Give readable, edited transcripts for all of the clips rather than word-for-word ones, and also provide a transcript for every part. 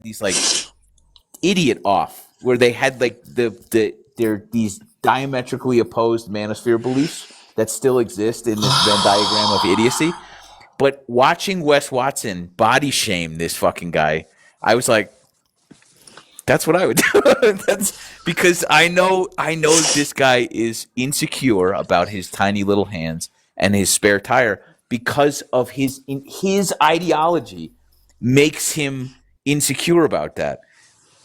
these like idiot off where they had like they're these diametrically opposed manosphere beliefs that still exist in this Venn diagram of idiocy. But watching Wes Watson body shame this fucking guy, I was like, that's what I would do. That's because I know this guy is insecure about his tiny little hands and his spare tire because of his ideology makes him insecure about that.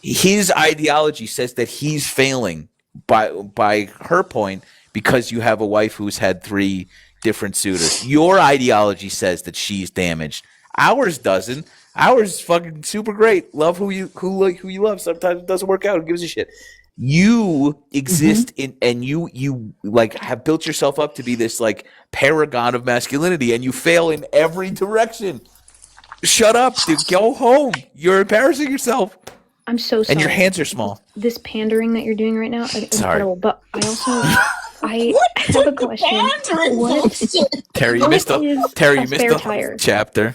His ideology says that he's failing by her point because you have a wife who's had 3 different suitors. Your ideology says that she's damaged. Ours doesn't. Ours is fucking super great. Love who you love. Sometimes it doesn't work out. Who gives a shit? You exist in, and you like have built yourself up to be this like paragon of masculinity, and you fail in every direction. Shut up, dude. Go home. You're embarrassing yourself. I'm so sorry. And your hands are small. This pandering that you're doing right now is incredible. But I also I have a question. Terry, you missed the tire? chapter.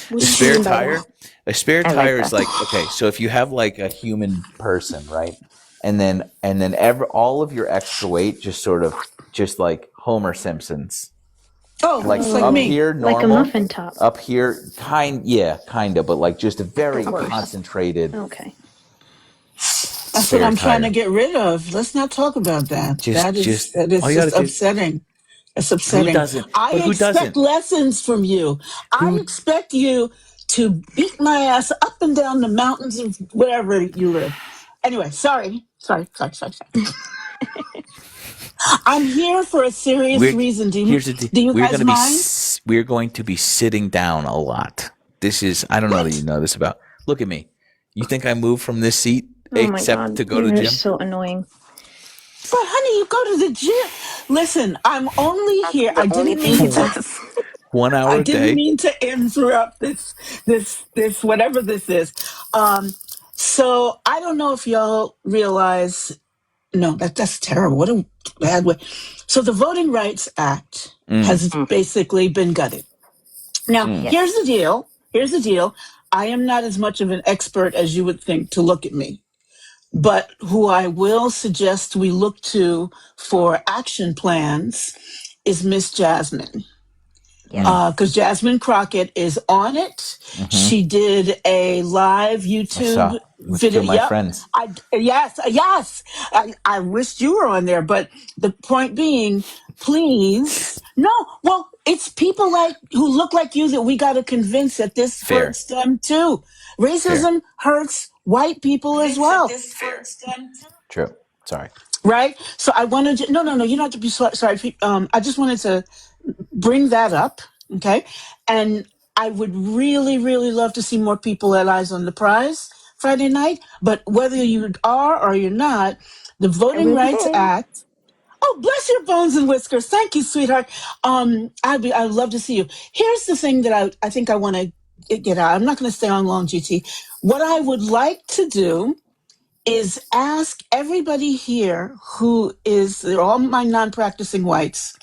What A do you spare mean by tire. that? A spare I like tire is that. like, okay, so if you have like a human person, right, and then all of your extra weight just like Homer Simpson's. Oh, Like it's like up me. here, normal. Like a muffin top. Up here, kind of, but like just a very concentrated. Okay. That's what I'm trying to get rid of. Let's not talk about that. That is just upsetting. It's upsetting. Who doesn't? I But who expect doesn't? lessons from you. I expect you to beat my ass up and down the mountains of wherever you live. Anyway, sorry. I'm here for a serious reason. Do you guys mind? We're going to be sitting down a lot. This is, I don't know that you know this about. Look at me. You think I moved from this seat except to go to the gym? You're so annoying. But honey, you go to the gym. Listen, I'm only here. I didn't mean to. 1 hour a day. I didn't mean to interrupt this whatever this is. So I don't know if y'all realize. No, that's terrible. What a bad way. So the Voting Rights Act has basically been gutted. Now, here's the deal. I am not as much of an expert as you would think to look at me. But who I will suggest we look to for action plans is Miss Jasmine. Because Jasmine Crockett is on it. She did a live YouTube video. My friends. Yes. I wished you were on there, but the point being, please, no. Well, it's people who look like you that we got to convince that this hurts them too. Racism hurts white people as well. True. Sorry. Right. So I wanted to. No. You don't have to be sorry. I just wanted to bring that up, okay? And I would really, really love to see more people at Eyes on the Prize Friday night. But whether you are or you're not, the Voting Rights Act. Oh, bless your bones and whiskers. Thank you, sweetheart. I'd love to see you. Here's the thing that I think I want to get out. I'm not going to stay on long, GT. What I would like to do is ask everybody here they're all my non-practicing whites,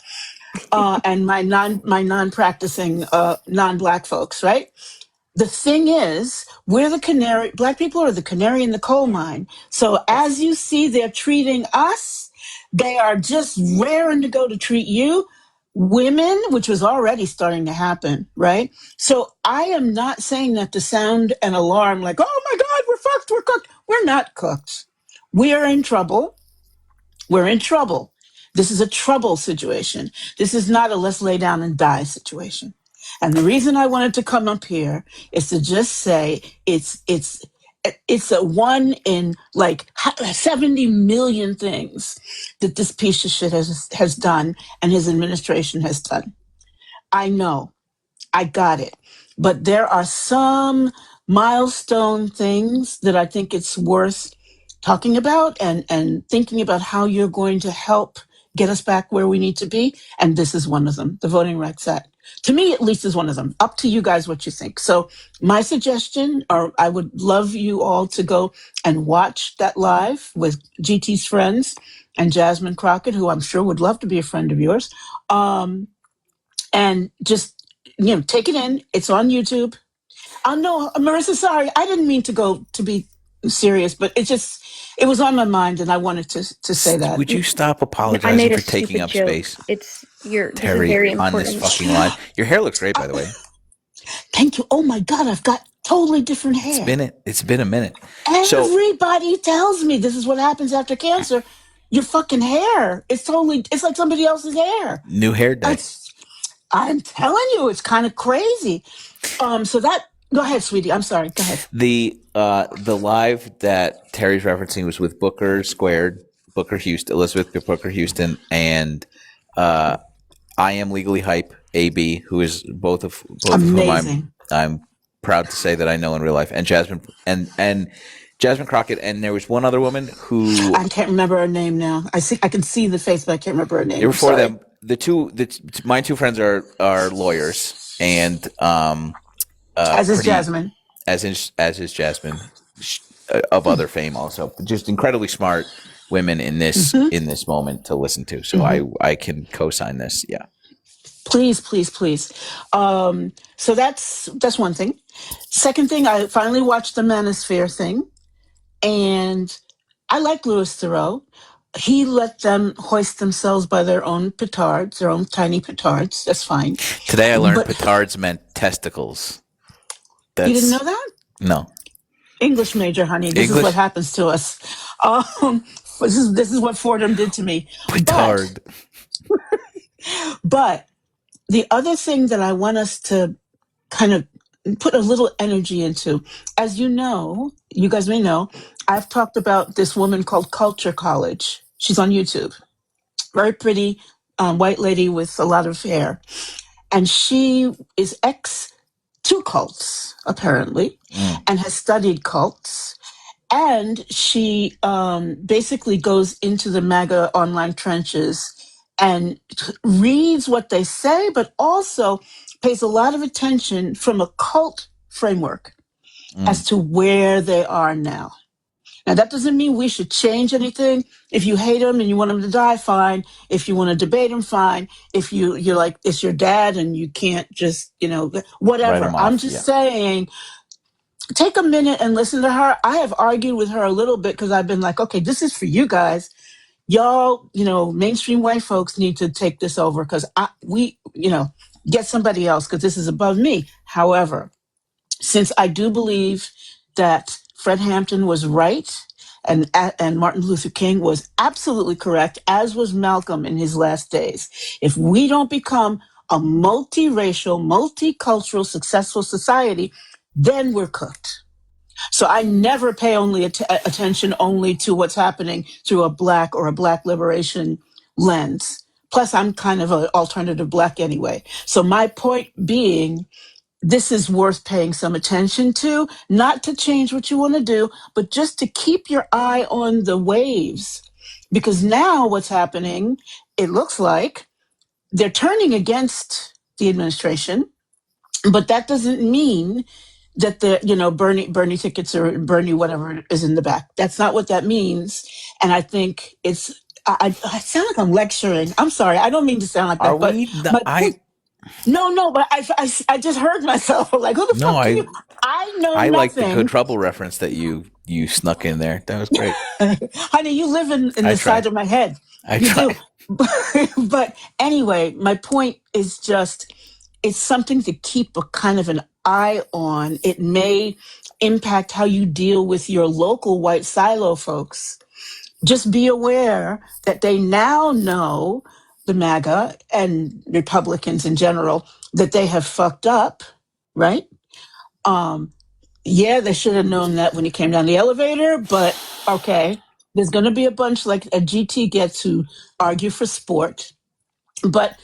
and my non-practicing non-black folks, right? The thing is, we're the canary. Black people are the canary in the coal mine. So as you see, they're treating us. They are just raring to go to treat you. Women, which was already starting to happen, right? So I am not saying that to sound an alarm like, oh my God, we're fucked, we're cooked. We're not cooked. We are in trouble. We're in trouble. This is a trouble situation. This is not a let's lay down and die situation. And the reason I wanted to come up here is to just say it's a one in like 70 million things that this piece of shit has done and his administration has done. I know. I got it. But there are some milestone things that I think it's worth talking about and thinking about how you're going to help get us back where we need to be. And this is one of them, the Voting Rights Act. To me, at least, is one of them. Up to you guys what you think. So my suggestion, or I would love you all to go and watch that live with GT's friends and Jasmine Crockett, who I'm sure would love to be a friend of yours. And just, take it in. It's on YouTube. No, Marissa, sorry. I didn't mean to go to be serious, but it was on my mind and I wanted to say that. Would you stop I apologizing made a for taking stupid up joke. space, This is Terry, very on this important. fucking line? Your hair looks great, by the way. Thank you. Oh my God, I've got totally different hair. It's been a minute. Everybody tells me this is what happens after cancer. Your fucking hair. It's like somebody else's hair. New hair day. I'm telling you, it's kind of crazy. Go ahead, sweetie. I'm sorry. Go ahead. The live that Terry's referencing was with Booker Squared, Elizabeth Booker Houston, and I Am Legally Hype, AB, who is both of whom I'm proud to say that I know in real life, and Jasmine Crockett, and there was one other woman who I can't remember her name now. I can see the face, but I can't remember her name. There were four of them. My two friends are lawyers, and as is Jasmine, as is Jasmine, of other fame also. Just incredibly smart women in this moment to listen to. So I can co-sign this. Yeah. Please. So that's one thing. Second thing, I finally watched the Manosphere thing, and I like Louis Theroux. He let them hoist themselves by their own petards, their own tiny petards. That's fine. Today I learned petards meant testicles. You didn't know that? No. English major, honey. This is what happens to us. This is what Fordham did to me. Petard. But the other thing that I want us to kind of put a little energy into, as you know, you guys may know, I've talked about this woman called Culture College. She's on YouTube. Very pretty white lady with a lot of hair. And she is ex-2 cults, apparently, and has studied cults. And she basically goes into the MAGA online trenches and reads what they say, but also pays a lot of attention from a cult framework as to where they are now. Now, that doesn't mean we should change anything. If you hate them and you want them to die, fine. If you want to debate them, fine. If you're like, it's your dad and you can't just, whatever. I'm just saying, take a minute and listen to her. I have argued with her a little bit because I've been like, okay, this is for you guys. Y'all, mainstream white folks need to take this over because get somebody else because this is above me. However, since I do believe that Fred Hampton was right and Martin Luther King was absolutely correct, as was Malcolm in his last days, if we don't become a multiracial, multicultural, successful society, then we're cooked. So I never pay attention only to what's happening through a black or a black liberation lens. Plus, I'm kind of an alternative black anyway. So my point being, this is worth paying some attention to, not to change what you want to do, but just to keep your eye on the waves. Because now what's happening, it looks like they're turning against the administration, but that doesn't mean that the Bernie tickets or Bernie whatever is in the back. That's not what that means. And I think I sound like I'm lecturing. I'm sorry. I don't mean to sound like that. No, but I just heard myself like, who the fuck are you? I know nothing. Like the Code Trouble reference that you snuck in there. That was great. Honey, you live in the side of my head. You do. But anyway, my point is just, it's something to keep a kind of an eye on. It may impact how you deal with your local white silo folks. Just be aware that they now know, the MAGA and Republicans in general, that they have fucked up, right? They should have known that when he came down the elevator, but okay, there's going to be a bunch like a GT gets who argue for sport, but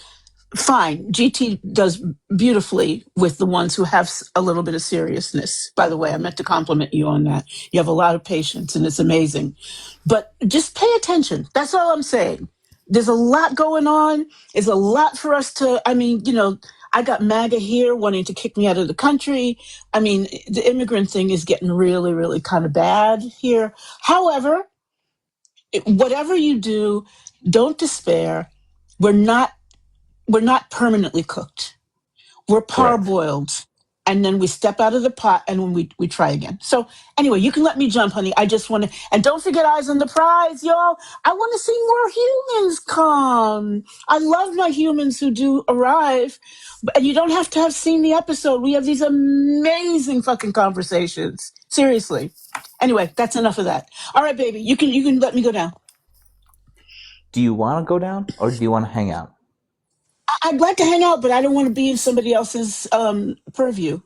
fine. GT does beautifully with the ones who have a little bit of seriousness. By the way, I meant to compliment you on that. You have a lot of patience and it's amazing. But just pay attention. That's all I'm saying. There's a lot going on. There's a lot for us to, I got MAGA here wanting to kick me out of the country. The immigrant thing is getting really, really kind of bad here. However, whatever you do, don't despair. We're not permanently cooked. We're parboiled. and then we step out of the pot, and when we try again. So anyway, you can let me jump, honey. I just want to, and don't forget Eyes on the Prize, y'all. I want to see more humans come. I love my humans who do arrive, and you don't have to have seen the episode. We have these amazing fucking conversations. Seriously. Anyway, that's enough of that. All right, baby, you can let me go down. Do you want to go down or do you want to hang out? I'd like to hang out, but I don't want to be in somebody else's purview,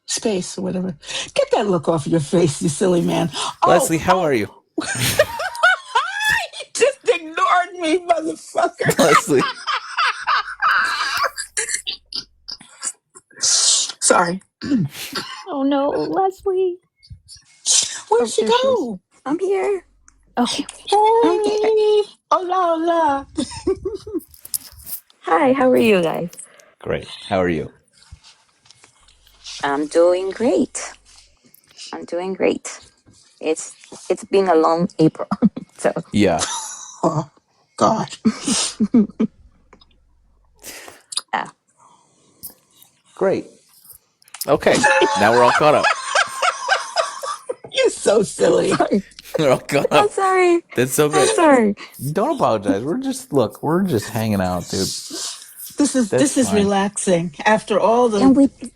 space, or whatever. Get that look off your face, you silly man. Leslie, how are you? You just ignored me, motherfucker. Leslie. Sorry. Oh no, Leslie. Where'd she there she go? I'm here. Okay. Hey. Hola, hola. Hi, how are you guys? Great. How are you? I'm doing great. It's been a long April. So Yeah. Oh, God. yeah. Great. Okay. Now we're all caught up. You're so silly. We're all caught I'm up. sorry. That's so I'm good. sorry. Don't apologize. We're just hanging out, dude. This is fine. relaxing after all the Can we talk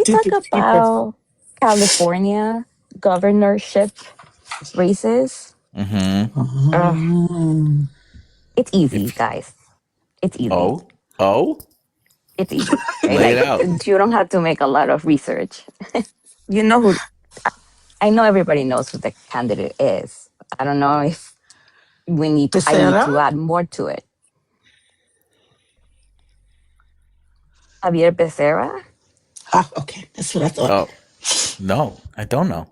stupid people. about California governorship races? Mm-hmm. It's easy, guys. It's easy. Oh? It's easy. Okay? Lay it out. You don't have to make a lot of research. You know who. I know everybody knows who the candidate is. I don't know if I need to Becerra? add more to it. Javier Becerra? Ah, okay. That's what I thought. Oh. No, I don't know.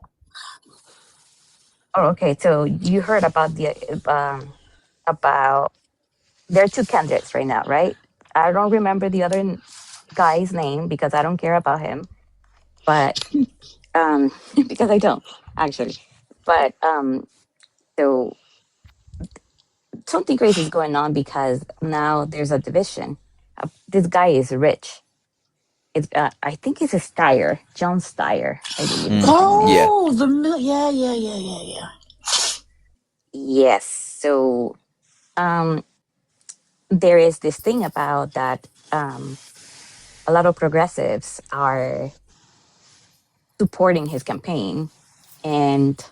Oh, okay. So you heard about about there are two candidates right now, right? I don't remember the other guy's name because I don't care about him, but because I don't actually. But so something crazy is going on because now there's a division. This guy is rich. It's I think it's a Steyer, John Steyer, I believe. Oh, yeah. Yes. So there is this thing about that a lot of progressives are supporting his campaign, and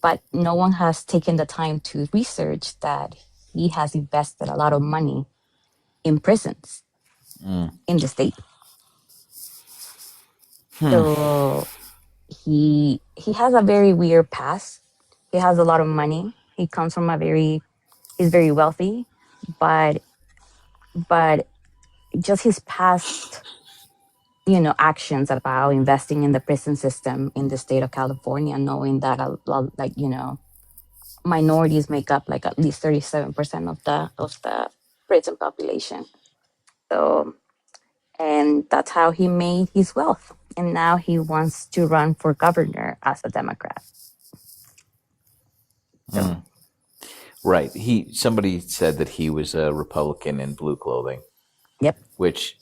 but no one has taken the time to research that he has invested a lot of money in prisons in the state. So he has a very weird past. He has a lot of money. He comes from he's very wealthy, but just his past, actions about investing in the prison system in the state of California, knowing that minorities make up like at least 37% of the prison population. So, and that's how he made his wealth. And now he wants to run for governor as a Democrat. So, Right. Somebody said that he was a Republican in blue clothing. yep. Which,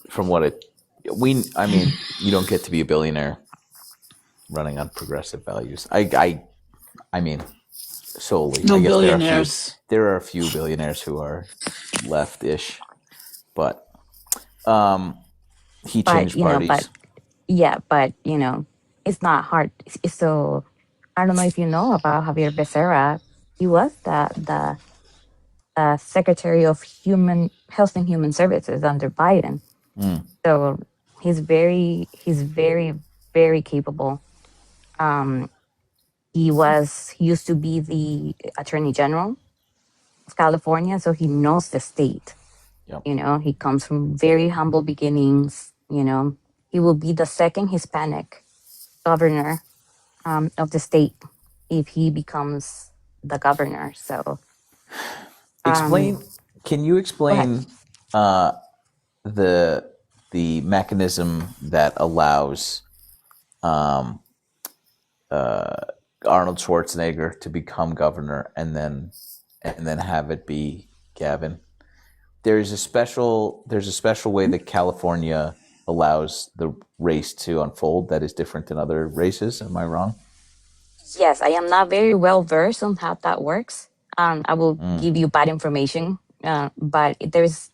from what you don't get to be a billionaire running on progressive values. I mean, solely. No I guess billionaires. There are a few billionaires who are left-ish, but he changed parties. But it's not hard. So I don't know if you know about Javier Becerra. He was the Secretary of Health and Human Services under Biden. So he's very, very capable. He used to be the Attorney General of California, so he knows the state. Yep. He comes from very humble beginnings. He will be the second Hispanic governor of the state if he becomes the governor. So, Can you explain the mechanism that allows Arnold Schwarzenegger to become governor and then have it be Gavin? There's a special way that California allows the race to unfold that is different than other races. Am I wrong? Yes, I am not very well versed on how that works. I will give you bad information, but there's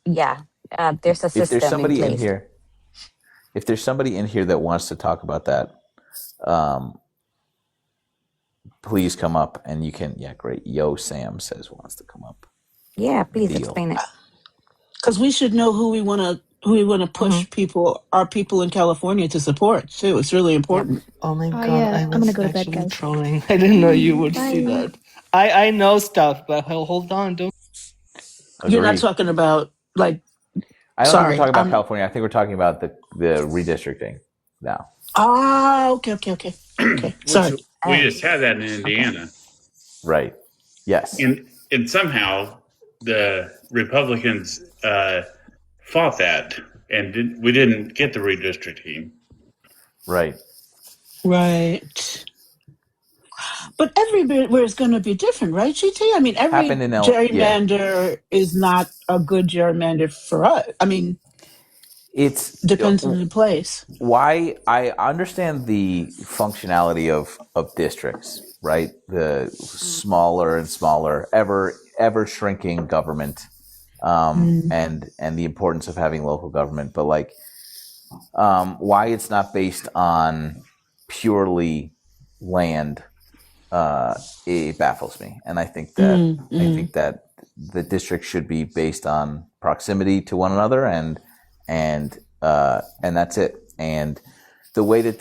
there's a If there's system in somebody in place. here, if there's somebody in here that wants to talk about that, please come up and you can. Yeah, great. Yo, Sam says wants to come up. Yeah, please Deal. explain it. Because we should know who we want to push our people in California to support too. It's really important. Oh my god, I'm gonna was go to bed, actually guys. trolling. I didn't know you would see Bye. that. I know stuff, but hold on, don't. You're not Agreed. talking about like. I don't Sorry, think we're talking about I'm- California. I think we're talking about the redistricting now. Okay. Sorry. We just had that in Indiana, Right. Yes. and somehow the Republicans fought that, and we didn't get the redistricting. Right. Right. But everywhere is going to be different, right, GT? I mean, every Happened in gerrymander is not a good gerrymander for us. I mean, It's depends on the place. why I understand the functionality of districts, right? The smaller and smaller, ever shrinking government, and the importance of having local government, but like why it's not based on purely land, it baffles me, and I think that the district should be based on proximity to one another, and that's it. And the way that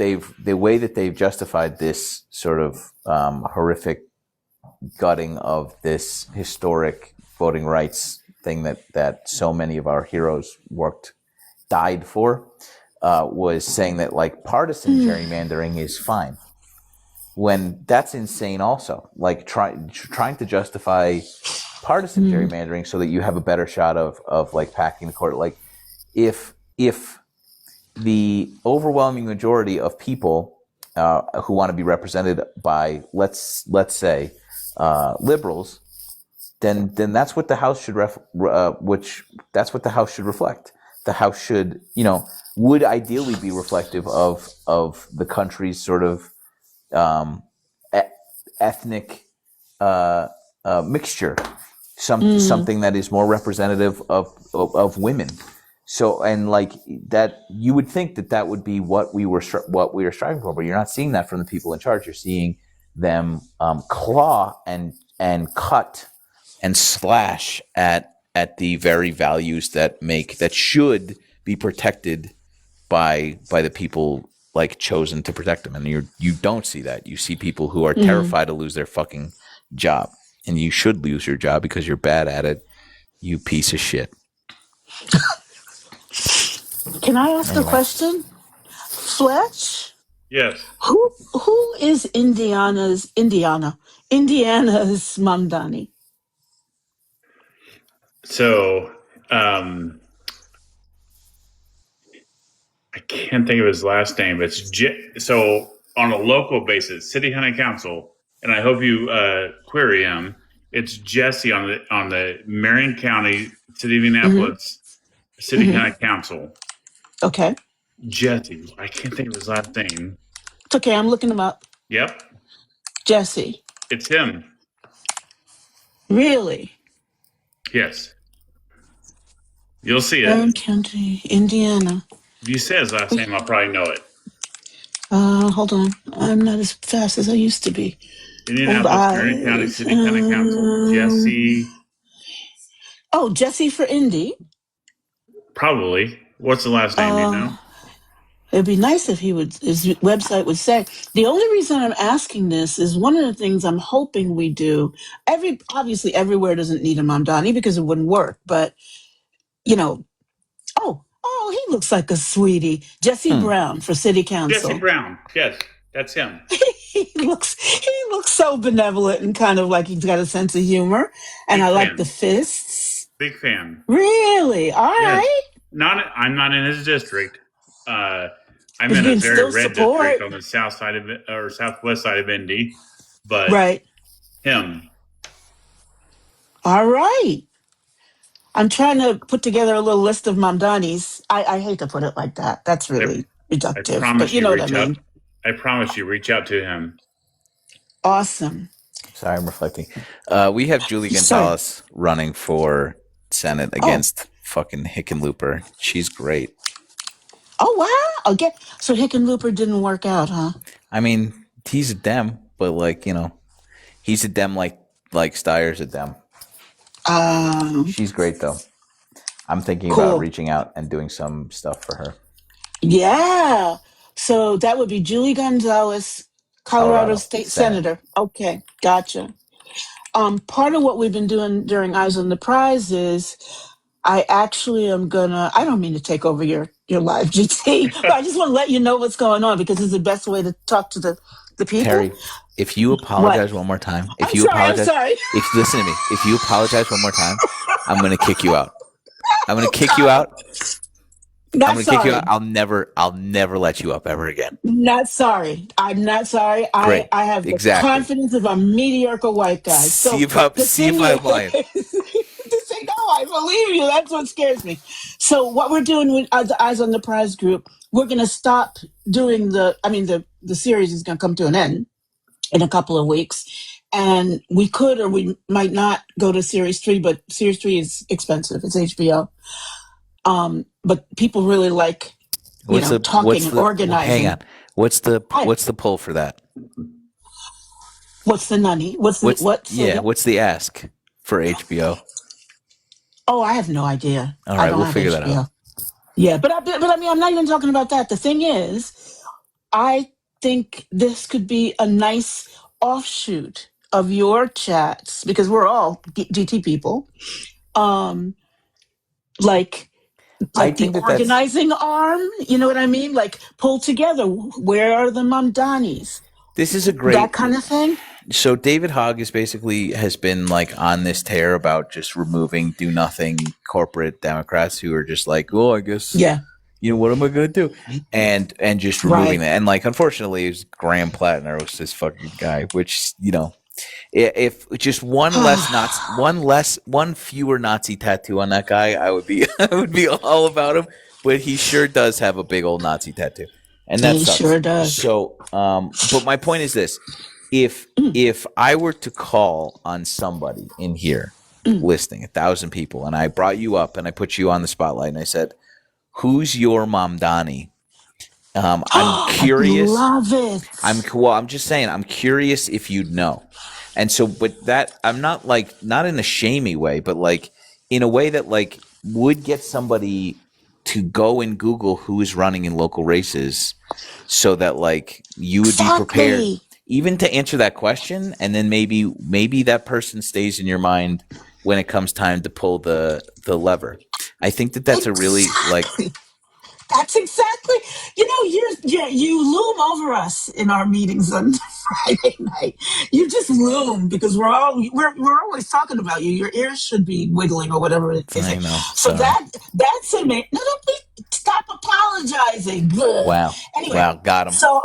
they've justified this sort of horrific gutting of this historic voting rights thing that so many of our heroes died for, was saying that like partisan gerrymandering is fine, when that's insane. Also, like trying to justify partisan gerrymandering so that you have a better shot of like packing the court. Like if the overwhelming majority of people who want to be represented by let's say liberals, then that's what the House should that's what the House should reflect. The House should, would ideally be reflective of the country's sort of ethnic mixture, something that is more representative of women. So, and like that, you would think that would be what we are striving for, but you're not seeing that from the people in charge. You're seeing them claw and cut and slash at the very values that should be protected by the people like chosen to protect them. And you don't see that. You see people who are terrified to lose their fucking job, and you should lose your job because you're bad at it, you piece of shit. Can I ask a question? Fletch, Yes. who is Indiana's Mamdani? So I can't think of his last name. It's so on a local basis, City County Council, and I hope you query him. It's Jesse on the Marion County, City of Indianapolis, City County Council. Okay. Jesse, I can't think of his last name. It's okay. I'm looking him up. Yep, Jesse. it's him. Really? Yes, you'll see it. Marion County, Indiana. If you say his last name, I'll probably know it. Hold on. I'm not as fast as I used to be. Indianapolis, Marion County, City County Council. Jesse, Oh, Jesse for Indy. probably. What's the last name? Do you know? It'd be nice if his website would say. The only reason I'm asking this is one of the things I'm hoping we do. Obviously everywhere doesn't need a Mamdani because it wouldn't work. But oh, he looks like a sweetie. Jesse Brown for City Council. Jesse Brown. Yes, that's him. He looks so benevolent and kind of like he's got a sense of humor. And Big I like fan. the fists. Big fan. Really? All Yes. right. I'm not in his district. I'm But in you a can very still red support. district on the south side of it, or southwest side of Indy. But Right. him. All right. I'm trying to put together a little list of Mamdanis. I hate to put it like that. That's really I reductive, but promise you you know what I reach out. mean. I promise you reach out to him. Awesome. Sorry, I'm reflecting. We have Julie Sorry. Gonzalez running for Senate against fucking Hickenlooper. She's great. Oh, wow. Okay. So Hickenlooper didn't work out, huh? I mean, he's a Dem, but like, you know, he's a Dem like Steyer's a Dem. She's great though. I'm thinking Cool. about reaching out and doing some stuff for her. Yeah. So that would be Julie Gonzalez, Colorado State Senator. Okay, gotcha. Part of what we've been doing during Eyes on the Prize is I actually am gonna, I don't mean to take over your live, GT, but I just want to let you know what's going on because it's the best way to talk to the people. Terry, if you apologize one more time, I'm sorry. If listen to me, if you apologize one more time, I'm gonna kick you out. I'm gonna kick you out. Kick you out. I'll never let you up ever again. Not sorry. I'm not sorry. I have the confidence of a mediocre white guy. So see if I'm lying. To say no, I believe you. That's what scares me. So what we're doing with the Eyes on the Prize group, we're going to stop doing the series is going to come to an end in a couple of weeks. And we could or we might not go to Series 3, but Series 3 is expensive. It's HBO. But people really like talking and organizing. Hang on. What's the pull for that? What's the nunny? What's the ask for HBO? Oh, I have no idea. All right, we'll figure that out. Yeah, but I mean, I'm not even talking about that. The thing is, I think this could be a nice offshoot of your chats because we're all GT people. Like the organizing arm, you know what I mean? Like pull together. Where are the Mamdanis? This is a great that kind of thing. So David Hogg has been like on this tear about just removing do nothing corporate Democrats who are just like, oh, I guess you know what am I gonna do? And just removing that. And like unfortunately it was Graham Plattner was this fucking guy, which, you know, if just one fewer Nazi tattoo on that guy, I would be all about him. But he sure does have a big old Nazi tattoo. And that sucks. Sure does. So but my point is this. If I were to call on somebody in here listening, 1,000 people, and I brought you up and I put you on the spotlight and I said, who's your Mamdani? I'm curious. I love it. I'm just saying, I'm curious if you'd know. And so, but that I'm not in a shamey way, but like in a way that like would get somebody to go and Google who is running in local races so that like you would be prepared even to answer that question. And then maybe that person stays in your mind when it comes time to pull the lever. I think that's a really like. That's exactly, you loom over us in our meetings on Friday night. You just loom because we're always talking about you. Your ears should be wiggling or whatever it is. I know. So that's amazing. No, stop apologizing. Wow. Anyway, wow, got him. So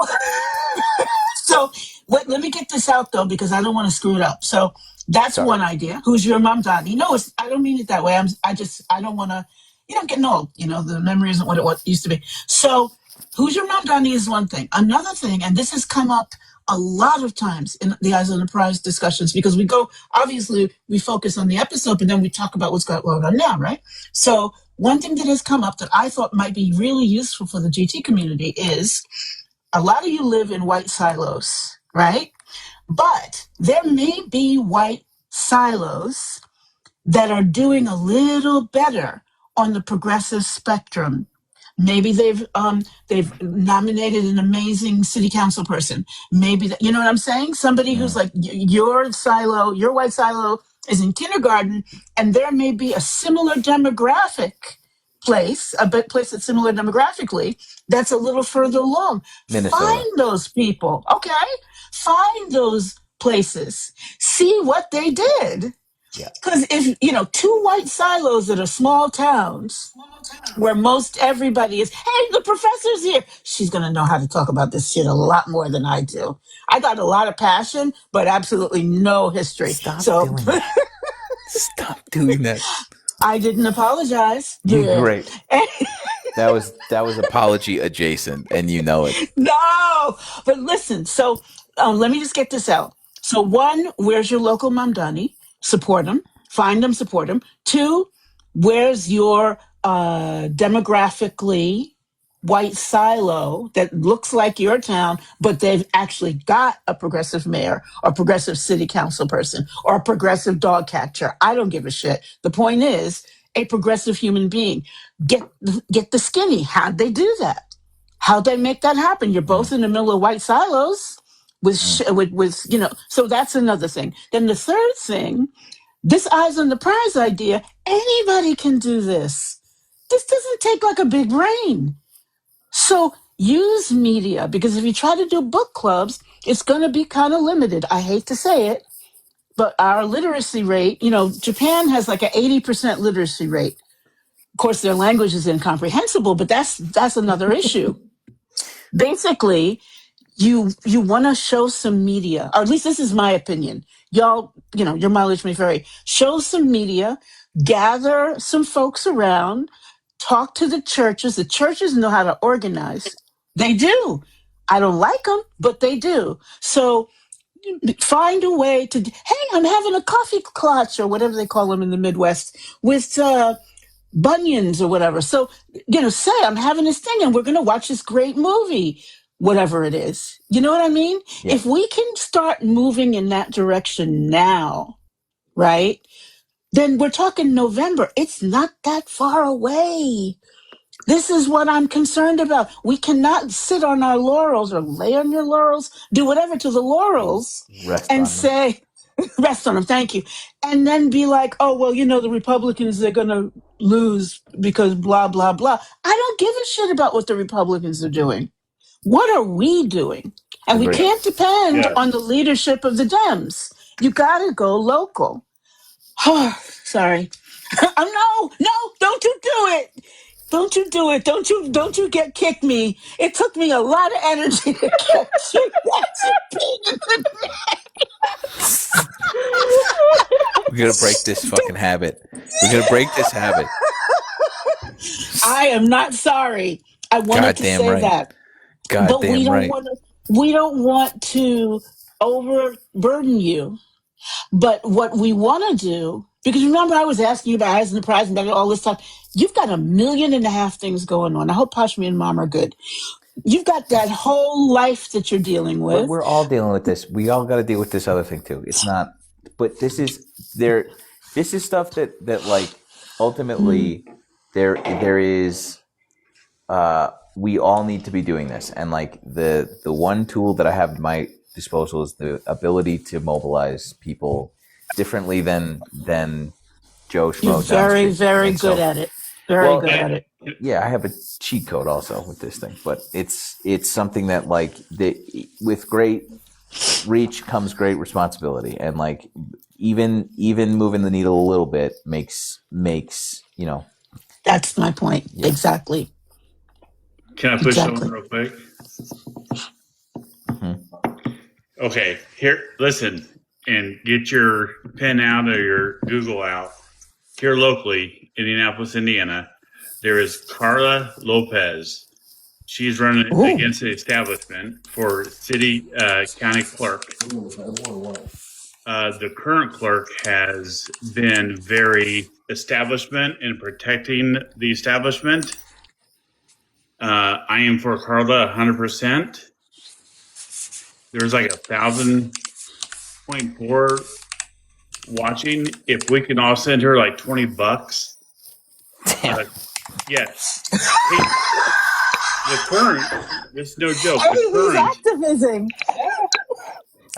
let me get this out though because I don't want to screw it up. So that's one idea. Who's your Mamdani? No, I don't mean it that way. I don't want to. Getting old. The memory isn't what it used to be. So who's your Mamdani is one thing. Another thing, and this has come up a lot of times in the Eyes on the Prize discussions because we focus on the episode, but then we talk about what's going on now, right? So one thing that has come up that I thought might be really useful for the GT community is a lot of you live in white silos, right? But there may be white silos that are doing a little better on the progressive spectrum. Maybe they've nominated an amazing city council person. Maybe you know what I'm saying? Somebody who's like your white silo is in kindergarten, and there may be a similar demographic place, place that's similar demographically, that's a little further along. Minnesota. Find those people, okay? Find those places. See what they did. Because if, two white silos that are small towns where most everybody is, hey, the professor's here. She's going to know how to talk about this shit a lot more than I do. I got a lot of passion, but absolutely no history. Stop doing that. Stop doing that. I didn't apologize. Yeah. Great. That was apology adjacent, and you know it. No, but listen. So let me just get this out. So one, where's your local Mamdani? Support them. Find them. Support them. Two, where's your demographically white silo that looks like your town, but they've actually got a progressive mayor or progressive city council person or a progressive dog catcher. I don't give a shit. The point is, a progressive human being. Get the skinny. How'd they do that? How'd they make that happen? You're both in the middle of white silos with So that's another thing. Then the third thing, this eyes on the prize idea. Anybody can do this. This doesn't take like a big brain. So use media, because if you try to do book clubs, it's going to be kind of limited. I hate to say it, but our literacy rate, Japan has like an 80% literacy rate. Of course, their language is incomprehensible, but that's another issue. Basically, you want to show some media, or at least this is my opinion. Y'all, your mileage may vary. Show some media, gather some folks around, talk to the churches. The churches know how to organize. They do. I don't like them, but they do. So find a way to, hey, I'm having a coffee clutch or whatever they call them in the Midwest with bunions or whatever. So, say I'm having this thing and we're going to watch this great movie, whatever it is. You know what I mean? Yeah. If we can start moving in that direction now, right? Then we're talking November. It's not that far away. This is what I'm concerned about. We cannot sit on our laurels or lay on your laurels, do whatever to the laurels and say, rest on them, thank you. And then be like, oh, well, the Republicans, they're going to lose because blah, blah, blah. I don't give a shit about what the Republicans are doing. What are we doing? And we can't depend on the leadership of the Dems. You got to go local. Sorry. No, don't you do it. Don't you do it. Don't you kick me. It took me a lot of energy to catch you. We're going to break this fucking habit. We're going to break this habit. I am not sorry. I wanted to say that. But we don't want to overburden you. But what we want to do, because remember I was asking you about Eyes on the Prize and all this stuff. You've got 1.5 million things going on. I hope Pashmi and Mom are good. You've got that whole life that you're dealing with. But we're all dealing with this. We all got to deal with this other thing too. It's not, but this is stuff that like ultimately there is, we all need to be doing this. And like the one tool that I have at my disposal is the ability to mobilize people differently than Joe Schmo. You're very, very good at it. Very good at it. Yeah, I have a cheat code also with this thing, but it's something that like with great reach comes great responsibility, and like even moving the needle a little bit makes That's my point. Yeah. Exactly. Can I push something real quick? Mm-hmm. Okay, here, listen, and get your pen out or your Google out. Here locally, Indianapolis, Indiana, there is Carla Lopez. She's running against the establishment for city county clerk. The current clerk has been very establishment in protecting the establishment. I am for Carla 100%. There's like 1,000.4 watching. If we can all send her like $20. Yes. Hey, the current, this is no joke. The current activism.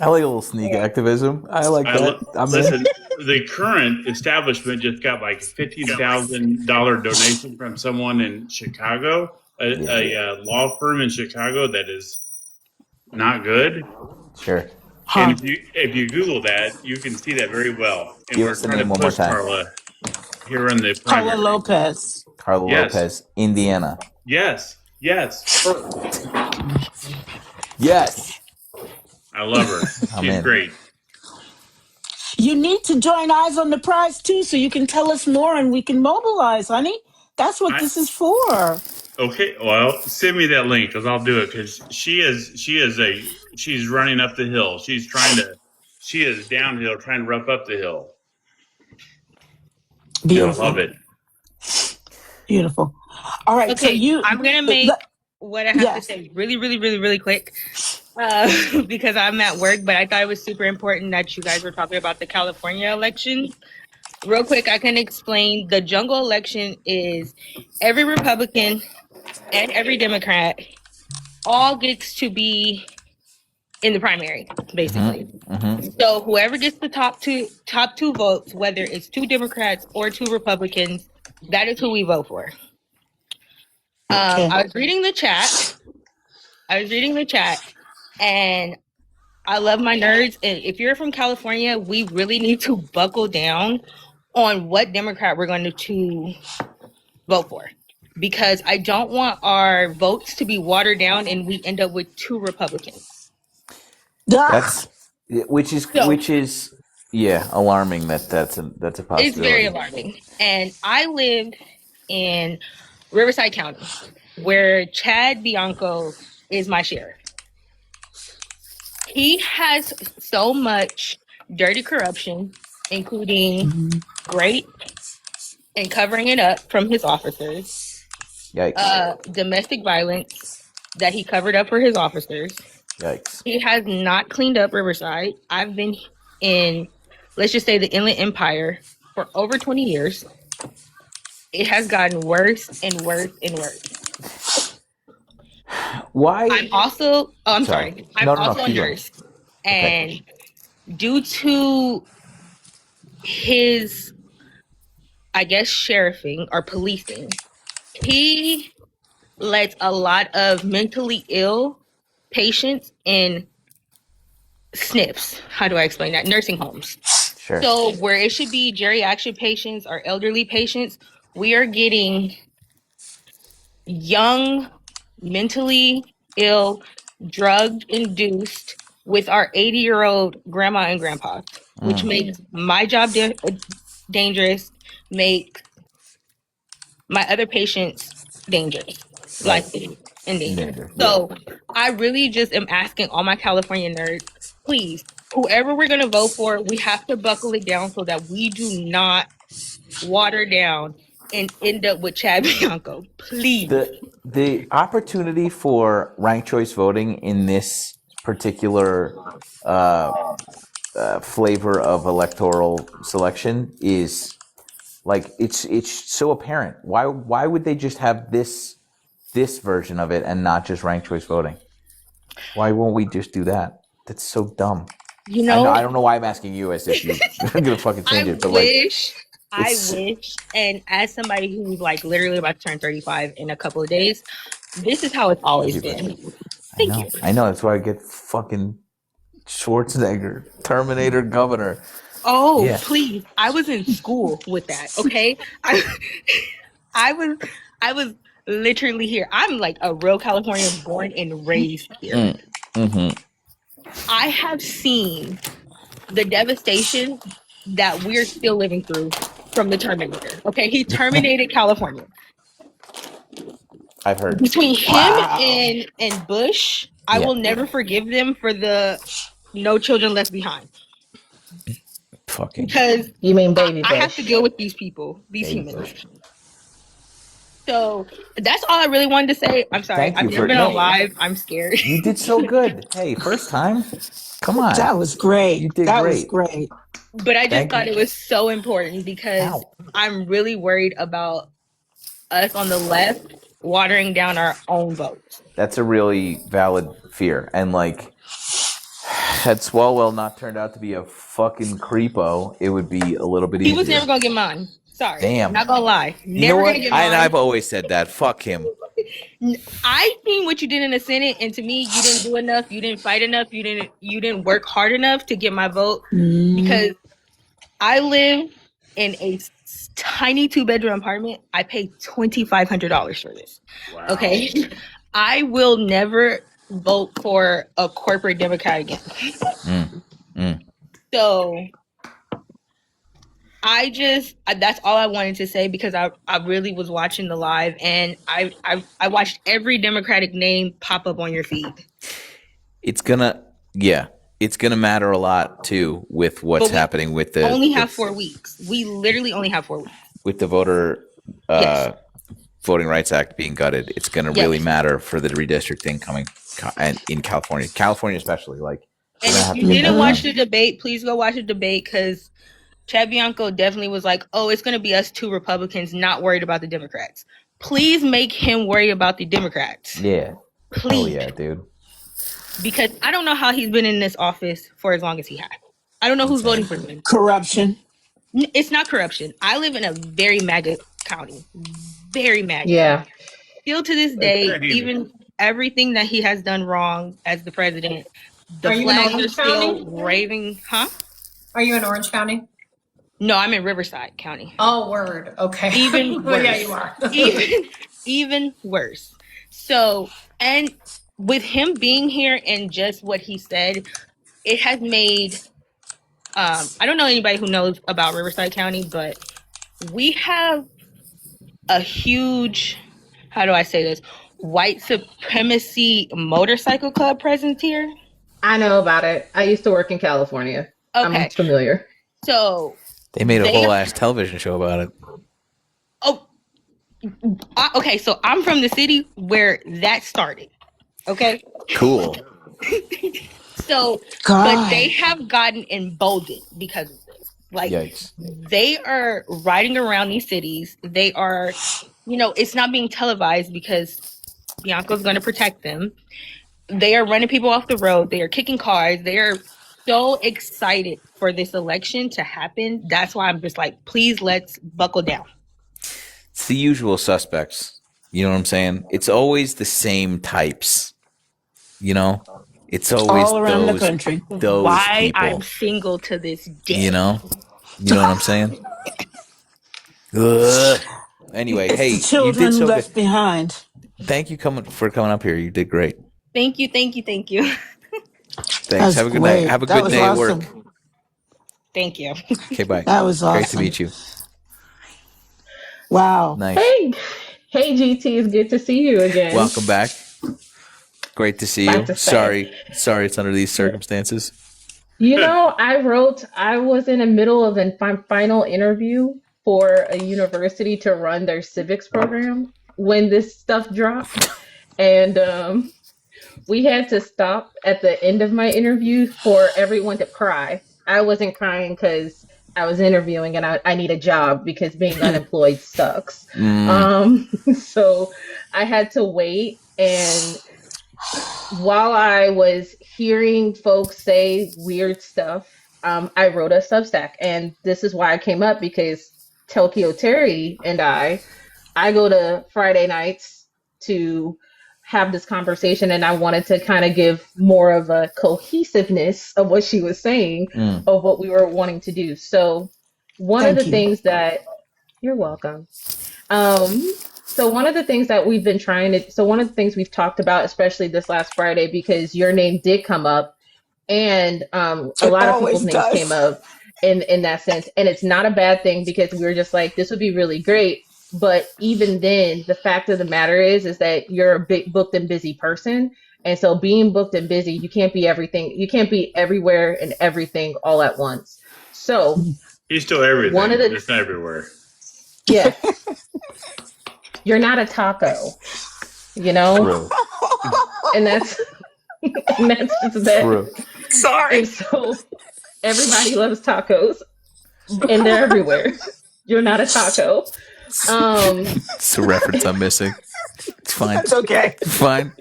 I like a little sneak activism. I like that. Listen, the current establishment just got like $15,000 donation from someone in Chicago, a law firm in Chicago that is not good. Sure. And if you Google that, you can see that very well. And give us the name one more time. Carla here in the primary. Carla Lopez. Carla Lopez, Indiana. Yes. Yes. Yes. I love her. She's great. you need to join Eyes on the Prize too, so you can tell us more and we can mobilize, honey. That's what this is for. Okay, well, send me that link because I'll do it. Because she's running up the hill. She is downhill trying to rough up the hill. Beautiful. I love it. Beautiful. All right, Okay, so I'm gonna make what I have to say really, really, really, really quick because I'm at work. But I thought it was super important that you guys were talking about the California election. Real quick, I can explain. The jungle election is every Republican and every Democrat all gets to be in the primary, basically. So whoever gets the top two votes, whether it's 2 Democrats or 2 Republicans, that is who we vote for. I was reading the chat, and I love my nerds. And if you're from California, we really need to buckle down on what Democrat we're going to vote for, because I don't want our votes to be watered down and we end up with 2 Republicans. Which is alarming. That's a possibility. It's very alarming. And I live in Riverside County, where Chad Bianco is my sheriff. He has so much dirty corruption, including rape and covering it up from his officers. Yikes. Domestic violence that he covered up for his officers. Yikes. He has not cleaned up Riverside. I've been in, let's just say, the Inland Empire for over 20 years. It has gotten worse and worse and worse. Why? I'm also, I'm sorry. I'm also a nurse. And due to his, I guess, sheriffing or policing, he lets a lot of mentally ill patients in SNFs. How do I explain that? Nursing homes. Sure. So where it should be geriatric patients or elderly patients, we are getting young, mentally ill, drug-induced with our 80-year-old grandma and grandpa, which makes my job dangerous, make my other patients dangerous, like in danger. So I really just am asking all my California nerds, please, whoever we're going to vote for, we have to buckle it down so that we do not water down and end up with Chad Bianco. Please. The opportunity for ranked choice voting in this particular flavor of electoral selection is like it's so apparent. Why would they just have this version of it and not just ranked choice voting? Why won't we just do that? That's so dumb. You know, I don't know why I'm asking you as if you're gonna fucking change it. But I wish, and as somebody who's like literally about to turn 35 in a couple of days, this is how it's always been. Thank you. I know. That's why I get fucking Schwarzenegger, Terminator governor. Oh, yeah. Please. I was in school with that, okay? I was literally here. I'm like a real Californian, born and raised here. I have seen the devastation that we're still living through from the Terminator. Okay, he terminated California. I've heard. Between him and Bush, I will never forgive them for the No Children Left Behind. Fucking. Because you mean baby Bush? I have to deal with these people, these humans. Bush. So that's all I really wanted to say. I'm sorry. I've never been on live. I'm scared. You did so good. Hey, first time. Come on. That was great. You did that great. was great. But I just thought it was so important because I'm really worried about us on the left watering down our own votes. That's a really valid fear. And like, had Swalwell not turned out to be a fucking creepo, it would be a little bit easier. He was never going to get mine. Sorry. Damn. Not going to lie. You never know what? Gonna get mine. I've always said that. Fuck him. I seen what you did in the Senate, and to me, you didn't do enough. You didn't fight enough. You didn't work hard enough to get my vote because I live in a tiny 2-bedroom apartment. I pay $2,500 for this. Wow. Okay, I will never vote for a corporate Democrat again. So that's all I wanted to say, because I really was watching the live, and I watched every Democratic name pop up on your feed. It's gonna matter a lot too with what's happening with the only have 4 weeks. We literally only have 4 weeks with the Voting Rights Act being gutted. It's gonna really matter for the redistricting coming in California especially. Like, and if you didn't watch the debate, please go watch the debate, because Chad Bianco definitely was like, "Oh, it's gonna be us 2 Republicans, not worried about the Democrats." Please make him worry about the Democrats. Yeah. Please. Oh yeah, dude. Because I don't know how he's been in this office for as long as he has. I don't know who's voting for him. Corruption. It's not corruption. I live in a very MAGA county. Very MAGA. Yeah. Still to this day, even everything that he has done wrong as the president, the flags are still waving. Huh? Are you in Orange County? No, I'm in Riverside County. Oh, word. Okay. Even worse. Yeah, you are. even worse. So, and with him being here and just what he said, it has made, I don't know anybody who knows about Riverside County, but we have a huge, how do I say this, white supremacy motorcycle club presence here. I know about it. I used to work in California. Okay. I'm familiar. So they made a whole ass television show about it. Oh, okay. So I'm from the city where that started. Okay. Cool. So, but they have gotten emboldened because of this. Like, yikes. They are riding around these cities. They are, it's not being televised because Bianco's going to protect them. They are running people off the road. They are kicking cars. They are so excited for this election to happen. That's why I'm just like, please, let's buckle down. It's the usual suspects. You know what I'm saying? It's always the same types. It's always all around the country. Those why people. I'm single to this day. You know what I'm saying? Ugh. Anyway, it's hey, the children you did so left good. behind. Thank you for coming up here. You did great. Thank you. Thanks. Have a good night. Have a good day at work. Thank you. Okay, bye. That was awesome. Great to meet you. Wow. Nice. Hey, GT, it's good to see you again. Welcome back. Great to see you. Sorry, it's under these circumstances. I was in the middle of a final interview for a university to run their civics program when this stuff dropped. And we had to stop at the end of my interview for everyone to cry. I wasn't crying because I was interviewing and I need a job because being unemployed sucks. So I had to wait. And while I was hearing folks say weird stuff, I wrote a Substack. And this is why I came up, because Tokyo Terry and I go to Friday nights to have this conversation, and I wanted to kind of give more of a cohesiveness of what she was saying, of what we were wanting to do. So one of the things that you're welcome. So one of the things that we've been one of the things we've talked about, especially this last Friday, because your name did come up, and a lot of people's names came up in that sense. And it's not a bad thing, because we were just like, this would be really great. But even then, the fact of the matter is that you're a big booked and busy person. And so being booked and busy, you can't be everything. You can't be everywhere and everything all at once. So he's still everything. Just not everywhere. Yeah. You're not a taco, True. and that's just that. True. Sorry. And so everybody loves tacos, and they're everywhere. You're not a taco. It's a reference I'm missing. It's fine. It's okay. It's fine.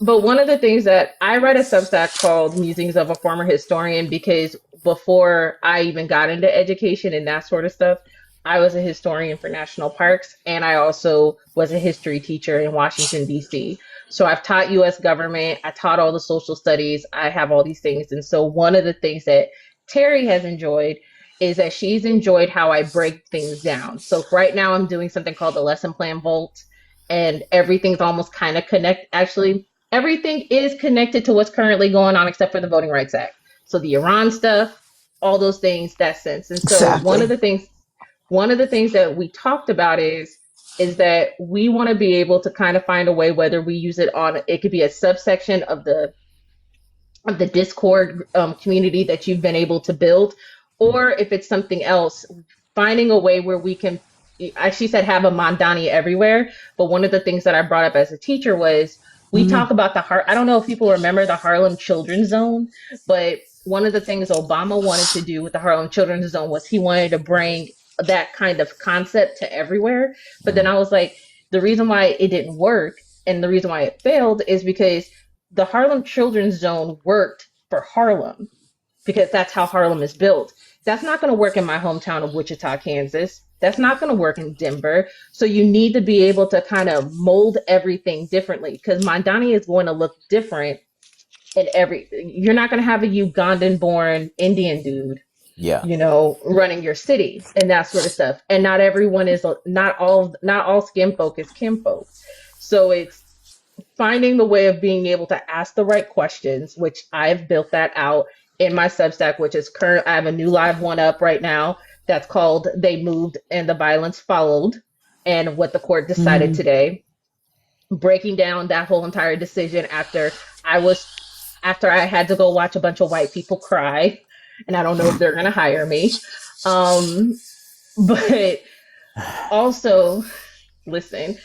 But one of the things that I read a Substack called Musings of a Former Historian, because before I even got into education and that sort of stuff, I was a historian for national parks, and I also was a history teacher in Washington, D.C. So I've taught U.S. government, I taught all the social studies, I have all these things. And so one of the things that Terry has enjoyed is that she's enjoyed how I break things down. So right now I'm doing something called the Lesson Plan Vault, and everything's almost kind of actually, everything is connected to what's currently going on except for the Voting Rights Act. So the Iran stuff, all those things, that sense. And so Exactly. one of the things that we talked about is that we want to be able to kind of find a way, whether we use it on, it could be a subsection of the Discord community that you've been able to build, or if it's something else, finding a way where we can, she said, have a Mandani everywhere. But one of the things that I brought up as a teacher was we talk about I don't know if people remember the Harlem Children's Zone, but one of the things Obama wanted to do with the Harlem Children's Zone was he wanted to bring that kind of concept to everywhere. But then I was like, the reason why it didn't work and the reason why it failed is because the Harlem Children's Zone worked for Harlem because that's how Harlem is built. That's not going to work in my hometown of Wichita, Kansas. That's not going to work in Denver. So you need to be able to kind of mold everything differently because Mandani is going to look different in you're not going to have a Ugandan born Indian dude, running your city and that sort of stuff. And not everyone is, not all skin folk is kinfolk. So it's finding the way of being able to ask the right questions, which I've built that out in my Substack, which is current. I have a new live one up right now that's called "They Moved and the Violence Followed," and what the court decided today, breaking down that whole entire decision after I had to go watch a bunch of white people cry, and I don't know if they're gonna hire me. But also, listen,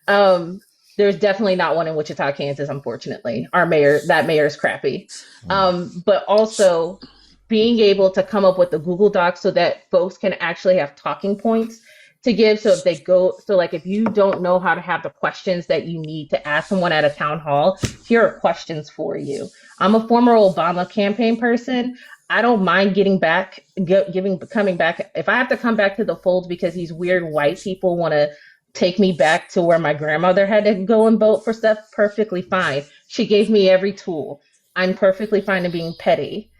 there's definitely not one in Wichita, Kansas, unfortunately. That mayor is crappy. But also being able to come up with a Google Doc so that folks can actually have talking points to give. So if you don't know how to have the questions that you need to ask someone at a town hall, here are questions for you. I'm a former Obama campaign person. I don't mind coming back. If I have to come back to the fold because these weird white people want to take me back to where my grandmother had to go and vote for stuff, perfectly fine. She gave me every tool. I'm perfectly fine in being petty.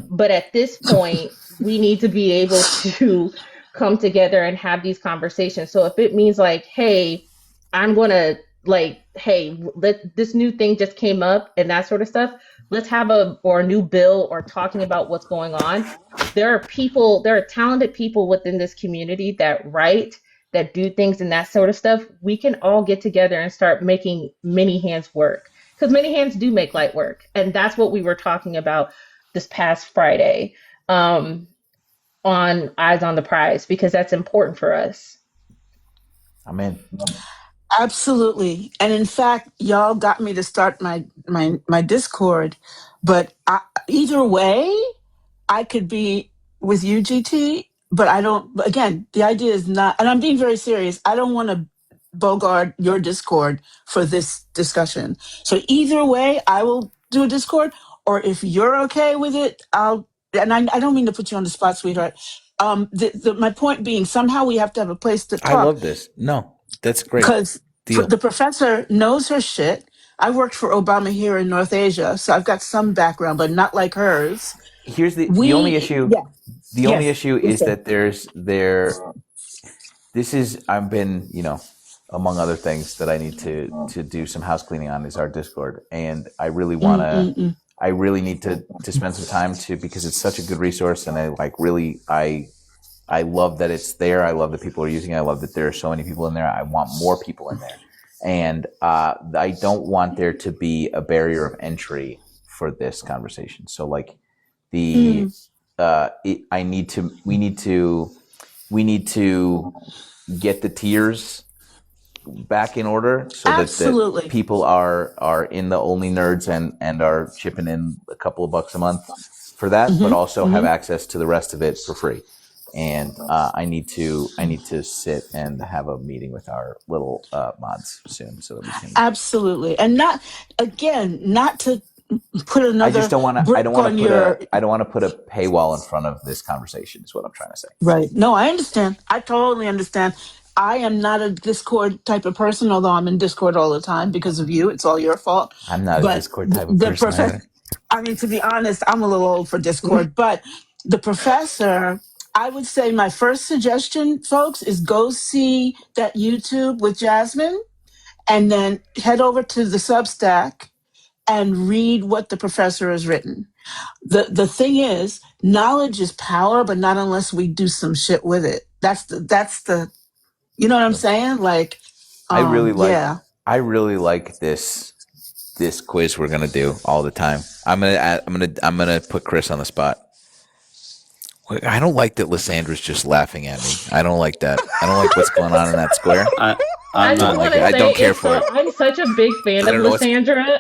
But at this point, we need to be able to come together and have these conversations. So if it means like, hey, this new thing just came up and that sort of stuff, let's have a new bill or talking about what's going on. There are talented people within this community that write, that do things and that sort of stuff. We can all get together and start making many hands work, because many hands do make light work. And that's what we were talking about this past Friday on Eyes on the Prize, because that's important for us. I'm in. Absolutely. And in fact, y'all got me to start my Discord, but either way, I could be with you, GT, but I don't, but again, the idea is not, and I'm being very serious, I don't want to bogart your Discord for this discussion. So either way, I will do a Discord, or if you're okay with it, I don't mean to put you on the spot, sweetheart. My point being, somehow we have to have a place to talk. I love this. No, that's great. Because the professor knows her shit. I worked for Obama here in North Asia, so I've got some background, but not like hers. Here's the only issue. Yeah. The only issue is that I've been, among other things that I need to do some house cleaning on is our Discord. And I really want to, I really need to spend some time because it's such a good resource. And I love that it's there. I love that people are using it. I love that there are so many people in there. I want more people in there. And I don't want there to be a barrier of entry for this conversation. So we need to get the tiers back in order so that people are in the Only Nerds and are chipping in a couple of bucks a month for that, but also have access to the rest of it for free. And I need to sit and have a meeting with our little mods soon so that we can absolutely, and not to put another. I just don't want to. I don't want to put a paywall in front of this conversation. Is what I'm trying to say. Right. No, I understand. I totally understand. I am not a Discord type of person, although I'm in Discord all the time because of you. It's all your fault. I'm not a Discord type of person. I mean, to be honest, I'm a little old for Discord, but the professor. I would say my first suggestion, folks, is go see that YouTube with Jasmine and then head over to the Substack and read what the professor has written. The thing is, knowledge is power, but not unless we do some shit with it. That's the you know what I'm saying? Like, I really like yeah. I really like this quiz we're gonna do all the time. I'm gonna put Chris on the spot. I don't like that Lysandra's just laughing at me. I don't like that. I don't like what's going on in that square. I I'm just not want like it. to I say, don't care for it. I'm such a big fan I of don't know what's- Lysandra.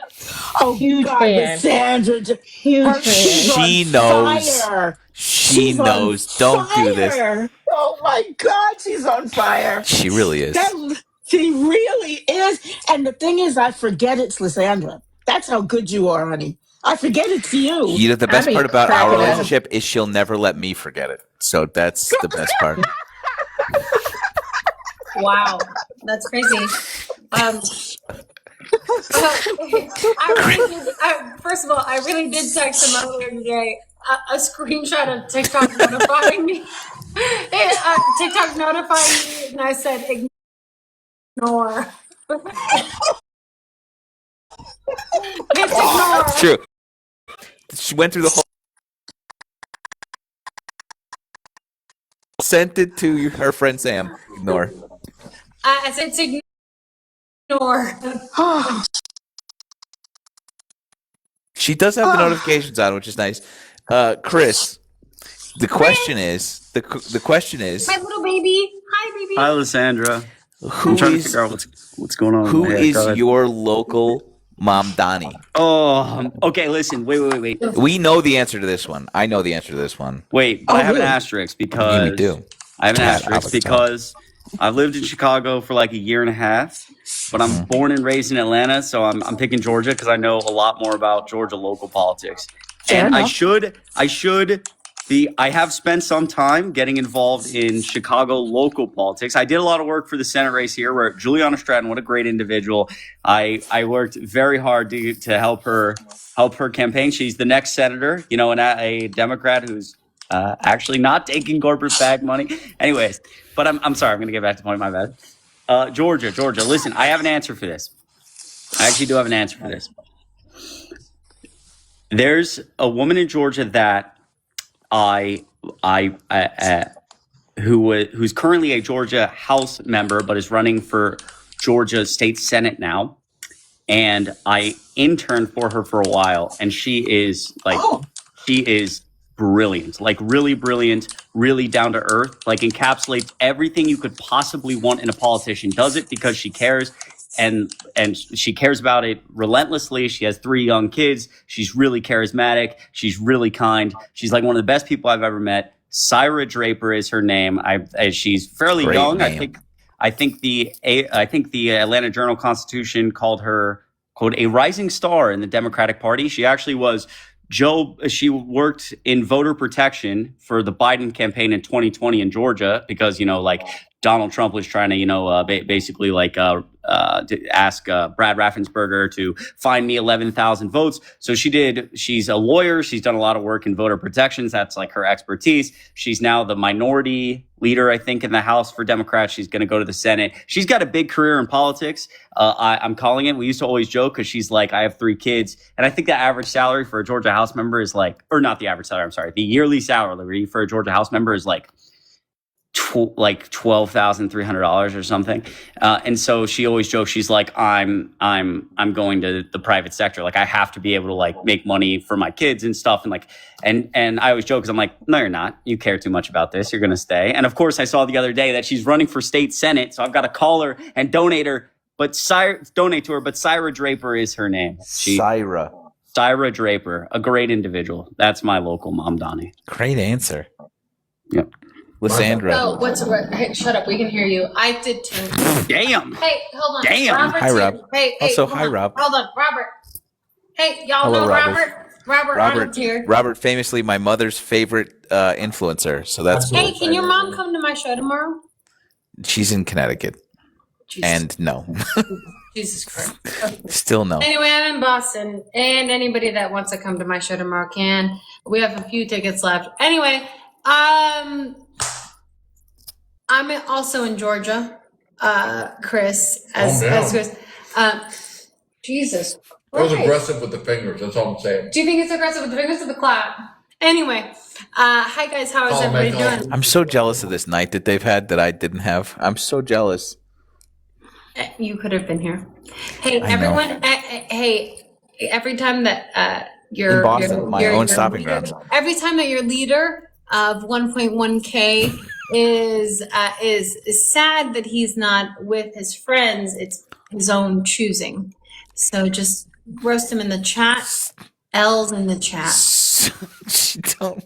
Oh, Huge God, fan. Sandra, Huge her, fan. she's She on knows. fire. She She's on knows. Don't do this. fire. Oh my God, she's on fire. She really is. She really is. And the thing is, I forget it's Lysandra. That's how good you are, honey. I forget it's you. You know, the best I be part about our cracking up. relationship is she'll never let me forget it. So that's the best part. Wow, that's crazy. First of all, I really did text him earlier today a screenshot of TikTok notifying me. TikTok notifying me, and I said ignore. Hit ignore. It's true. She went through the whole. Sent it to her friend Sam. Ignore. I said to ignore. She does have the notifications on, which is nice. Chris, the question is the question is My little baby. Hi, baby. Hi, Lysandra. who I'm trying to is figure out what's going on. who Yeah, is go ahead. your local Mom Donnie? Oh, okay. Listen, wait. We know the answer to this one. I know the answer to this one. Wait, but I have really? an asterisk Yeah, because we do. I have an Tad asterisk Avatar. because I've lived in Chicago for like a year and a half, but I'm born and raised in Atlanta, so I'm picking Georgia because I know a lot more about Georgia local politics. Fair And enough. I have spent some time getting involved in Chicago local politics. I did a lot of work for the Senate race here where Juliana Stratton, what a great individual. I worked very hard to help her campaign. She's the next senator, you know, and a Democrat who's actually not taking corporate bag money. Anyways, but I'm sorry, I'm going to get back to the point, my bad. Georgia, listen, I have an answer for this. I actually do have an answer for this. There's a woman in Georgia that who's currently a Georgia House member, but is running for Georgia State Senate now. And I interned for her for a while, and she is brilliant, like really brilliant, really down to earth, like encapsulates everything you could possibly want in a politician. Does it because she cares. And she cares about it relentlessly. She has 3 young kids. She's really charismatic. She's really kind. She's like one of the best people I've ever met. Syra Draper is her name. She's fairly Great young. name. I think the Atlanta Journal-Constitution called her, quote, a rising star in the Democratic Party. She actually was she worked in voter protection for the Biden campaign in 2020 in Georgia because, you know, like Donald Trump was trying to, basically like to ask Brad Raffensperger to find me 11,000 votes. So she did. She's a lawyer. She's done a lot of work in voter protections. That's like her expertise. She's now the minority leader, I think, in the House for Democrats. She's going to go to the Senate. She's got a big career in politics. I'm calling it. We used to always joke because she's like, I have 3 kids. And I think the average salary for a Georgia House member is like, or not the average salary, I'm sorry. The yearly salary for a Georgia House member is like $12,300 or something. And so she always jokes, she's like, I'm going to the private sector. Like I have to be able to like make money for my kids and stuff. And like, and I always joke, cause I'm like, no, you're not. You care too much about this. You're going to stay. And of course I saw the other day that she's running for state Senate. So I've got to call her and donate to her. But Syra Draper is her name. Syra Draper, a great individual. That's my local Mom Donnie. Great answer. Yep. Lysandra. Oh, hey, shut up. We can hear you. I did too. Damn. Hey, hold on. Damn. Robert's Hi, Rob. here. Hey, Also, hold hi, on. Rob. Hold on, Robert. Hey, y'all Hello, know Robert. Robert Arnold's here. Robert, famously my mother's favorite influencer. So that's cool. Hey, can your mom come to my show tomorrow? She's in Connecticut. Jesus, And no. Jesus Christ. Still no. Anyway, I'm in Boston, and anybody that wants to come to my show tomorrow can. We have a few tickets left. Anyway, I'm also in Georgia, Chris. As Chris. Jesus That was Right. aggressive with the fingers. That's all I'm saying. Do you think it's aggressive with the fingers or the clap? Anyway, hi guys, how is Oh, everybody man, doing? I'm so jealous of this night that they've had that I didn't have. I'm so jealous. You could have been here. Hey, I know. everyone. Hey, every time that your In Boston, my own stopping leader, grounds. every time that your leader of 1.1K is sad that he's not with his friends, it's his own choosing. So just roast him in the chat. L's in the chat. Don't.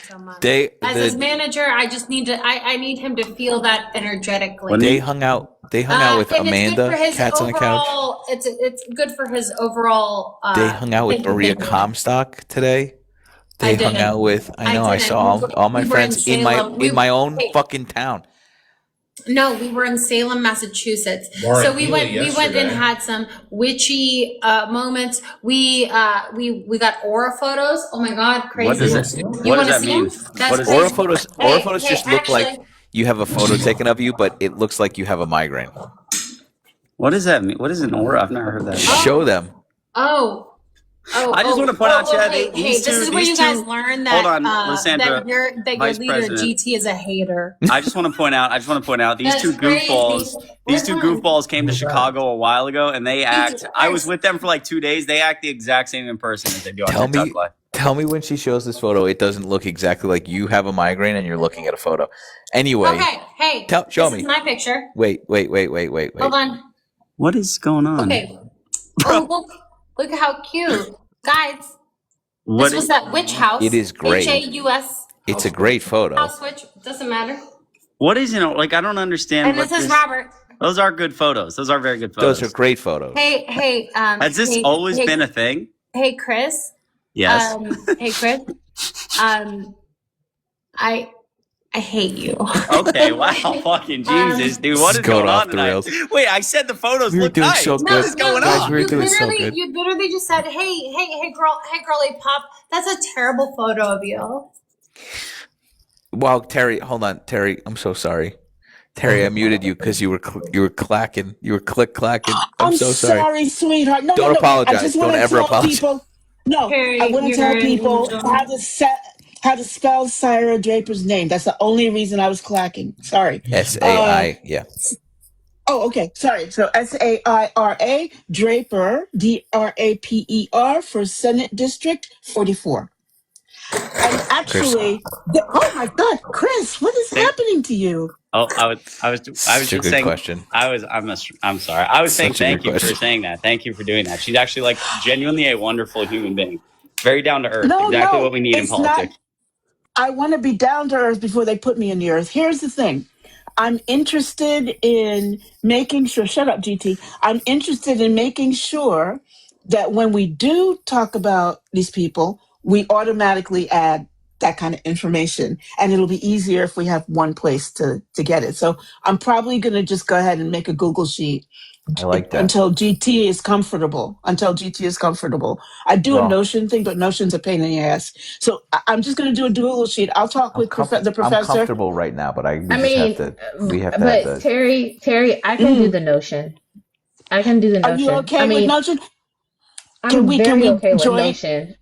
So much. They As his manager, I just need to. I need him to feel that energetically. they hung out. They hung out with and it's good Amanda, for his Cats on the Couch. overall- It's good for his overall. They hung out with thank you, Maria thank you. Comstock today. They I hung didn't. out with. I know. I didn't. saw all my We were friends in Salem. my own Wait. fucking town. No, we were in Salem, Massachusetts. Warren So we Healy went and yesterday. had some witchy moments. We got aura photos. Oh my god, crazy! What does it? You What want does to that see mean? them? That's What is crazy. Aura photos. Aura photos Hey, just look like actually- you have a photo taken of you, but it looks like you have a migraine. What does that mean? What is an aura? I've never heard that. Show them. Oh, I just want to point out, Chad, hey, these this two- is where these you guys two- learn that Hold on, Lysandra, that your Vice leader President. GT is a hater. I just want to point out these That's two crazy. goofballs. These two Hold on. goofballs came to Chicago a while ago, and they act. Jesus I was Christ. with them for like 2 days. They act the exact same in person as they do on Tell TikTok me, Live. tell me when she shows this photo, it doesn't look exactly like you have a migraine and you're looking at a photo. Anyway, Okay, hey, show this me. is my picture. Wait. Hold on. What is going on? Okay. Oh, look how cute, guys. What This was that witch house. It is great. HAUS It's a great photo. house witch. Doesn't matter. what is like? I don't understand. And what this is Robert. Those are good photos. Those are very good photos. Those are great photos. Hey. Has this always been a thing? Hey, Chris. Yes. Hey, Chris. I hate you. Okay. Wow. Fucking Jesus, dude. What is It's going going off on the tonight? rails. Wait, I said the photos We were look doing nice. so What good. is going Guys, on? we were doing so good. You literally just said, hey, girly pop. That's a terrible photo of you. Wow, Terry, hold on, Terry. I'm so sorry, Terry. I muted you because you were clacking. You were clacking. I'm so sorry. Sweetheart. No, Don't no, no. apologize. I just Don't want to ever tell apologize. people. No, Harry, I want to you're tell an people angel. how to spell Syra Draper's name. That's the only reason I was clacking. Sorry. SAI. Yeah. Oh, okay. Sorry. So SAIRA Draper DRAPER for Senate District 44. And actually, oh my God, Chris, what is happening to you? Oh, I was Such a just good saying. question. I'm sorry. I was saying Such a good thank you for question. saying that. Thank you for doing that. She's actually like genuinely a wonderful human being. Very down to earth. No, exactly no, what we need in it's politics. I want to be down to earth before they put me in the earth. Here's the thing. I'm interested in making sure, shut up, GT. I'm interested in making sure that when we do talk about these people, we automatically add that kind of information. And it'll be easier if we have one place to get it. So I'm probably going to just go ahead and make a Google sheet I like that. until GT is comfortable. I do a Well- Notion thing, but Notion's a pain in the ass. So I'm just going to do a Google sheet. I'll talk with the I'm professor. comfortable right now, but we mean, have to but have the. Terry, I can do the Notion. I can do the Are Notion. you okay I mean, with Notion? I'm Can we very okay with join? Notion.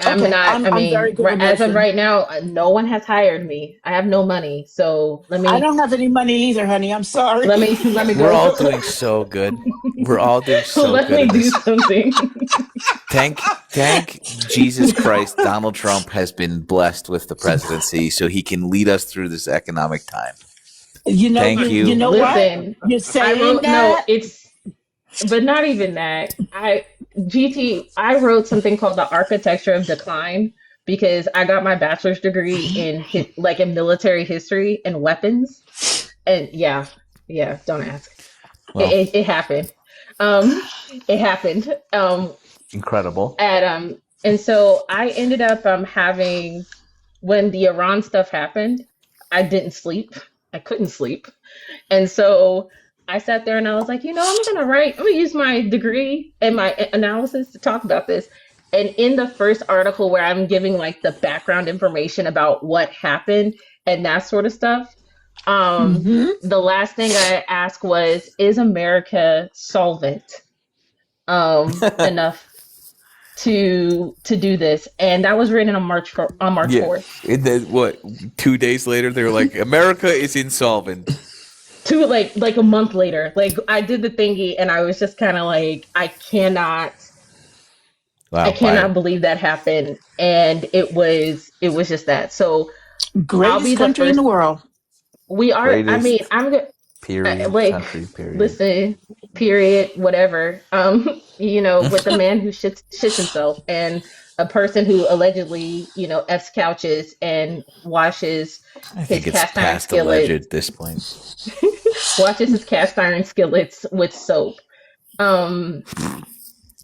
I'm Okay, not. I'm very good with as of Notion. right now, no one has hired me. I have no money, so let me I don't have any money either, honey. I'm sorry. let me go. We're all doing so good. We're all doing so let good. me at do this. something. Thank Jesus Christ, Donald Trump has been blessed with the presidency, so he can lead us through this economic time. You know, Thank you. You know Listen, what? You're I saying wrote that. but not even that. I wrote something called the Architecture of Decline because I got my bachelor's degree in in military history and weapons, and yeah, don't ask. Well. It happened. It happened. Incredible. And so I ended up having, when the Iran stuff happened, I didn't sleep. I couldn't sleep. And so I sat there and I was like, I'm gonna use my degree and my analysis to talk about this. And in the first article where I'm giving like the background information about what happened and that sort of stuff, the last thing I asked was, is America solvent? enough to do this, and that was written on March 4th. And then what? 2 days later, they were like, "America is insolvent." Like a month later, like I did the thingy, and I was just kind of like, I cannot believe that happened, and it was just that. So Greatest I'll be country in the world. We are. I Greatest mean, I'm good. Period. Like, Country. Period. listen, period, whatever. With a man who shits himself and a person who allegedly, F's couches and washes I his think it's cast iron past alleged skillets, at this point. washes his cast iron skillets with soap.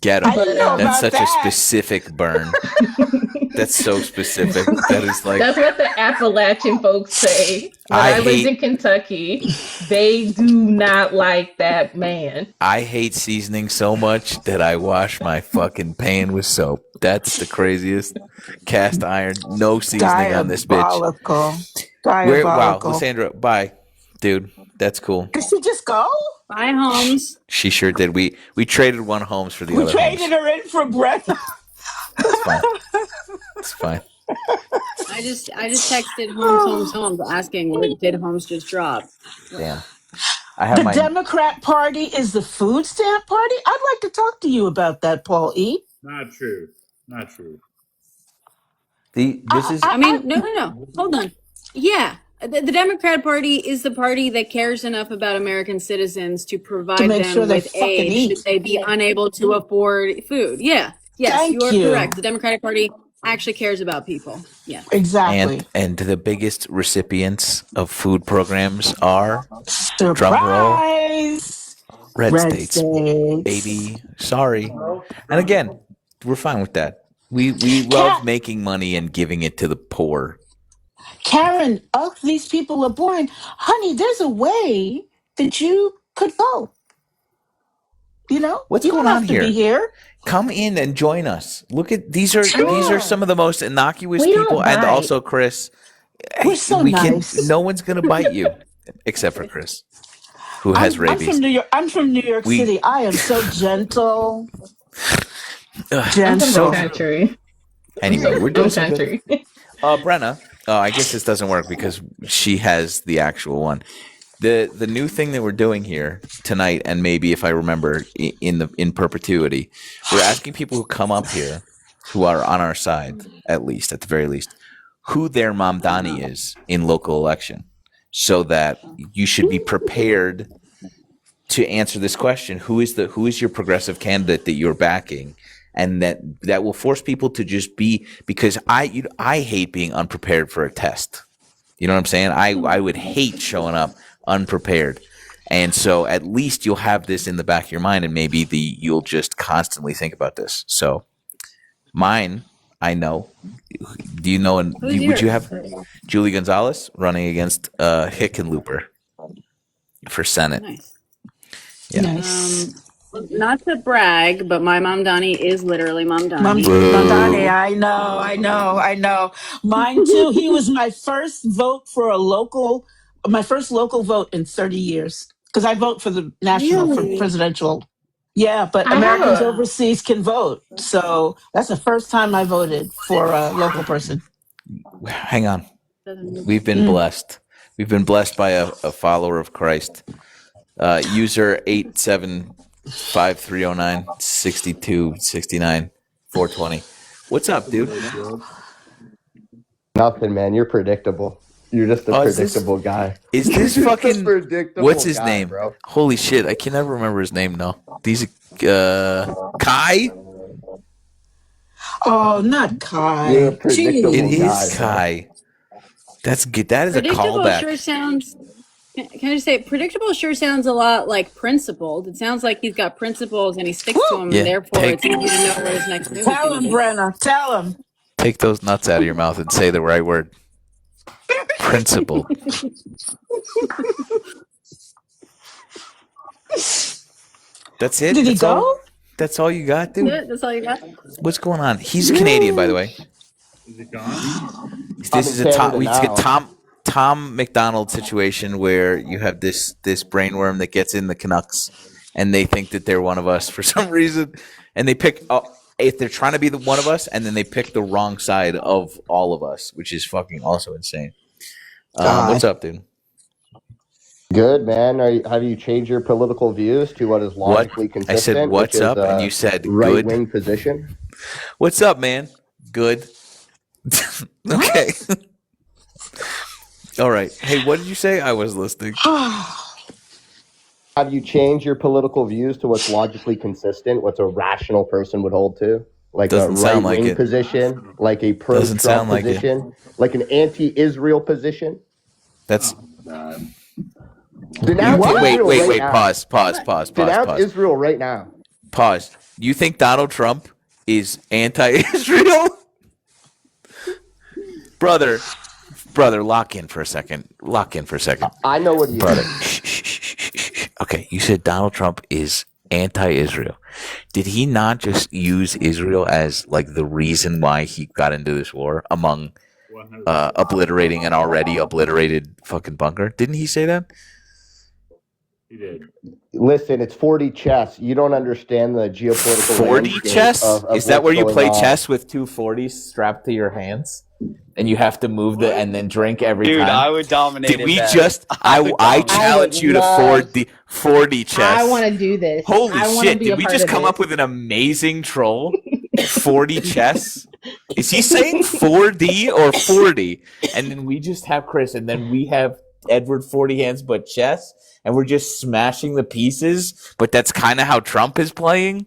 Get him. I didn't know That's about such a that. specific burn. That's so specific. That is like. That's what the Appalachian folks say. When I I lived hate- in Kentucky, they do not like that man. I hate seasoning so much that I wash my fucking pan with soap. That's the craziest. Cast iron, no seasoning on this bitch. Diabolical. Wow, Diabolical. Lysandra, bye, dude. That's cool. Did she just go? Bye, Holmes. She sure did. We traded one Holmes for the We other. traded her in for Brenna. It's fine. It's fine. I just texted Holmes asking what did Holmes just drop. Damn. I have The my. Democrat Party is the food stamp party? I'd like to talk to you about that, Paul E. Not true. Not true. This is. I mean, no. Hold on. Yeah. The Democrat Party is the party that cares enough about American citizens to provide make them sure they with fucking aid eat. should they be unable to afford food. Yeah. Yes, Thank you are you. correct. The Democratic Party actually cares about people. Yeah. Exactly. And the biggest recipients of food programs are Surprise! red states, baby. Sorry. And again, we're fine with that. We love making money and giving it to the poor. Karen, these people are boring. Honey, there's a way that you could go. What's you going don't on have to be here. Come in and join us. Look at these are some of the most innocuous We don't people, and bite. also Chris. We're so nice. No one's gonna bite you, except for Chris, who has I'm rabies. from New York. I'm from New York City. I am so gentle. I'm from country. Anyway, we're doing From something. country. Brenna. I guess this doesn't work because she has the actual one. The new thing that we're doing here tonight, and maybe if I remember in perpetuity, we're asking people who come up here, who are on our side, at the very least, who their Mamdani is in local election, so that you should be prepared to answer this question: who is your progressive candidate that you're backing? And that will force people to just be, because I hate being unprepared for a test. You know what I'm saying? I would hate showing up unprepared. And so at least you'll have this in the back of your mind, and maybe you'll just constantly think about this. So mine, I know. Do you know? Would you have Julie Gonzalez running against Hickenlooper for Senate? Nice. Yeah. Nice. Not to brag, but my Mamdani is literally Mamdani. Mamdani, I know. Mine too. He was my first vote for my first local vote in 30 years. Because I vote for the national, for presidential. Yeah, but Americans overseas can vote. So that's the first time I voted for a local person. Hang on. We've been blessed. We've been blessed by a follower of Christ. User 8753096269 420. What's up, dude? Nothing, man. You're predictable. You're just a predictable guy. Is this You're just a fucking predictable what's his guy, name? bro. Holy shit, I can never remember his name now. These Kai? Oh, not Kai. You're a predictable It is guy, bro. Kai. That's good. That is a Predictable callback. sure sounds. Can I just say, predictable sure sounds a lot like principled. It sounds like he's got principles and he sticks to them, Yeah, and therefore take- it's easy to know what his next move is Tell going him, to be. Brenna. Tell him. Take those nuts out of your mouth and say the right word. Principle. That's it? Did he That's all- go? That's all you got, dude? Yeah, that's all you got. What's going on? He's Canadian, by the way. Is it gone? This is a Canada Tom McDonald situation where you have this brainworm that gets in the Canucks, and they think that they're one of us for some reason, and they pick if they're trying to be the one of us, and then they pick the wrong side of all of us, which is fucking also insane. What's up, dude? Good, man. Have you changed your political views to what is logically consistent? I said, "What's up?" and you said, right-wing position. What's up, man? Good. Okay. All right. Hey, what did you say? I was listening. Have you changed your political views to what's logically consistent, what's a rational person would hold to? Like Doesn't a sound right-wing like it. position, like a pro-Trump position, like an anti-Israel position? That's... Denounce wait, Israel right now. Pause. Denounce Israel right now. Pause. You think Donald Trump is anti-Israel? Brother, lock in for a second. I know what he is. Okay, you said Donald Trump is anti-Israel. Did he not just use Israel as like the reason why he got into this war among obliterating an already obliterated fucking bunker? Didn't he say that? He did. Listen, it's 4D chess. You don't understand the geopolitical 4D chess? Is that where you play chess with two 40s strapped to your hands? And you have to move and then drink every time? Dude, I would dominate Did it. we just... I challenge you to 4D chess. I want to do this. Holy shit, be did we just come up with an amazing troll? 4D chess? Is he saying 4D or 40? And then we just have Chris, and then we have Edward 40 hands but chess, and we're just smashing the pieces, but that's kind of how Trump is playing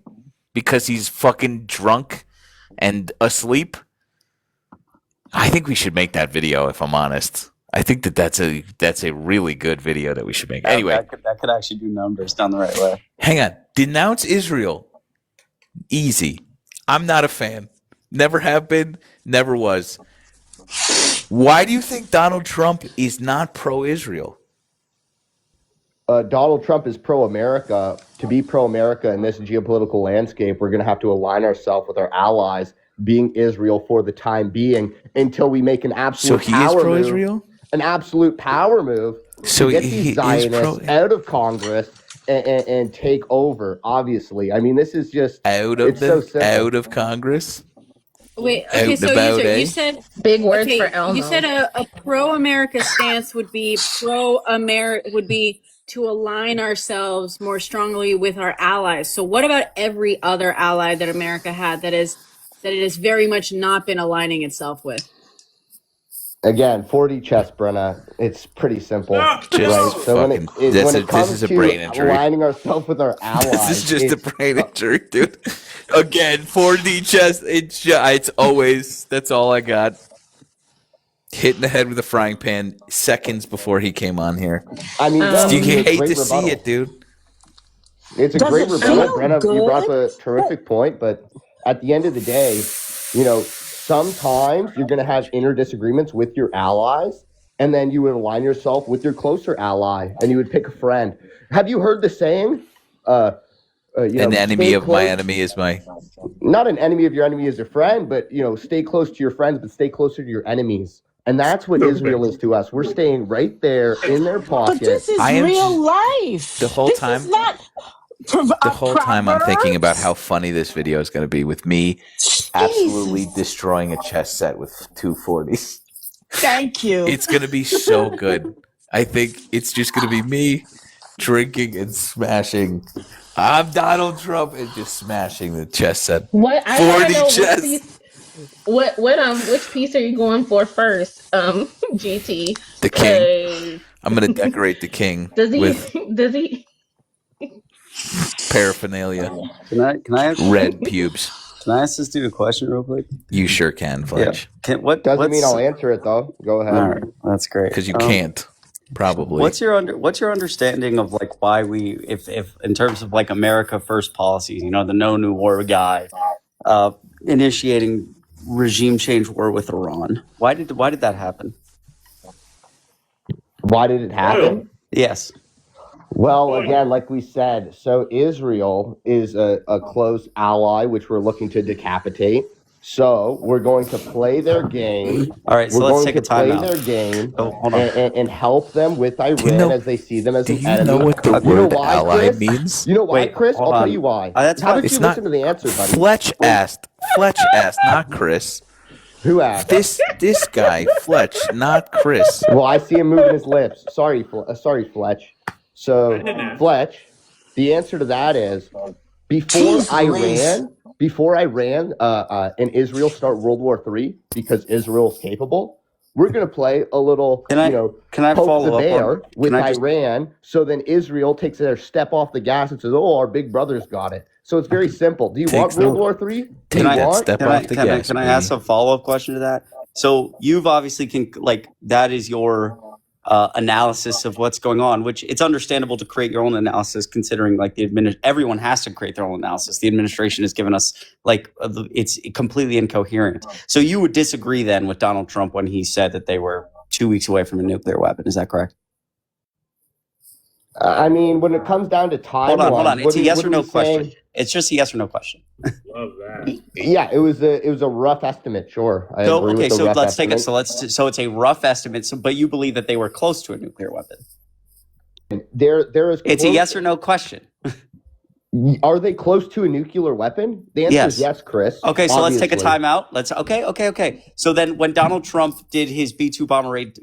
because he's fucking drunk and asleep. I think we should make that video, if I'm honest. I think that's a really good video that we should make. Anyway, that could actually do numbers down the right way. Hang on. Denounce Israel. Easy. I'm not a fan. Never have been, never was. Why do you think Donald Trump is not pro-Israel? Donald Trump is pro-America. To be pro-America in this geopolitical landscape, we're going to have to align ourselves with our allies, being Israel for the time being, until we make an absolute power move. An absolute power move to get these Zionists out of Congress and take over. Obviously, I mean, this is just out of Congress. Wait, okay, so you said big words for Elmo. You said a pro-America stance would be to align ourselves more strongly with our allies. So what about every other ally that America had that it has very much not been aligning itself with? Again, 4D chess, Brenna. It's pretty simple. So when it comes to aligning ourselves with our allies, this is just a brain injury, dude. Again, 4D chess. It's always, that's all I got. Hitting the head with a frying pan seconds before he came on here. I mean, you hate to see it, dude. It's a great rebuttal, Brenna. You brought up a terrific point, but at the end of the day, sometimes you're going to have inner disagreements with your allies, and then you would align yourself with your closer ally, and you would pick a friend. Have you heard the saying? An enemy of my enemy is my... Not an enemy of your enemy is a friend, but, stay close to your friends, but stay closer to your enemies. And that's what Israel is to us. We're staying right there in their pocket. But this is real life. The whole time... The whole time I'm thinking about how funny this video is going to be with me absolutely destroying a chess set with 240s. Thank you. It's going to be so good. I think it's just going to be me drinking and smashing. I'm Donald Trump and just smashing the chess set. What? I 40 know chess. Which piece are you going for first? GT. The king. I'm going to decorate the king. Does he? Paraphernalia. Can I ask, red pubes? Can I ask this dude a question real quick? You sure can, Fletch. Yeah. Doesn't mean I'll answer it though. Go ahead. All right, that's great. Because you can't. Probably. What's your understanding of like why we, if in terms of like America First policies, the no new war guy, initiating regime change war with Iran? Why did that happen? Why did it happen? Yes. Well, again, like we said, so Israel is a close ally, which we're looking to decapitate. So we're going to play their game. All right, so We're let's going take to a play timeout. their game Oh, hold on. and help them with Iran know- as they see them as Do an you enemy. know what the You know word why, ally Chris? means? You know why, Wait, Chris? hold I'll on. tell you why. That's How fine. about It's you not- listen to the answer, buddy? Fletch asked, not Chris. Who asked? This guy, Fletch, not Chris. Well, I see him moving his lips. Sorry, Fletch. So, Fletch, the answer to that is before Iran and Israel start World War III, because Israel's capable, we're going to play a little, Can I poke follow the up bear on? with Can I just? Iran. So then Israel takes their step off the gas and says, "Oh, our big brother's got it." So it's very simple. Do you want World War III? Do Take you that want? step Can off I, the can I, gas. can I baby. ask a follow-up question to that? So you've obviously that is your analysis of what's going on, which it's understandable to create your own analysis, considering like everyone has to create their own analysis. The administration has given us it's completely incoherent. So you would disagree then with Donald Trump when he said that they were 2 weeks away from a nuclear weapon? Is that correct? I mean, when it comes down to time, Hold on. It's a yes or no question. It's just a yes or no question. Love that. Yeah, it was a rough estimate. Sure, I agree with the rough let's take it. estimate. So it's a rough estimate. But you believe that they were close to a nuclear weapon? There is. It's a yes or no question. Are they close to a nuclear weapon? The answer is yes, Chris. Okay, so let's take a obviously. timeout. Okay. So then when Donald Trump did his B-2 bomber raid,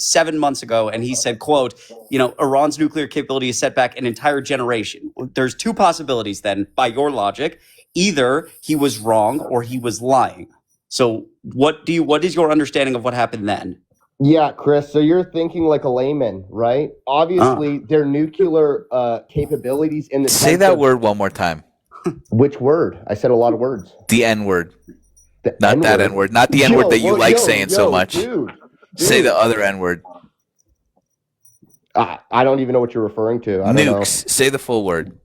7 months ago, and he said, quote, Iran's nuclear capability is set back an entire generation. There's two possibilities then, by your logic. Either he was wrong or he was lying. So what is your understanding of what happened then? Yeah, Chris. So you're thinking like a layman, right? Obviously, their nuclear capabilities in the Say sense that of- word one more time. Which word? I said a lot of words. The N word. The Not that N-word. N word. Not the N word that you like saying so much. Dude, Say the other N word. I don't even know what you're referring to. I don't know. Nukes. Say the full word.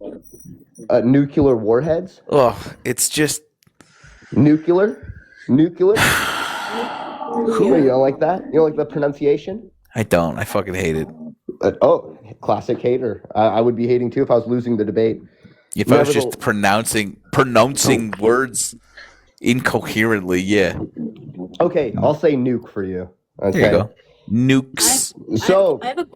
Nuclear warheads. Oh, it's just Nuclear. Who? You don't like that? You don't like the pronunciation? I don't. I fucking hate it. Classic hater. I would be hating too if I was losing the debate. If I was just pronouncing words incoherently, yeah. Okay, I'll say nuke for you. Okay. There you go. Nukes. So I have a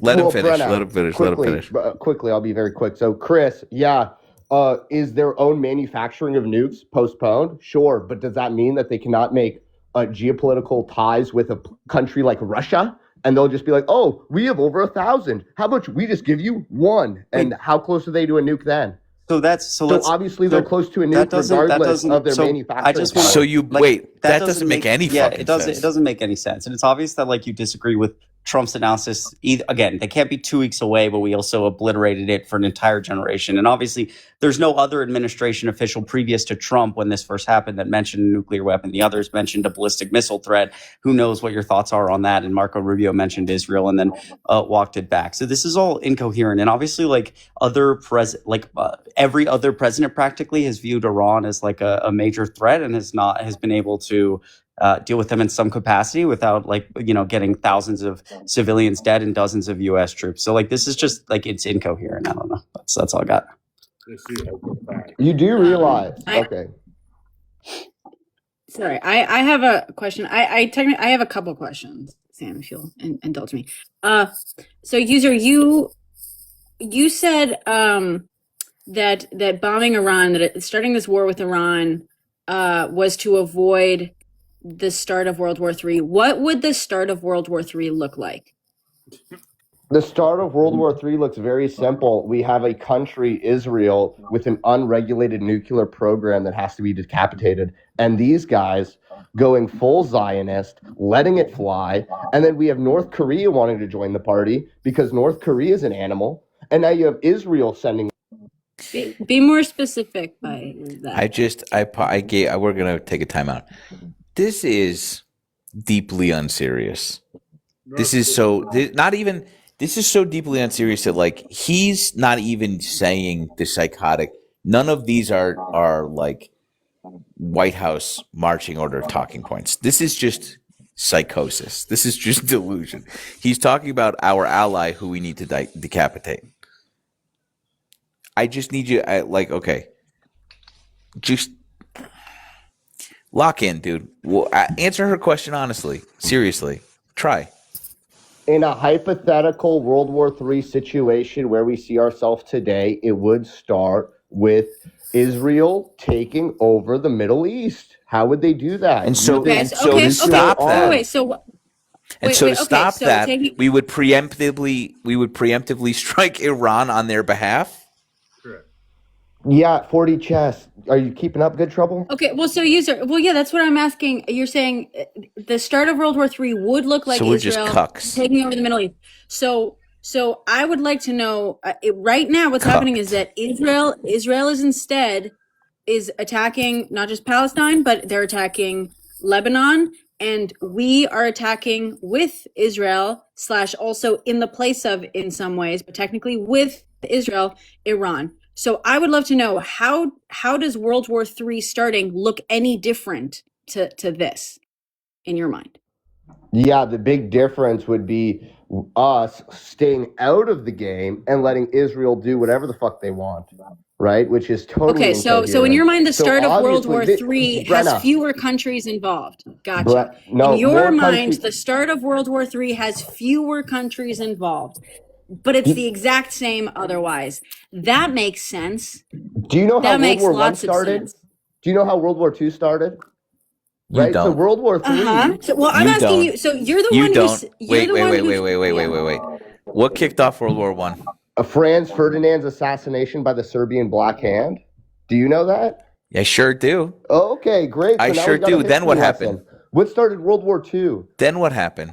Let him finish. Brenna, Let him finish. Quickly, I'll be very quick. So, Chris, is their own manufacturing of nukes postponed? Sure, but does that mean that they cannot make geopolitical ties with a country like Russia? And they'll just be like, "Oh, we have over 1,000. How about we just give you one?" And how close are they to a nuke then? So obviously they're close to a nuke regardless of their manufacturing. So you wait. That doesn't make any fucking sense. It doesn't make any sense, and it's obvious that you disagree with Trump's analysis. Again, they can't be 2 weeks away, but we also obliterated it for an entire generation. And obviously, there's no other administration official previous to Trump when this first happened that mentioned a nuclear weapon. The others mentioned a ballistic missile threat. Who knows what your thoughts are on that? And Marco Rubio mentioned Israel and then walked it back. So this is all incoherent. And obviously, every other president practically has viewed Iran as a major threat and has been able to deal with them in some capacity without getting thousands of civilians dead and dozens of U.S. troops. So this is just it's incoherent. I don't know. That's all I got. You do realize, okay. Sorry, I have a question. I have a couple questions, Sam, if you'll indulge me. So user, you said that bombing Iran, starting this war with Iran, was to avoid the start of World War III. What would the start of World War III look like? The start of World War III looks very simple. We have a country, Israel, with an unregulated nuclear program that has to be decapitated. And these guys going full Zionist, letting it fly. And then we have North Korea wanting to join the party because North Korea is an animal. And now you have Israel sending. Be more specific by that. We're going to take a timeout. This is deeply unserious. This is so deeply unserious that he's not even saying the psychotic. None of these are White House marching order talking points. This is just psychosis. This is just delusion. He's talking about our ally who we need to decapitate. I just need you. Okay. Just Lock in, dude. Well, answer her question honestly. Seriously. Try. In a hypothetical World War III situation where we see ourselves today, it would start with Israel taking over the Middle East. How would they do that? And so, Okay, and so, so okay, to stop okay. that, Wait, so and wait, so wait, to okay, stop so that, taking we would preemptively strike Iran on their behalf. Correct. Yeah, 40 chess. Are you keeping up, Good Trouble? okay, well, so user, well, yeah, that's what I'm asking. You're saying the start of World War III would look like So we're just Israel cucks. taking over the Middle East. So I would like to know right now what's happening is that Israel is instead is attacking not just Palestine, but they're attacking Lebanon, and we are attacking with Israel / also in the place of, in some ways, but technically with Israel, Iran. So I would love to know how does World War III starting look any different to this in your mind? Yeah, the big difference would be us staying out of the game and letting Israel do whatever the fuck they want, right? Which is totally Okay, so in incoherent. your mind, the So start of World obviously, War III Brenna, has fewer countries involved. Gotcha. no, In your more mind, countries. the start of World War III has fewer countries involved, but it's the exact same otherwise. That makes sense. Do you know how That World makes War One lots of started? sense. Do you know how World War II started? You Right. So don't. World War III. So, well, I'm You asking don't. you. So you're the You one don't. who's. You're Wait, the wait, one wait, who's, wait. What kicked off World War One? Franz Ferdinand's assassination by the Serbian Black Hand. Do you know that? I sure do. Okay, great. I So now sure we've got a do. Then what history happened? lesson. What started World War II? Then what happened?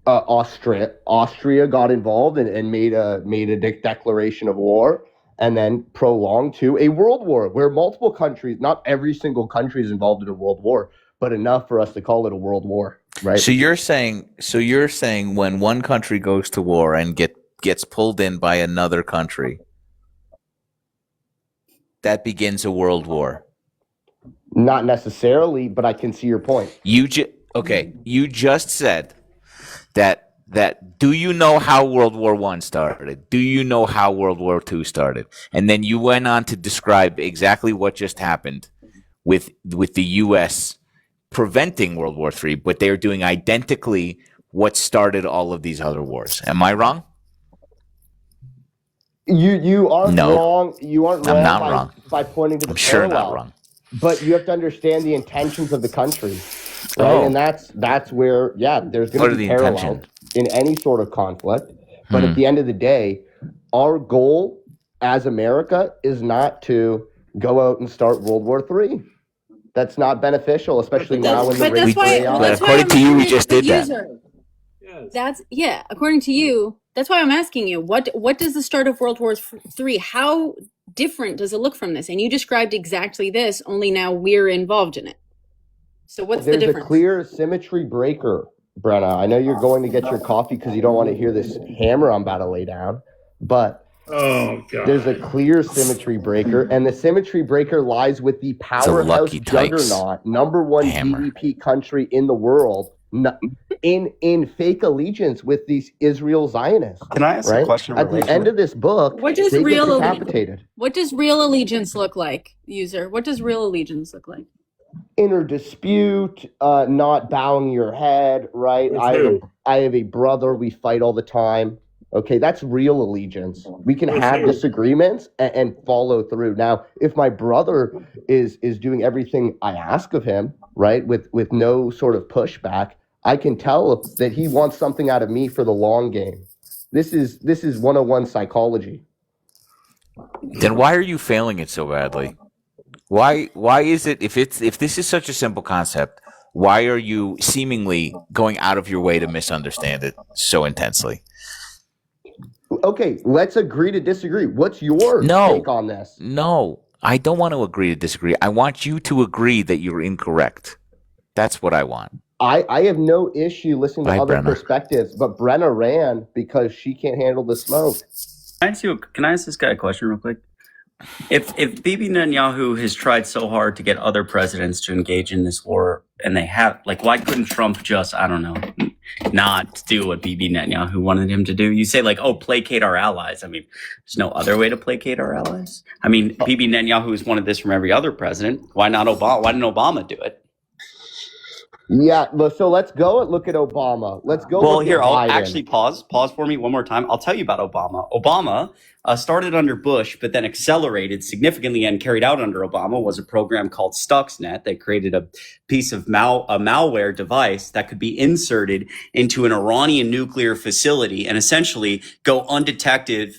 Austria got involved and made a declaration of war, and then prolonged to a world war where multiple countries, not every single country is involved in a world war, but enough for us to call it a world war, right? So you're saying when one country goes to war and gets pulled in by another country, that begins a world war. Not necessarily, but I can see your point. You just said that do you know how World War I started? Do you know how World War II started? And then you went on to describe exactly what just happened with the US preventing World War III, but they're doing identically what started all of these other wars. Am I wrong? You aren't No. wrong. You aren't wrong. I'm not wrong. By pointing to the I'm sure parallel. not wrong. But you have to understand the intentions of the country, right? Oh. And that's where, there's What going are to be the parallels intentions? in any sort of conflict. But at the end of the day, our goal as America is not to go out and start World War III. That's not beneficial, especially now in the But race that's for why. AI. Well, that's why according I'm to you, we asking just the did that. user. That's according to you. That's why I'm asking you. What does the start of World War III? How different does it look from this? And you described exactly this. Only now we're involved in it. So what's the There's a difference? clear symmetry breaker, Brenna. I know you're going to get your coffee because you don't want to hear this hammer I'm about to lay down, but Oh god. there's a clear symmetry breaker, and the symmetry breaker lies with the powerhouse Lucky Tykes juggernaut, number one hammer. GDP country in the world, in fake allegiance with these Israel Zionists. Can I ask right? a question? At the end of this book, What does they real get allegiance? decapitated. What does real allegiance look like, user? What does real allegiance look like? Inner dispute, not bowing your head, right? With I have a brother, we fight all the time. Okay, that's real allegiance. We can With have who? disagreements and follow through. Now, if my brother is doing everything I ask of him, right, with no sort of pushback, I can tell that he wants something out of me for the long game. This is 101 psychology. Then why are you failing it so badly? Why is it if this is such a simple concept, why are you seemingly going out of your way to misunderstand it so intensely? Okay, let's agree to disagree. What's your take on this? No, I don't want to agree to disagree. I want you to agree that you're incorrect. That's what I want. I have no issue listening to Bye, other Brenna. perspectives, but Brenna ran because she can't handle the smoke. Can I ask this guy a question real quick? If Bibi Netanyahu has tried so hard to get other presidents to engage in this war, and they have, like, why couldn't Trump just, I don't know, not do what Bibi Netanyahu wanted him to do. You say like, oh, placate our allies. I mean, there's no other way to placate our allies. I mean, Bibi Netanyahu has wanted this from every other president. Why not Obama? Why didn't Obama do it? Yeah, so let's go and look at Obama. Let's go. Well, look here, at I'll Biden. actually pause for me one more time. I'll tell you about Obama. Obama started under Bush, but then accelerated significantly and carried out under Obama was a program called Stuxnet. They created a piece of a malware device that could be inserted into an Iranian nuclear facility and essentially go undetected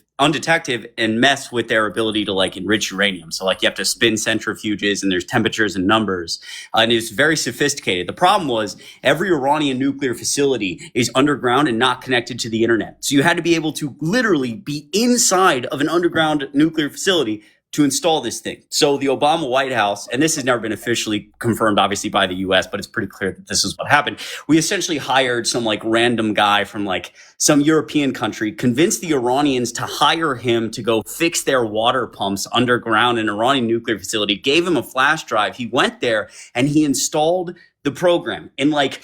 and mess with their ability to like enrich uranium. So like you have to spin centrifuges and there's temperatures and numbers. And it's very sophisticated. The problem was every Iranian nuclear facility is underground and not connected to the internet. So you had to be able to literally be inside of an underground nuclear facility to install this thing. So the Obama White House, and this has never been officially confirmed, obviously, by the US, but it's pretty clear that this is what happened. We essentially hired some like random guy from like some European country, convinced the Iranians to hire him to go fix their water pumps underground in an Iranian nuclear facility, gave him a flash drive. He went there and he installed the program in like,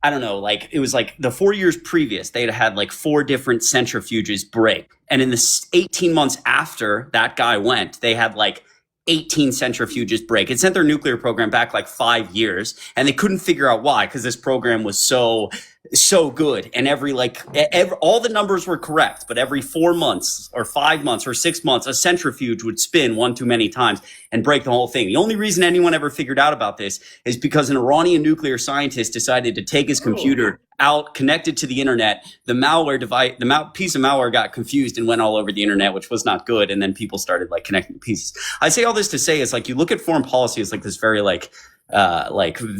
I don't know, like it was like the 4 years previous, they'd had like 4 different centrifuges break. And in the 18 months after that guy went, they had like 18 centrifuges break. It sent their nuclear program back like 5 years and they couldn't figure out why, because this program was so good. And all the numbers were correct, but every 4 months or 5 months or 6 months, a centrifuge would spin one too many times and break the whole thing. The only reason anyone ever figured out about this is because an Iranian nuclear scientist decided to take his computer out, connected to the internet. The malware device, piece of malware got confused and went all over the internet, which was not good. And then people started like connecting pieces. I say all this to say is like, you look at foreign policy as like this very like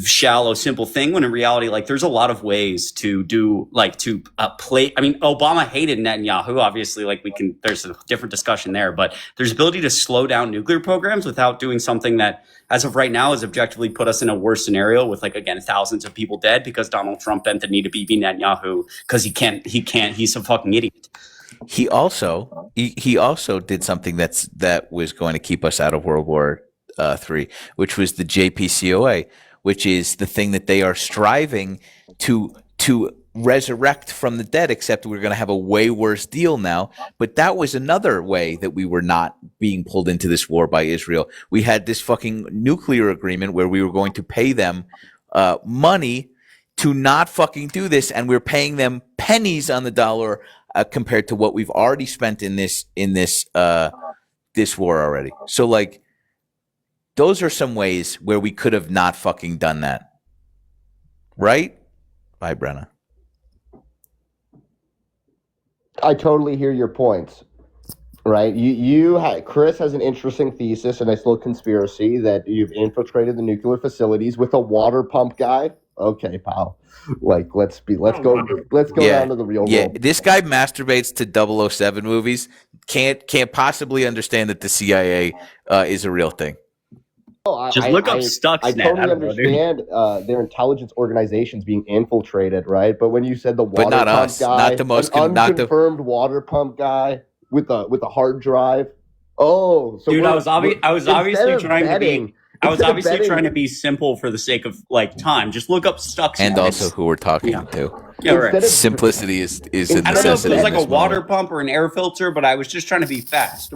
shallow, simple thing, when in reality, like there's a lot of ways to do like to play. I mean, Obama hated Netanyahu, obviously, like there's a different discussion there, but there's ability to slow down nuclear programs without doing something that, as of right now, has objectively put us in a worse scenario with like, again, thousands of people dead because Donald Trump bent the knee to Bibi Netanyahu because he's a fucking idiot. He also did something that was going to keep us out of World War III, which was the JPCOA, which is the thing that they are striving to resurrect from the dead, except we're going to have a way worse deal now. But that was another way that we were not being pulled into this war by Israel. We had this fucking nuclear agreement where we were going to pay them money to not fucking do this, and we're paying them pennies on the dollar compared to what we've already spent in this war already. So like, those are some ways where we could have not fucking done that. Right? Bye, Brenna. I totally hear your points. Right? Chris has an interesting thesis, a nice little conspiracy that you've infiltrated the nuclear facilities with a water pump guy. Okay, pal. Like, let's go down to the real world. This guy masturbates to 007 movies. Can't possibly understand that the CIA is a real thing. Just look up Stuxnet. I totally understand their intelligence organizations being infiltrated, right? But when you said the water not pump us, guy, not the most unconfirmed water pump guy with a hard drive. Oh, so dude, I was obviously trying to be simple for the sake of like time. Just look up Stuxnet. And also who we're talking to. Yeah, right. Simplicity is a necessity. I don't know if it was like a water pump or an air filter, but I was just trying to be fast.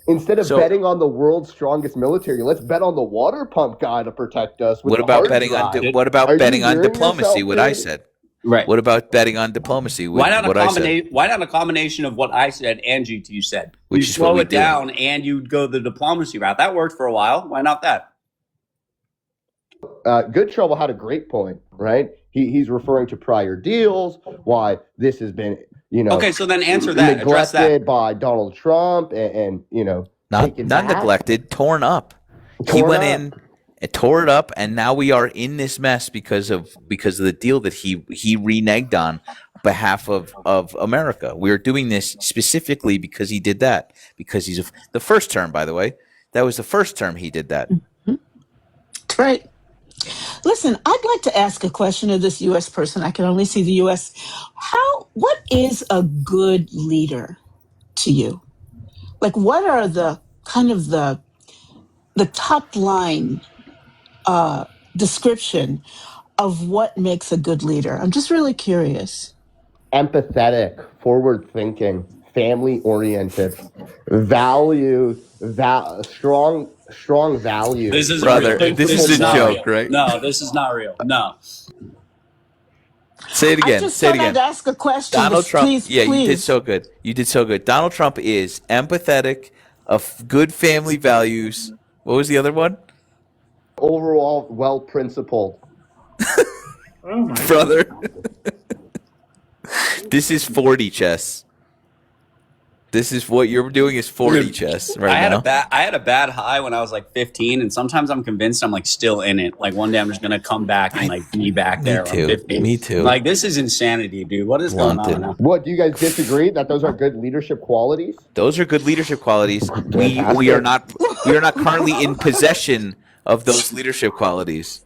Instead of betting on the world's strongest military, let's bet on the water pump guy to protect us. What about betting on diplomacy? What I said. Right. What about betting on diplomacy? Why not a combination of what I said and GT said? You slow it down and you go the diplomacy route. That worked for a while. Why not that? Good Trouble had a great point, right? He's referring to prior deals, why this has been, okay, so then answer that. Neglected by Donald Trump and not neglected, torn up. He went in and tore it up, and now we are in this mess because of the deal that he reneged on behalf of America. We're doing this specifically because he did that. Because he's the first term, by the way. That was the first term he did that. Mm-hmm. Right. Listen, I'd like to ask a question of this U.S. person. I can only see the U.S. What is a good leader to you? Like, what are the kind of the top line description of what makes a good leader? I'm just really curious. Empathetic, forward-thinking, family-oriented, strong values. This is Brother, real. this is a not joke, real. right? No, this is not real. No. Say it I again. just Say it thought I'd again. ask a question. Donald but Trump. Please, Yeah, please. you did so good. You did so good. Donald Trump is empathetic, of good family values. What was the other one? Overall, well-principled. Oh my Brother. This is 40 chess. This is what you're doing is 40 chess right now. I had a bad high when I was like 15, and sometimes I'm convinced I'm like still in it. Like one day I'm just gonna come back and like be back there. Me too. On 15. Me too. Like this is insanity, dude. What is going on now? What, do you guys disagree that those are good leadership qualities? Those are good leadership qualities. We are not currently in possession of those leadership qualities.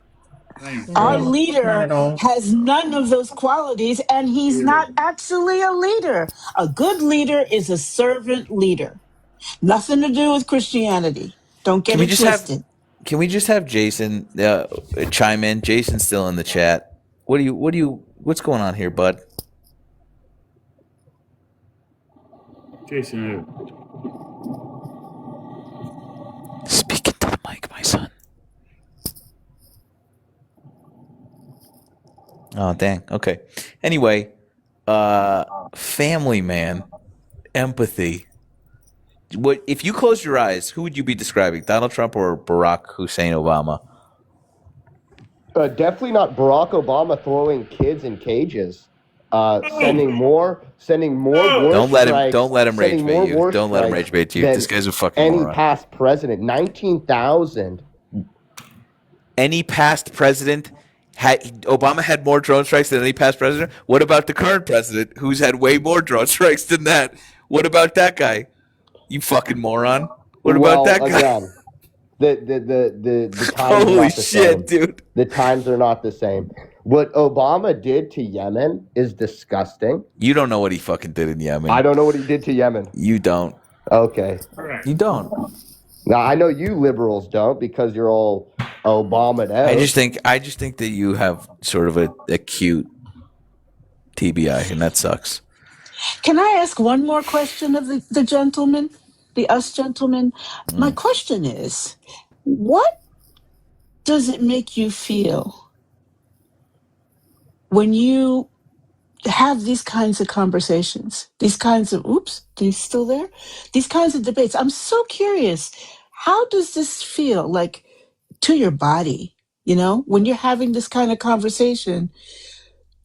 Our leader has none of those qualities, and he's not actually a leader. A good leader is a servant leader. Nothing to do with Christianity. Don't get it twisted. Can we just have Jason chime in? Jason's still in the chat. What's going on here, bud? Jason. Speak into the mic, my son. Oh, dang. Okay. Anyway, family man, empathy. What if you close your eyes? Who would you be describing? Donald Trump or Barack Hussein Obama? Definitely not Barack Obama throwing kids in cages. Sending more. Don't let him rage bait you. Don't let him rage bait you. This guy's a fucking any moron. past president. 19,000. Any past president. Obama had more drone strikes than any past president. What about the current president, who's had way more drone strikes than that? What about that guy? You fucking moron. What about that guy? Again, the times Holy are not the shit, same. dude. The times are not the same. What Obama did to Yemen is disgusting. You don't know what he fucking did in Yemen. I don't know what he did to Yemen. You don't. Okay. You don't. Now I know you liberals don't because you're all Obama'd out. I just think that you have sort of a acute TBI, and that sucks. Can I ask one more question of the gentleman, us gentlemen? My question is, what does it make you feel when you have these kinds of conversations, these kinds of, he's still there? These kinds of debates. I'm so curious. How does this feel like to your body? You know, when you're having this kind of conversation,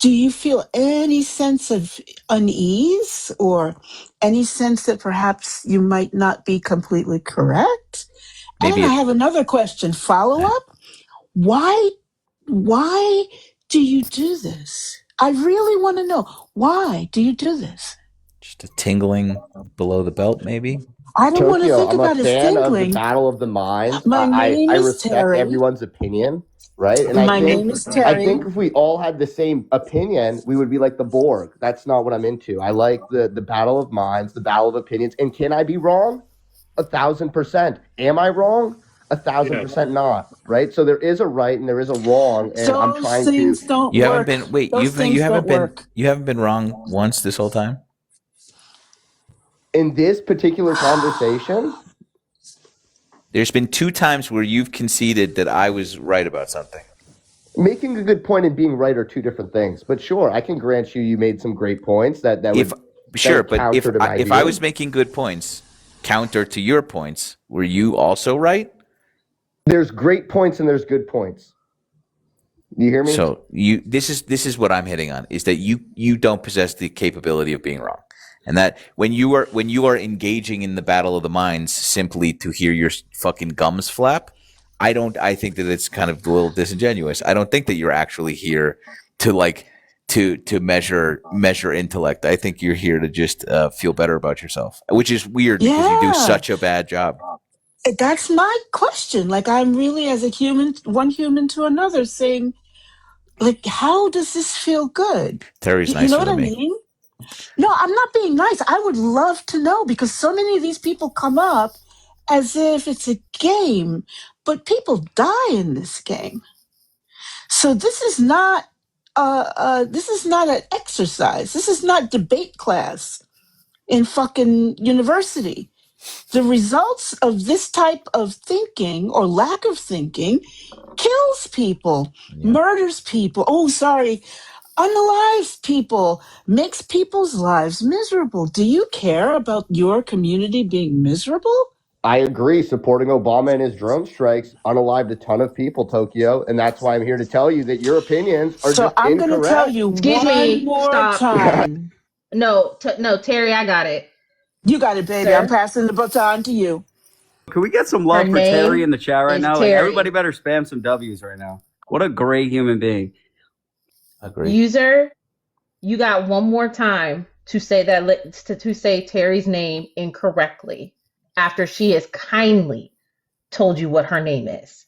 do you feel any sense of unease or any sense that perhaps you might not be completely correct? Maybe and I have another question, follow up. Why do you do this? I really want to know. Why do you do this? Just a tingling below the belt, maybe? I don't want to think I'm about a it fan of tingling. the Battle of the Minds. My name I is respect Terry. everyone's opinion, right? And My name is Terry. I think if we all had the same opinion, we would be like the Borg. That's not what I'm into. I like the Battle of Minds, the Battle of Opinions. And can I be wrong? 1,000%. Am I wrong? 1,000% not. Right? So there is a right and there is a wrong, and I'm trying to. Things don't You work. haven't been. Wait, Those things you haven't don't been. work. You haven't been wrong once this whole time. In this particular conversation, There's been 2 times where you've conceded that I was right about something. making a good point and being right are two different things. But sure, I can grant you made some great points that If would sure, that but if counter to my I view. was making good points, counter to your points, were you also right? There's great points and there's good points. You hear me? So this is what I'm hitting on, is that you don't possess the capability of being wrong. And that when you are engaging in the battle of the minds simply to hear your fucking gums flap, I think that it's kind of a little disingenuous. I don't think that you're actually here to measure intellect. I think you're here to just feel better about yourself, which is weird because you do such a bad job. That's my question. Like, I'm really, as a human, one human to another, saying, like, how does this feel good? Terry's You nicer know what I than me. mean? No, I'm not being nice. I would love to know, because so many of these people come up as if it's a game, but people die in this game. So this is not an exercise. This is not debate class in fucking university. The results of this type of thinking or lack of thinking kills people, murders people. Oh, sorry. Unalives people, makes people's lives miserable. Do you care about your community being miserable? I agree. Supporting Obama and his drone strikes unalived a ton of people, Tokyo, and that's why I'm here to tell you that your opinions are So just I'm incorrect. going to tell you Excuse one me. more Stop. time. No, Terry, I got it. You got it, baby. Sir? I'm passing the baton to you. Can we get some love Her for Terry name in the chat right is now? Like, Terry. everybody better spam some W's right now. What a great human being. Agree. User, you got one more time to say to say Terry's name incorrectly after she has kindly told you what her name is.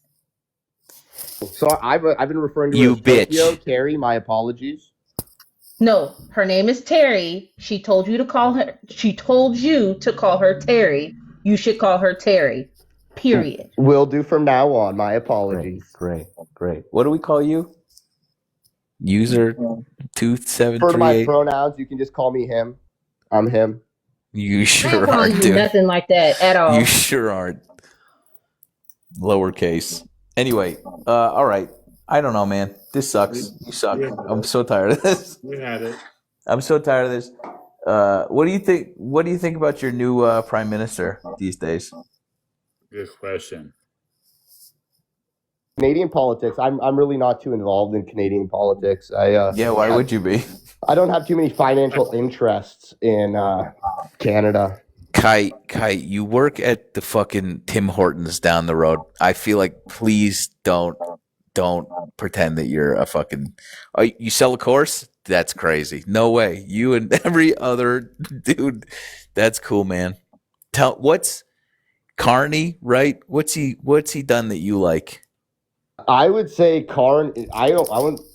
So I've been referring to You her as Tokyo. bitch. Terry, my apologies. No, her name is Terry. She told you to call her. She told you to call her Terry. You should call her Terry. Period. Will do from now on. My apologies. Great. What do we call you? User For my 2738. pronouns, you can just call me him. I'm him. You I ain't sure calling aren't, you dude. nothing like that at all. You sure aren't. Lowercase. Anyway, all right. I don't know, man. This sucks. You suck. I'm so tired of this. We had it. I'm so tired of this. What do you think? What do you think about your new prime minister these days? Good question. Canadian politics. I'm really not too involved in Canadian politics. Yeah, why would you be? I don't have too many financial interests in Canada. Kai, you work at the fucking Tim Hortons down the road. I feel like please don't pretend that you're a fucking. You sell a course? That's crazy. No way. You and every other dude. That's cool, man. What's Carney, right? What's he done that you like? I would say I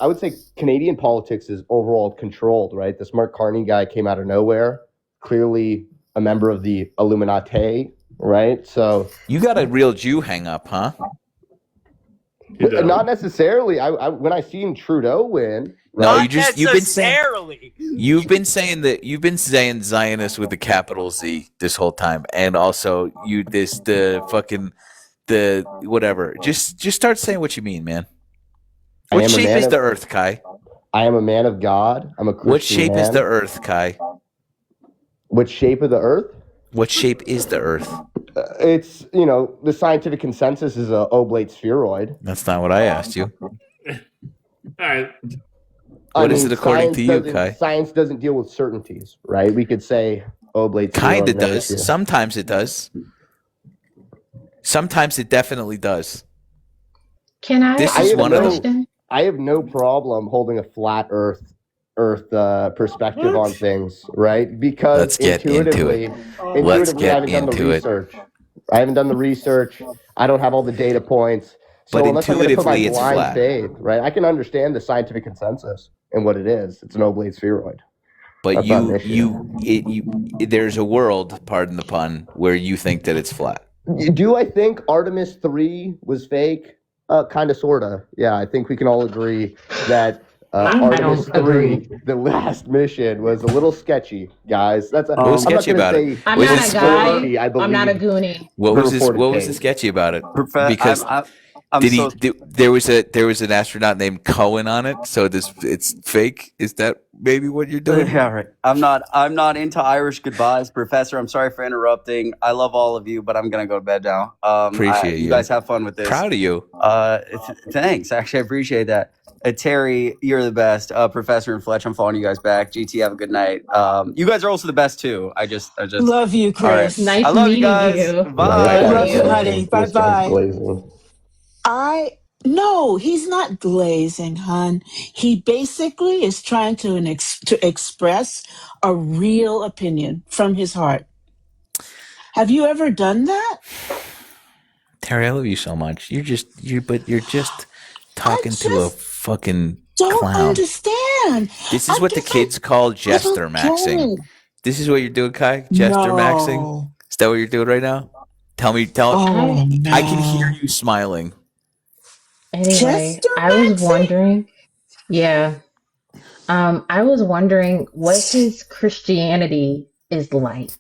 would say Canadian politics is overall controlled, right? This Mark Carney guy came out of nowhere, clearly a member of the Illuminati, right? So You got a real Jew hang up, huh? not necessarily. I when I seen Trudeau win, No, right? you've been saying Zionist with the capital Z this whole time, and also the whatever. Just start saying what you mean, man. I What am a shape man is of- the Earth, Kai? I am a man of God. I'm a Christian What shape is man. the Earth, Kai? What shape of the Earth? What shape is the Earth? It's the scientific consensus is a oblate spheroid. That's not what I asked you. All right. What is it according to you, Kai? Science doesn't deal with certainties, right? We could say oblate spheroid. Kinda no does. issue. Sometimes it does. Sometimes it definitely does. Can I This ask is a one of them. question? I have no problem holding a flat Earth perspective on things, right? Because Let's get into intuitively, it. Let's I get haven't done the into it. research. I haven't done the research. I don't have all the data points. So But unless I'm going to put my intuitively, it's blind flat. faith, right? I can understand the scientific consensus and what it is. It's an oblate spheroid. But That's not an issue. there's a world, pardon the pun, where you think that it's flat. Do I think Artemis 3 was fake? Kind of, sort of. Yeah, I think we can all agree that Artemis 3, the last mission, was a little sketchy, guys. What was sketchy about it? I'm Was not it a guy. Story, I I'm not a believe. goonie. What was this? reported What was case. the sketchy about it? Because There was an astronaut named Cohen on it, so it's fake. Is that maybe what you're doing? Yeah, right. I'm not into Irish goodbyes, Professor. I'm sorry for interrupting. I love all of you, but I'm gonna go to bed now. Appreciate you you. guys have fun with this. Proud of you. Thanks. Actually, I appreciate that. Terry, you're the best. Professor and Fletch, I'm following you guys back. GT, have a good night. You guys are also the best too. I just Love you, Chris. All right. Nice I love meeting you guys. you. Bye. Love you, honey. This guy's Bye-bye. blazing. No, he's not glazing, hon. He basically is trying to express a real opinion from his heart. Have you ever done that? Terry, I love you so much. You're just talking to a fucking Don't clown. understand. This is what the kids call jester maxing. don't. This is what you're doing, Kai? Jester maxing? No. Is that what you're doing right now? Tell Oh, I can no. hear you smiling. Anyway, Chester I was Maxey? wondering, yeah, I was wondering what his Christianity is like.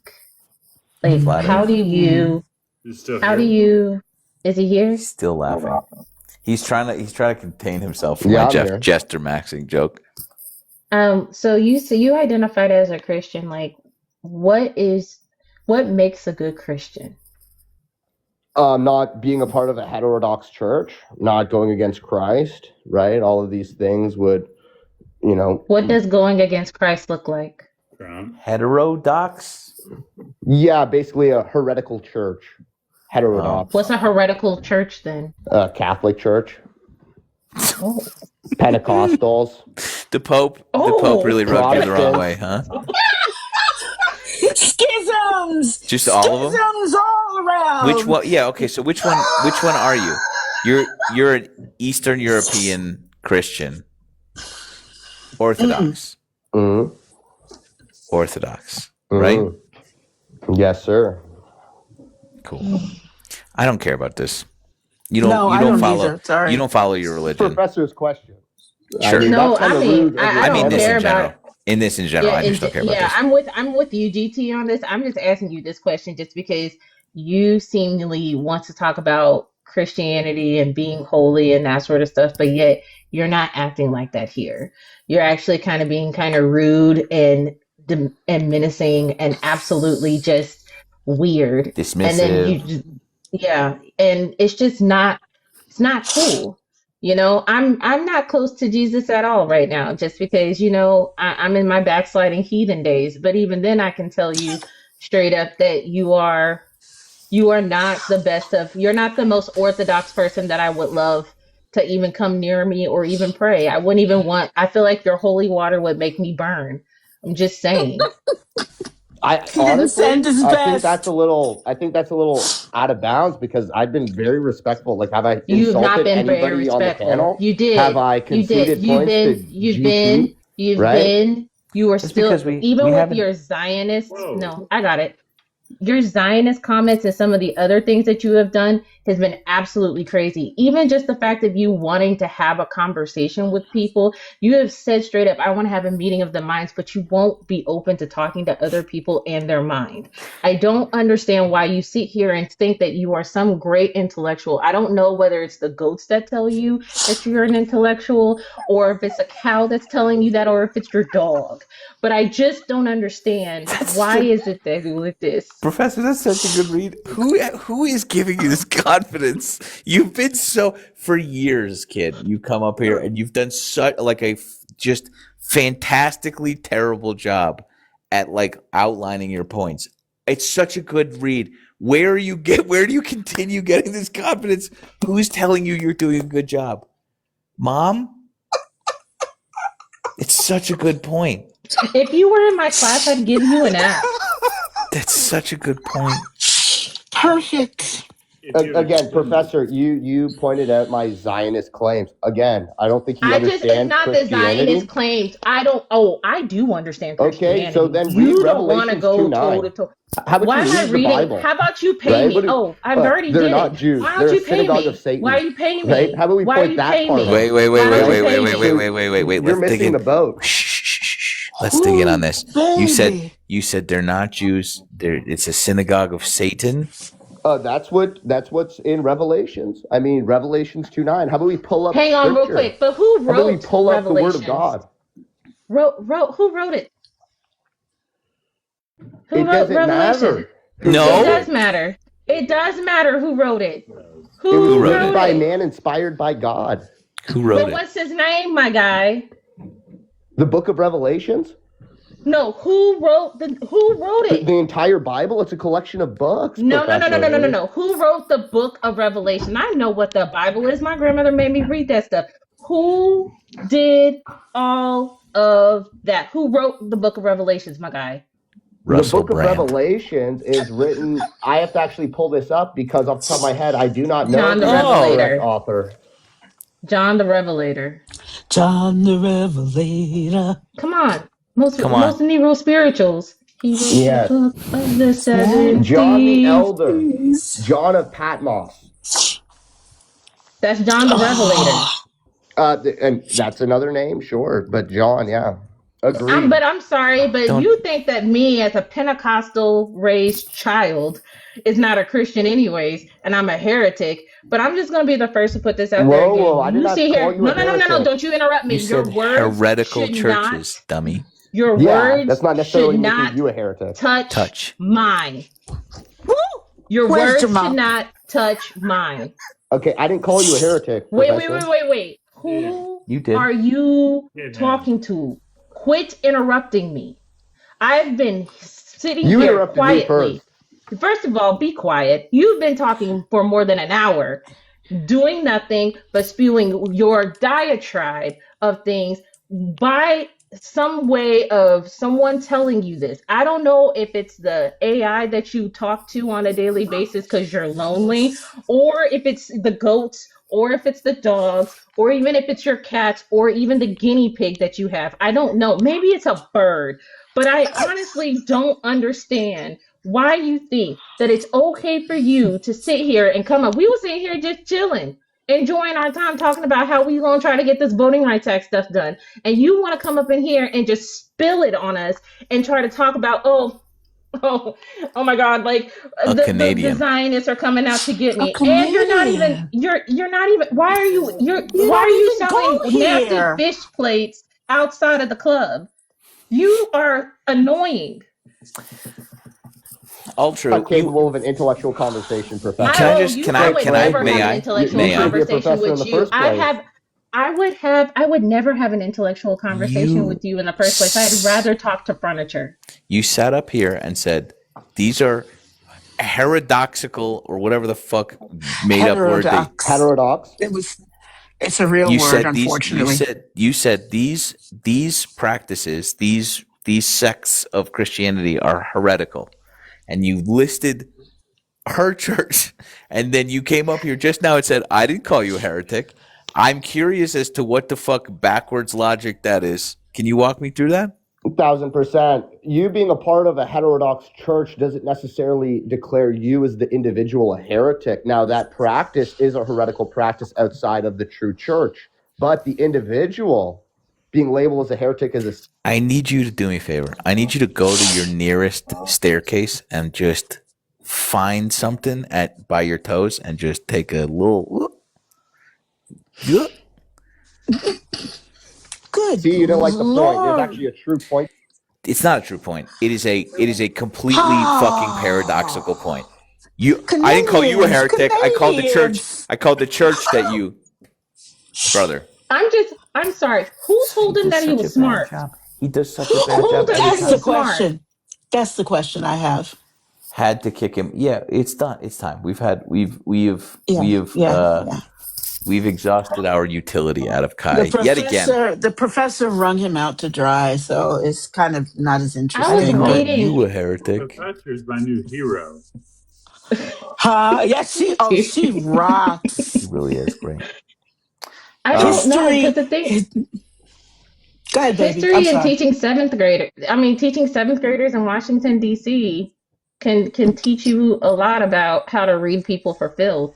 Like, Flat how Earth. do you, He's still how do here. you, is he here? He's still laughing. He's trying to contain himself from Yeah, my I'm here. Jester Maxing joke. So you identified as a Christian. Like, what makes a good Christian? Not being a part of a heterodox church, not going against Christ, right? All of these things would, you know, What does going against Christ look like? Heterodox? yeah, basically a heretical church, heterodox, What's a heretical church then? Catholic church, Oh, Pentecostals. The Pope really rubbed you the wrong way, huh? Schisms! Just all of them? Schisms all around! Which one? Yeah, okay. So which one are you? You're an Eastern European Christian, Orthodox, Mm-hmm. Orthodox, right? Yes, sir. Cool. I don't care about this. You don't. No, you I don't don't follow. either. Sorry. You don't follow your religion. Professor's question. Sure. No, that's kinda I mean, rude of I I mean don't this care in general. about. In this in general, I just don't care about Yeah, this. I'm with you, GT, on this. I'm just asking you this question just because you seemingly want to talk about Christianity and being holy and that sort of stuff, but yet you're not acting like that here. You're actually kind of being kind of rude and menacing and absolutely just weird. Dismissive. And then you just, yeah, and it's just not, it's not cool. You know, I'm not close to Jesus at all right now, just because, you know, I'm in my backsliding heathen days. But even then, I can tell you straight up that you are not the best of, you're not the most orthodox person that I would love to even come near me or even pray. I wouldn't even want, I feel like your holy water would make me burn. I'm just saying. I didn't honestly, send his I think best. that's a little. I think that's a little out of bounds because I've been very respectful. Like, have I You've not insulted been very anybody on the respectful. panel? You did. Have I You conceded did. You've points been. to You've GT? been. You've Right? been. You are Just still. because we Even with haven't. your Zionist. Whoa. No, I got it. Your Zionist comments and some of the other things that you have done has been absolutely crazy. Even just the fact of you wanting to have a conversation with people, you have said straight up, I want to have a meeting of the minds, but you won't be open to talking to other people and their mind. I don't understand why you sit here and think that you are some great intellectual. I don't know whether it's the goats that tell you that you're an intellectual, or if it's a cow that's telling you that, or if it's your dog. But I just don't understand why is it that with this. Professor, that's such a good read. Who is giving you this confidence? You've been so for years, kid. You come up here and you've done such like a just fantastically terrible job at like outlining your points. It's such a good read. Where do you continue getting this confidence? Who's telling you you're doing a good job? Mom? It's such a good point. If you were in my class, I'd give you an F. That's such a good point. Perfect. Again, Professor, you pointed out my Zionist claims. Again, I don't think you It's understand not the Christianity. Zionist claims. I do understand Christianity. Okay, so then read you don't want to Revelations go 2:9. toe to toe. How about Why you am I read the reading? Bible? How about you pay Right? me? Oh, I've already They're did not it. Jews. Why They're don't a you pay synagogue me? of Satan. Why are you paying me? Right? How about we Why point are you that paying part me? out? Wait. Why don't you pay me? You're Let's dig missing in. the boat. Shh. Let's dig in on this. You said they're not Jews. It's a synagogue of Satan. That's what's in Revelations. I mean, Revelations 2:9. How about we pull up? Hang on, real scripture? quick. But who How about we wrote pull up the Word of Revelations? God? Who wrote it? Who It wrote doesn't Revelation? matter. It No. does matter. It does matter who wrote it. It was Who wrote written it? by man, inspired by God. Who wrote But it? what's his name, my guy? The Book of Revelations. No, who wrote it? The entire Bible. It's a collection of books. No. Professor. Who wrote the book of Revelation? I know what the Bible is. My grandmother made me read that stuff. Who did all of that? Who wrote the book of Revelations, my guy? Russell the Book Brand. of Revelations is written. I have to actually pull this up because off the top of my head, I do not know John the the Revelator. correct author. John the Revelator. John the Revelator. Come on. Most Come on. most Negro spirituals. He wrote Yes. the book of the seven John the thieves. Elder. John of Patmos. That's John the Revelator. And that's another name, sure. But John, yeah. Agreed. But I'm sorry, but you think that me as a Pentecostal raised child is not a Christian anyways, and I'm a heretic. But I'm just gonna be the first to put this out there again. Whoa, I did not see call here. you a heretic. No, don't you interrupt me. You said heretical churches, dummy. Your words that's not necessarily should making not you a heretic. touch mine. Your Where's words Jamal? should not touch mine. Okay, I didn't call you a heretic. Wait. Professor. Who You did. are you talking to? Quit interrupting me. I've been sitting You here interrupted quietly. me First of all, be quiet. You've been talking for more than an hour, doing nothing but spewing your diatribe of things by some way of someone telling you this. I don't know if it's the AI that you talk to on a daily basis because you're lonely, or if it's the goats, or if it's the dogs, or even if it's your cats, or even the guinea pig that you have. I don't know. Maybe it's a bird, but I honestly don't understand why you think that it's okay for you to sit here and come up. We were sitting here just chilling, enjoying our time, talking about how we gonna try to get this Voting Rights Act stuff done, and you want to come up in here and just spill it on us and try to talk about oh my God, like the Zionists are coming out to get me, and you're not even why are you selling nasty fish plates outside of the club? You are annoying. Ultra I'm capable of an intellectual conversation, Professor. May I? Conversation with you. I would never have an intellectual conversation with you in the first place. I'd rather talk to furniture. You sat up here and said, these are heterodoxical or whatever the fuck made up word. Heterodox. It's a real word, unfortunately. You said these practices, these sects of Christianity are heretical. And you listed her church, and then you came up here just now and said, I didn't call you a heretic. I'm curious as to what the fuck backwards logic that is. Can you walk me through that? 1,000%. You being a part of a heterodox church doesn't necessarily declare you as the individual a heretic. Now, that practice is a heretical practice outside of the true church, but the individual being labeled as a heretic is a... I need you to do me a favor. I need you to go to your nearest staircase and just find something by your toes and just take a little... Good. See, you don't like the point. There's actually a true point. It's not a true point. It is a completely fucking paradoxical point. I didn't call you a heretic. I called the church. I called the church that you, brother. I'm sorry. Who told him that he was smart? He does such a bad job. That's the question. That's the question I have. Had to kick him. Yeah, it's done. It's time. We've exhausted our utility out of Kai yet again. The professor wrung him out to dry, so it's kind of not as interesting. I was waiting. You a heretic. The professor's my new hero. Yes, she rocks. He really is great. I don't know, because the thing... Go ahead, baby. History and teaching seventh graders in Washington, D.C. can teach you a lot about how to read people for filth.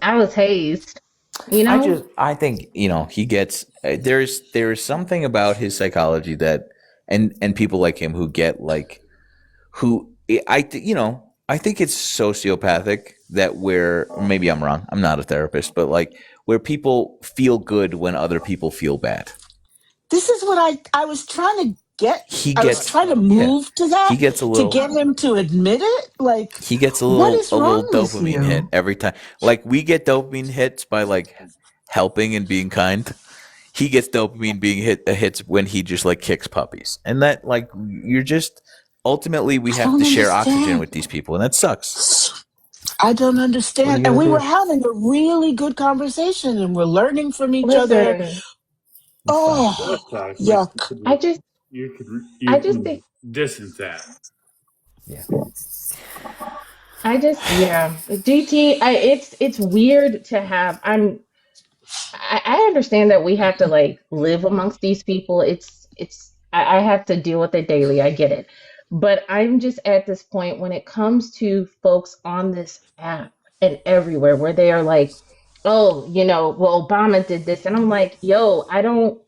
I was hazed. You know? I think, he gets, there is something about his psychology that, and people like him who get I think it's sociopathic that maybe I'm wrong. I'm not a therapist, but where people feel good when other people feel bad. This is what I was trying to get. I was trying to move to that. He gets a little, to get him to admit it. He gets a little dopamine hit every time. We get dopamine hits by helping and being kind. He gets dopamine hits when he just kicks puppies, and that you're just ultimately we have to share oxygen with these people, and that sucks. I don't understand. And we were having a really good conversation, and we're learning from each other. Oh, yuck! You could think distance that. Yeah. GT. It's weird to have. I understand that we have to live amongst these people. I have to deal with it daily. I get it, but I'm just at this point when it comes to folks on this app and everywhere where they are oh, well, Obama did this, and I'm like, yo, I don't.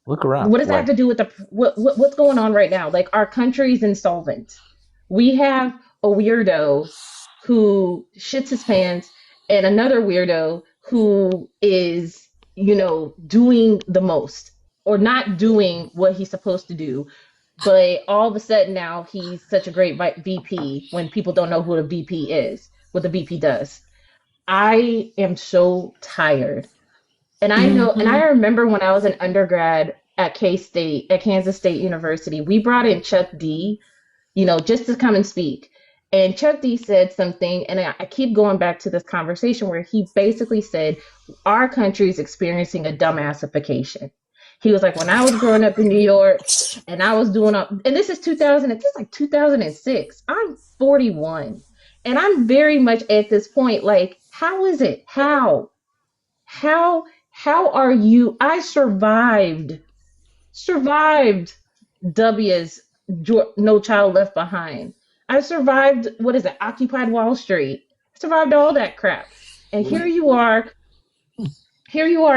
Look around. What does that have to do with what's going on right now? Like, our country's insolvent. We have a weirdo who shits his pants and another weirdo who is, doing the most or not doing what he's supposed to do. But all of a sudden now he's such a great VP when people don't know who the VP is, what the VP does. I am so tired. And I know, and I remember when I was an undergrad at K-State, at Kansas State University, we brought in Chuck D, just to come and speak. And Chuck D said something, and I keep going back to this conversation where he basically said, our country is experiencing a dumbassification. He was like, when I was growing up in New York and I was doing, and this is 2006, I'm 41. And I'm very much at this point, like, how is it? How are you? I survived W's No Child Left Behind. I survived, Occupy Wall Street. I survived all that crap. And here you are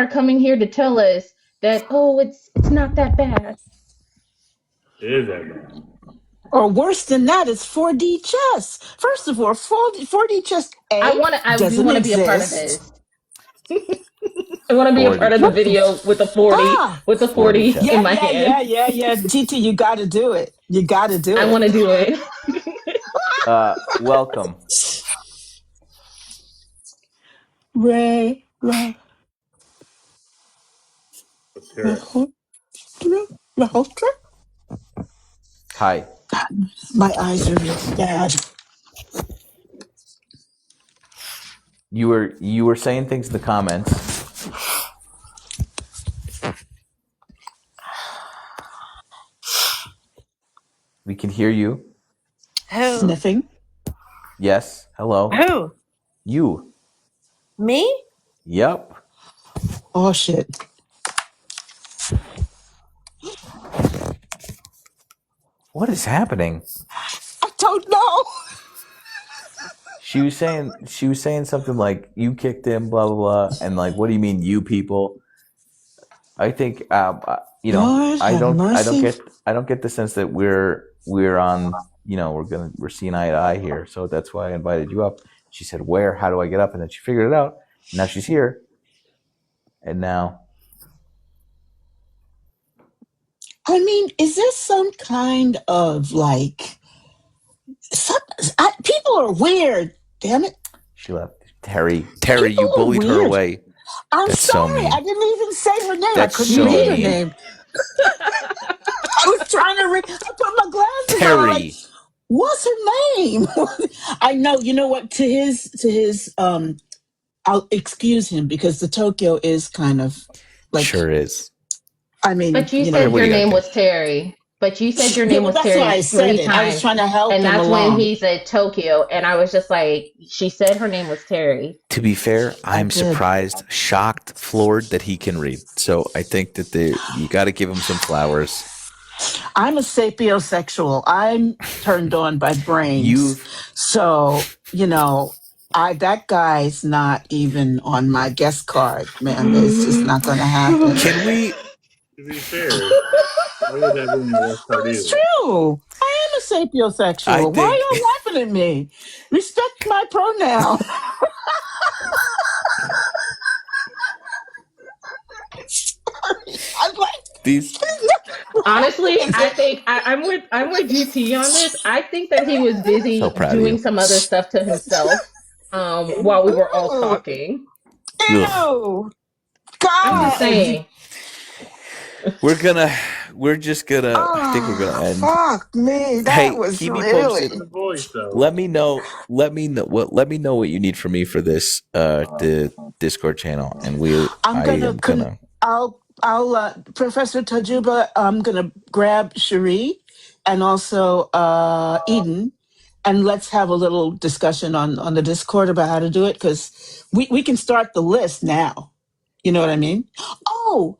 coming here to tell us that, oh, it's not that bad. It is that bad. Or worse than that, it's 4D chess. First of all, 4D chess. I do want to be a part of this. I want to be a part of the video with the 40 in my hand. Yeah. GT, you got to do it. I want to do it. Welcome. Ray. Malhotra? Hi. My eyes are really bad. You were saying things in the comments. We can hear you. Who? Sniffing. Yes. Hello. Who? You. Me? Yep. Oh shit. What is happening? I don't know. She was saying something like, you kicked him, blah blah blah, and like, what do you mean, you people? I think Lord, I don't mercy. get the sense that we're on, we're seeing eye to eye here. So that's why I invited you up. She said, where? How do I get up? And then she figured it out. Now she's here. And now, I mean, is this some kind of like people are weird, damn it. she left. Terry, People you are bullied her weird. away. I'm That's so sorry. mean. I didn't even say her name. That's I couldn't so read her mean. name. I was trying to read. I put my glasses on. I'm like, Terry. what's her name? I know. You know what? To his I'll excuse him because the Tokyo is kind of like. Sure is. I mean, But you know. said What do your you name got was Terry. But you said your Yeah, name well, was that's why Terry I said 3 it. I was times. trying to help And him that's along. when he said Tokyo. And I was just like, she said her name was Terry. To be fair, I'm did. surprised, shocked, floored that he can read. So I think that you got to give him some flowers. I'm a sapiosexual. I'm turned on by brains. So, that guy's not even on my guest card, man. It's just not going to happen. Can we? To be fair, why would that be in the West Card It's either? true. I am a sapiosexual. Why are you laughing at me? Respect my pronoun. I'm like, These. Honestly, I think I'm with GT on this. I think that he was busy So proud of doing you. some other stuff to himself while we were all talking. Ew. I'm God. just saying. We're just gonna. I think we're gonna end. Fuck me. That Hey, was keep me really. posted. The voice, though. Let me know what you need from me for this the Discord channel, and I'll Professor Tajuba, I'm gonna grab Cherie and also Eden, and let's have a little discussion on the Discord about how to do it, because we can start the list now. You know what I mean? Oh,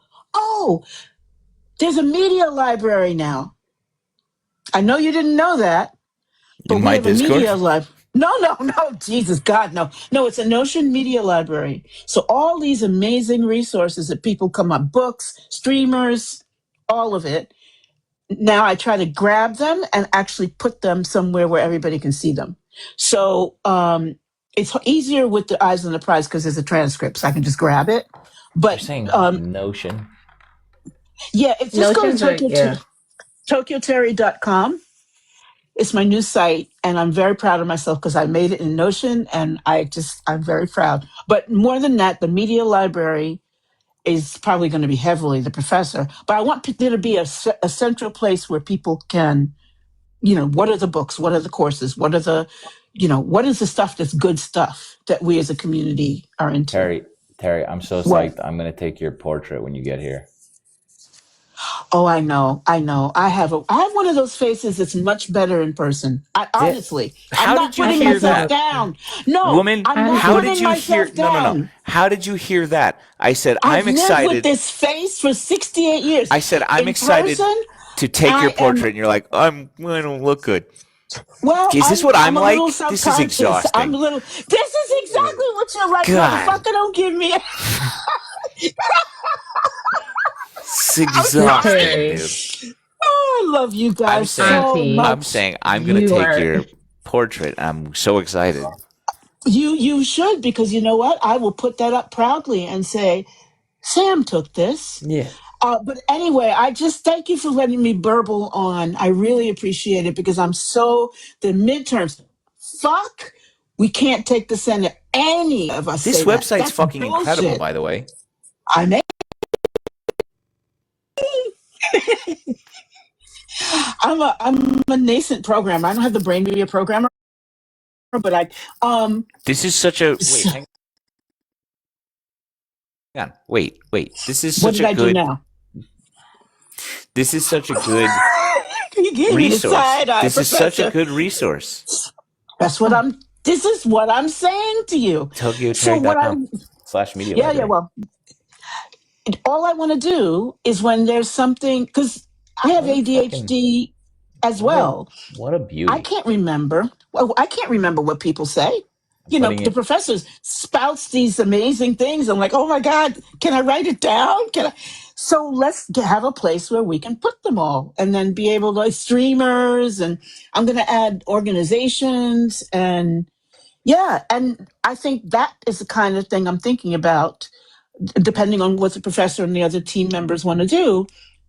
there's a media library now. I know you didn't know that, but in we my have a Discord. media library. No, Jesus, God, no. No, it's a Notion Media Library. So all these amazing resources that people come up, books, streamers, all of it. Now I try to grab them and actually put them somewhere where everybody can see them. So it's easier with the Eyes on the Prize because there's a transcript, so I can just grab it. You're But saying Notion? yeah, it's just go to Notions are, yeah. TokyoTerry.com. It's my new site, and I'm very proud of myself because I made it in Notion, and I'm very proud. But more than that, the media library is probably going to be heavily the professor. But I want there to be a central place where people can, what are the books? What are the courses? What are what is the stuff that's good stuff that we as a community are into? Terry, I'm so What? psyched. I'm going to take your portrait when you get here. Oh, I know. I have one of those faces that's much better in person. Honestly, I'm not putting myself down. No, Woman, I'm not how putting did you hear? myself down. No. How did you hear that? I said, I've I'm lived excited. with this face for 68 years. I said, I'm in excited person, to take your I portrait. am- And you're like, I don't look good. Well, Is this what I'm a like? little This is subconscious. exhausting. This is exactly what you're like, God. motherfucker. Don't give me. It's exhausting, Terry. dude. Oh, I love you guys so much. I'm saying, I'm going to take your portrait. I'm so excited. You should, because you know what? I will put that up proudly and say, Sam took this. Yeah. But anyway, I just thank you for letting me burble on. I really appreciate it because the midterms. Fuck, we can't take the Senate. Any of us. This say that. website's That's fucking bullshit. incredible, by the way. I may. I'm a nascent programmer. I don't have the brain to be a programmer, but This is such a wait. Hang on. Wait. This is what such did a I good. do now? This is such a good You gave me the resource. side eye, This is such a Professor. good resource. This is what I'm saying to you. TokyoTerry.com/media. Yeah. Well, all I want to do is when there's something, because I have ADHD as well. What a beauty. I can't remember. Well, I can't remember what people say. The professors spouts these amazing things. I'm like, oh my God, can I write it down? So let's have a place where we can put them all and then be able to streamers. And I'm going to add organizations and and I think that is the kind of thing I'm thinking about, depending on what the professor and the other team members want to do.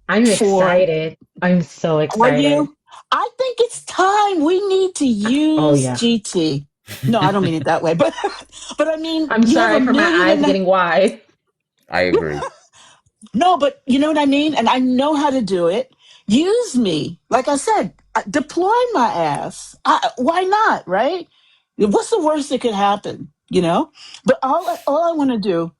I'm excited. I'm so excited. Are you? I think it's time. We need to use GT. No, I don't mean it that way, but I mean, I'm sorry for my eyes getting wide. I agree. No, but you know what I mean? And I know how to do it. Use me. Like I said, deploy my ass. Why not, right? What's the worst that could happen, But all I want to do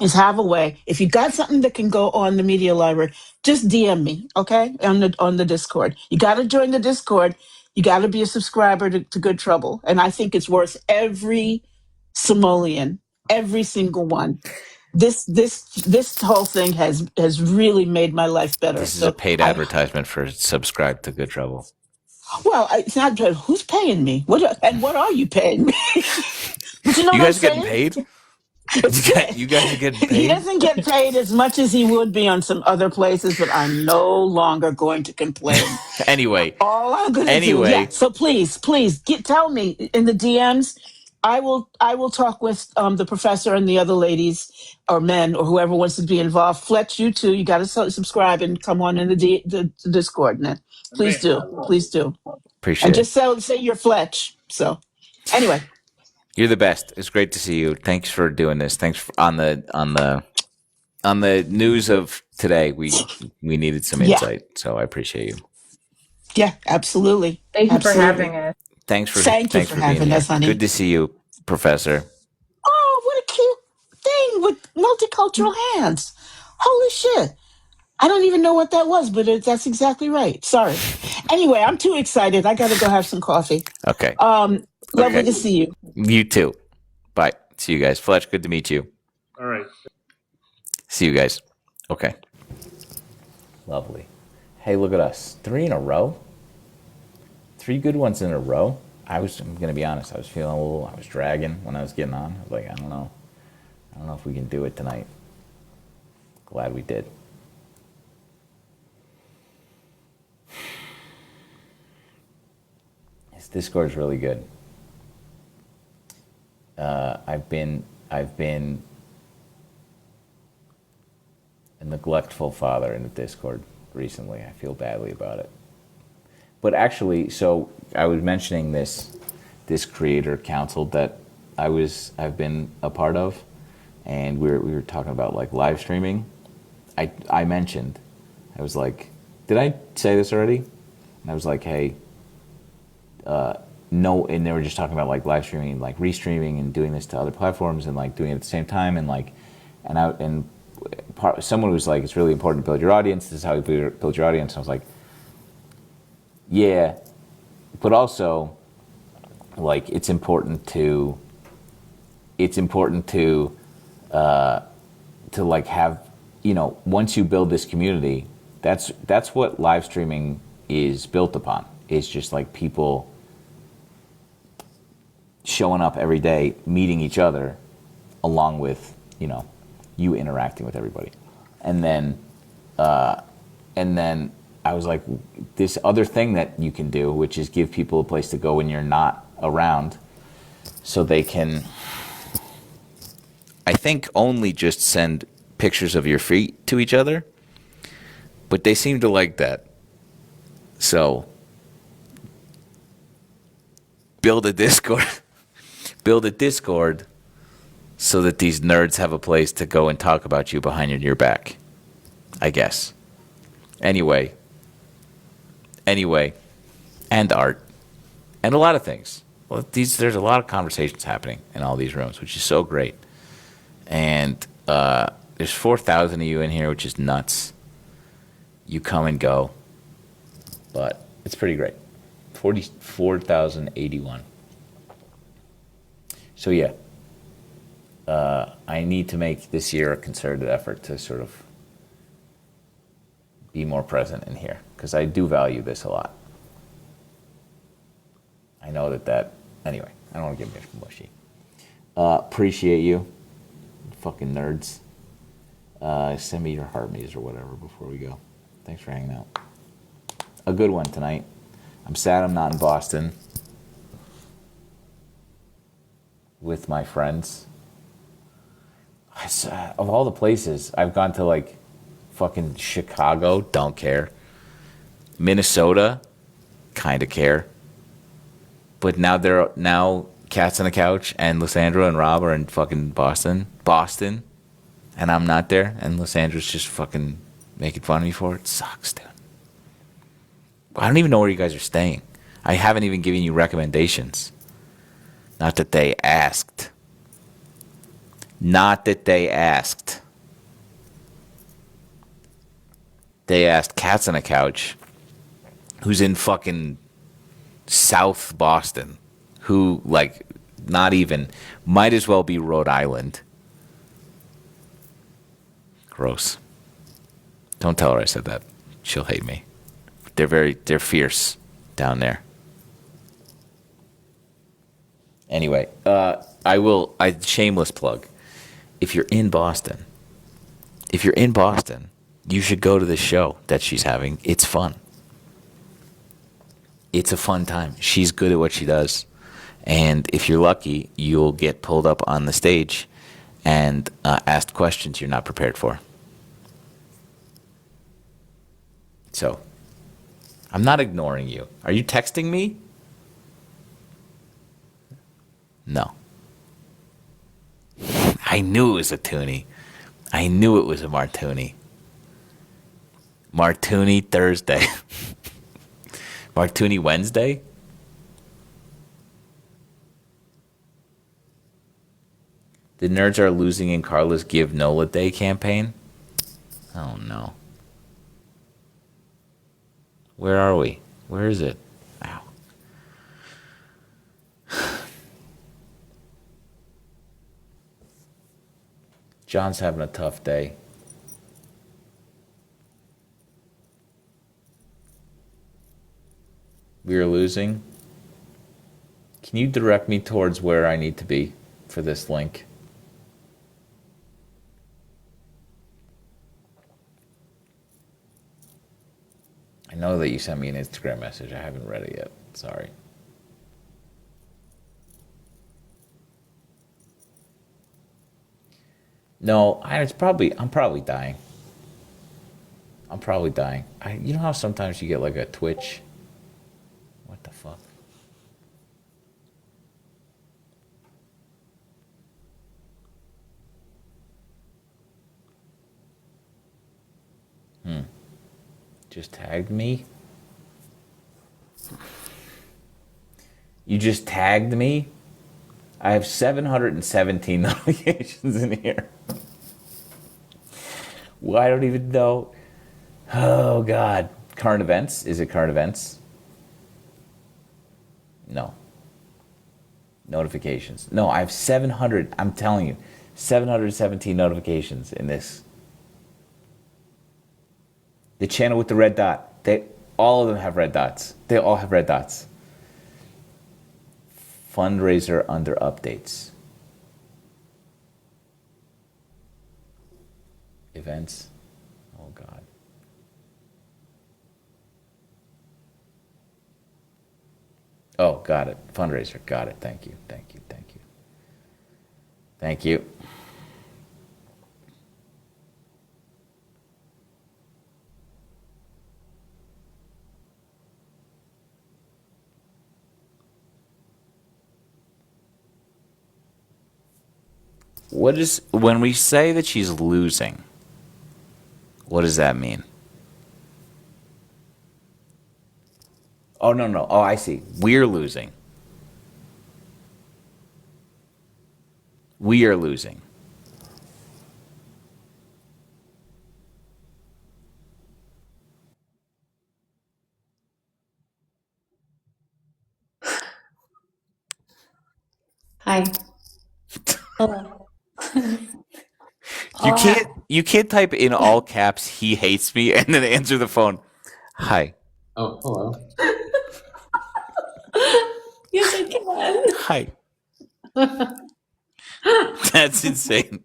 is have a way. If you got something that can go on the media library, just DM me, okay? On the Discord. You got to join the Discord. You got to be a subscriber to Good Trouble. And I think it's worth every simoleon, every single one. This whole thing has really made my life better. This is a paid advertisement for subscribe to Good Trouble. Well, it's not. Who's paying me? What are you paying me? But you know you what guys I'm getting saying? paid? You guys are getting paid? He doesn't get paid as much as he would be on some other places, but I'm no longer going to complain. Anyway. All I'm going to do. Yeah. So please tell me in the DMs. I will talk with the professor and the other ladies or men or whoever wants to be involved. Fletch, you too. You got to subscribe and come on in the Discord. Now. Please do. Appreciate and it. just say you're Fletch. So anyway. You're the best. It's great to see you. Thanks for doing this. Thanks for, on the news of today. We needed some insight, so I appreciate you. Yeah, absolutely. Thank you for having us. Thanks for having being us, here. honey. Good to see you, Professor. Oh, what a cute thing with multicultural hands. Holy shit. I don't even know what that was, but that's exactly right. Sorry. Anyway, I'm too excited. I got to go have some coffee. Okay. Lovely to see you. You too. Bye. See you guys. Fletch, good to meet you. All right. See you guys. Okay. Lovely. Hey, look at us. 3 in a row. 3 good ones in a row. I'm gonna be honest. I was feeling a little. I was dragging when I was getting on. I was like, I don't know. I don't know if we can do it tonight. Glad we did. This Discord's really good. I've been a neglectful father in the Discord recently. I feel badly about it. But actually, so I was mentioning this creator council that I've been a part of, and we were talking about like live streaming. I mentioned, I was like, did I say this already? And I was like, hey, no, and they were just talking about like live streaming, like restreaming and doing this to other platforms and like doing it at the same time, and like, someone was like, it's really important to build your audience. This is how you build your audience. And I was like, yeah, but also, like, it's important to like have, you know, once you build this community, that's what live streaming is built upon. It's just like people showing up every day, meeting each other, along with, you know, you interacting with everybody. And then I was like, this other thing that you can do, which is give people a place to go when you're not around, so they can, I think, only just send pictures of your feet to each other, but they seem to like that. So build a Discord so that these nerds have a place to go and talk about you behind your back, I guess. Anyway, and art, and a lot of things. Well, there's a lot of conversations happening in all these rooms, which is so great. And there's 4,000 of you in here, which is nuts. You come and go, but it's pretty great. 44,081. So yeah, I need to make this year a concerted effort to sort of be more present in here, because I do value this a lot. I know that anyway, I don't want to get mushy. Appreciate you, fucking nerds. Send me your heart maze or whatever before we go. Thanks for hanging out. A good one tonight. I'm sad I'm not in Boston with my friends. Of all the places, I've gone to like fucking Chicago, don't care. Minnesota, kind of care. But now Cats on the Couch and Lysandra and Rob are in fucking Boston, and I'm not there, and Lysandra's just fucking making fun of me for it. It sucks, dude. I don't even know where you guys are staying. I haven't even given you recommendations. Not that they asked. They asked Cats on a Couch, who's in fucking South Boston, who, like, not even, might as well be Rhode Island. Gross. Don't tell her I said that. She'll hate me. They're fierce down there. Anyway, shameless plug. If you're in Boston, you should go to this show that she's having. It's fun. It's a fun time. She's good at what she does. And if you're lucky, you'll get pulled up on the stage and asked questions you're not prepared for. So, I'm not ignoring you. Are you texting me? No. I knew it was a toonie. I knew it was a Martoonie. Martoonie Thursday. Martoonie Wednesday? The nerds are losing in Carla's Give Nola Day campaign? Oh no. Where are we? Where is it? Ow. John's having a tough day. We are losing. Can you direct me towards where I need to be for this link? I know that you sent me an Instagram message. I haven't read it yet. Sorry. No, I'm probably dying. I'm probably dying. You know how sometimes you get like a twitch? What the fuck? Just tagged me? You just tagged me? I have 717 notifications in here. Well, I don't even know. Oh, God. Current events? Is it current events? No. Notifications. No, I have 700. I'm telling you, 717 notifications in this. The channel with the red dot. All of them have red dots. They all have red dots. Fundraiser under updates. Events. Oh, God. Oh, got it. Fundraiser. Got it. Thank you. Thank you. Thank you. Thank you. When we say that she's losing, what does that mean? Oh, no. Oh, I see. We're losing. We are losing. Hi. Hello. You can't type in all caps "he hates me" and then answer the phone. Hi. Oh, hello. Yes, I can. Hi. That's insane.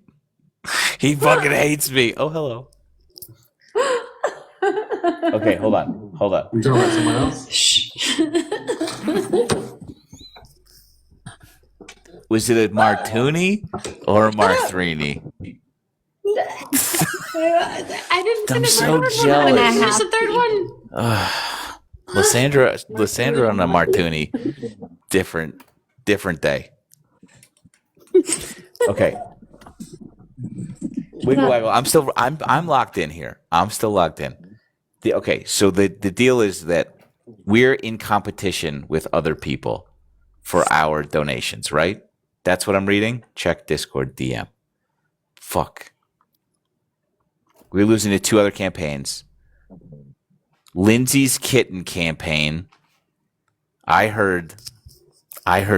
He fucking hates me. Oh, hello. Okay, hold on. You talking about someone else? Was it a Martuni or a Marthrini? I didn't I'm finish so the third jealous. one. I finished the third one. Lysandra on a Martuni. Different day. Okay. Wiggle waggle. I'm locked in here. I'm still locked in. So the deal is that we're in competition with other people for our donations, right? That's what I'm reading. Check Discord DM. Fuck. We're losing to 2 other campaigns. Lindsay's kitten campaign. I heard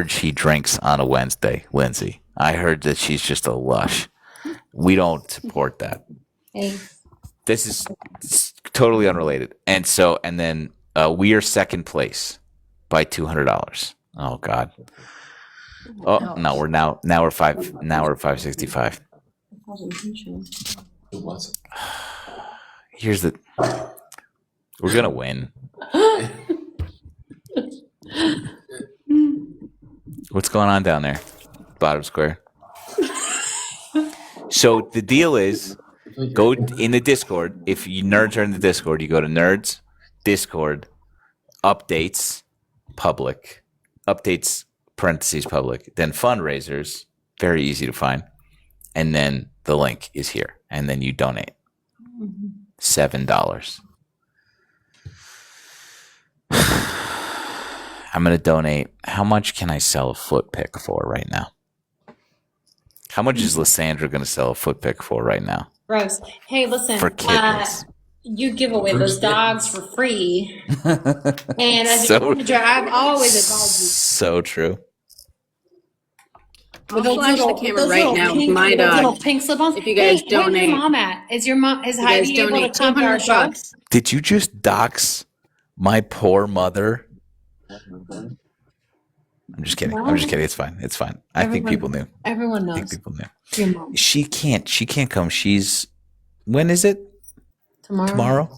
she drinks on a Wednesday, Lindsay. I heard that she's just a lush. We don't support that. Hey. This is totally unrelated. And then we are second place by $200. Oh, God. Oh, no, we're 565. Here's the. We're gonna win. What's going on down there, bottom square? So the deal is, go in the Discord. If you nerds are in the Discord, you go to Nerds, Discord, updates, public, updates parentheses public, then fundraisers, very easy to find, and then the link is here, and then you donate $7. I'm going to donate. How much can I sell a foot pick for right now? How much is Lysandra going to sell a foot pick for right now? Gross. Hey, listen. For kittens. You give away those dogs for free. And as So- a manager, I've always advised you. So true. I'll flash the camera right now with my Those dog. little pink slip-ons. If you guys Where's donate- your mom at? Is guys Heidi able to donate come to our $200 shows? Did you just dox my poor mother? I'm just kidding. I'm just kidding. It's fine. It's fine. I think people knew. Everyone I think knows. people knew. Your mom. She can't come. When is it? Tomorrow?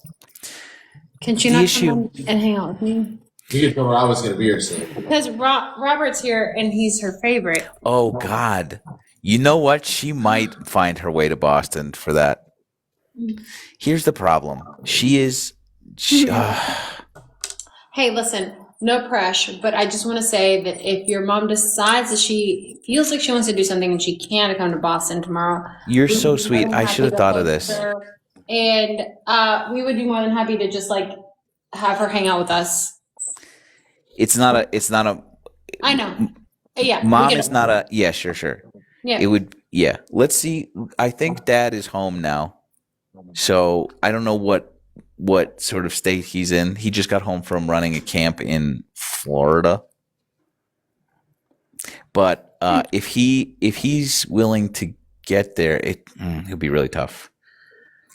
Can she The not issue- come in and hang out with me? You didn't know I was going to be here soon. Because Robert's here and he's her favorite. Oh God. You know what? She might find her way to Boston for that. Here's the problem. Hey, listen, no pressure, but I just want to say that if your mom decides that she feels like she wants to do something and she can't come to Boston tomorrow, You're we so would be sweet. more than I happy should have to thought of host this. her. And we would be more than happy to just like have her hang out with us. It's not a I know. Yeah. we mom get is it. not a yeah, sure. Yeah. It would Let's see. I think dad is home now. So I don't know what sort of state he's in. He just got home from running a camp in Florida. But if he's willing to get there, it'll be really tough.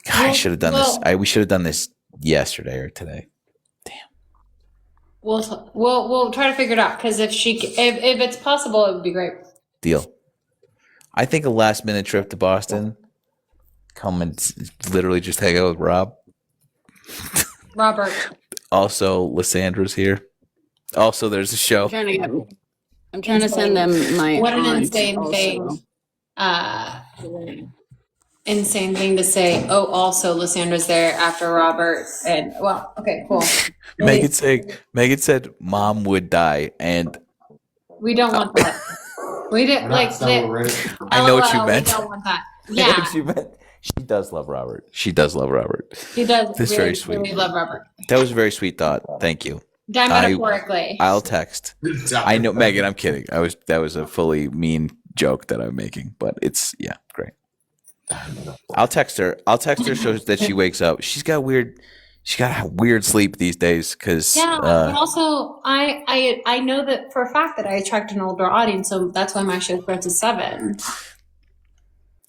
God, I should have done this. We should have done this yesterday or today. We'll try to figure it out because if it's possible, it would be great. Deal. I think a last minute trip to Boston. Come and literally just hang out with Rob. Robert. Also, Lysandra's here. Also, there's a show. I'm trying to send them my. What an aunt insane also. thing. Insane thing to say. Oh, also, Lysandra's there after Robert. And, well, okay, cool. Megan said mom would die, and We don't want that. We didn't like that. I know what you LOL, meant. We don't want that. I know Yeah, what you meant. She does love Robert. She does love Robert. he does. That's really, very sweet. Really love Robert. That was a very sweet thought. Thank you. Metaphorically. I'll text. I know, Megan. I'm kidding. That was a fully mean joke that I'm making, but it's great. I'll text her. so that she wakes up. She got weird sleep these days because Yeah, but also I know that for a fact that I attract an older audience, so that's why my show starts at 7.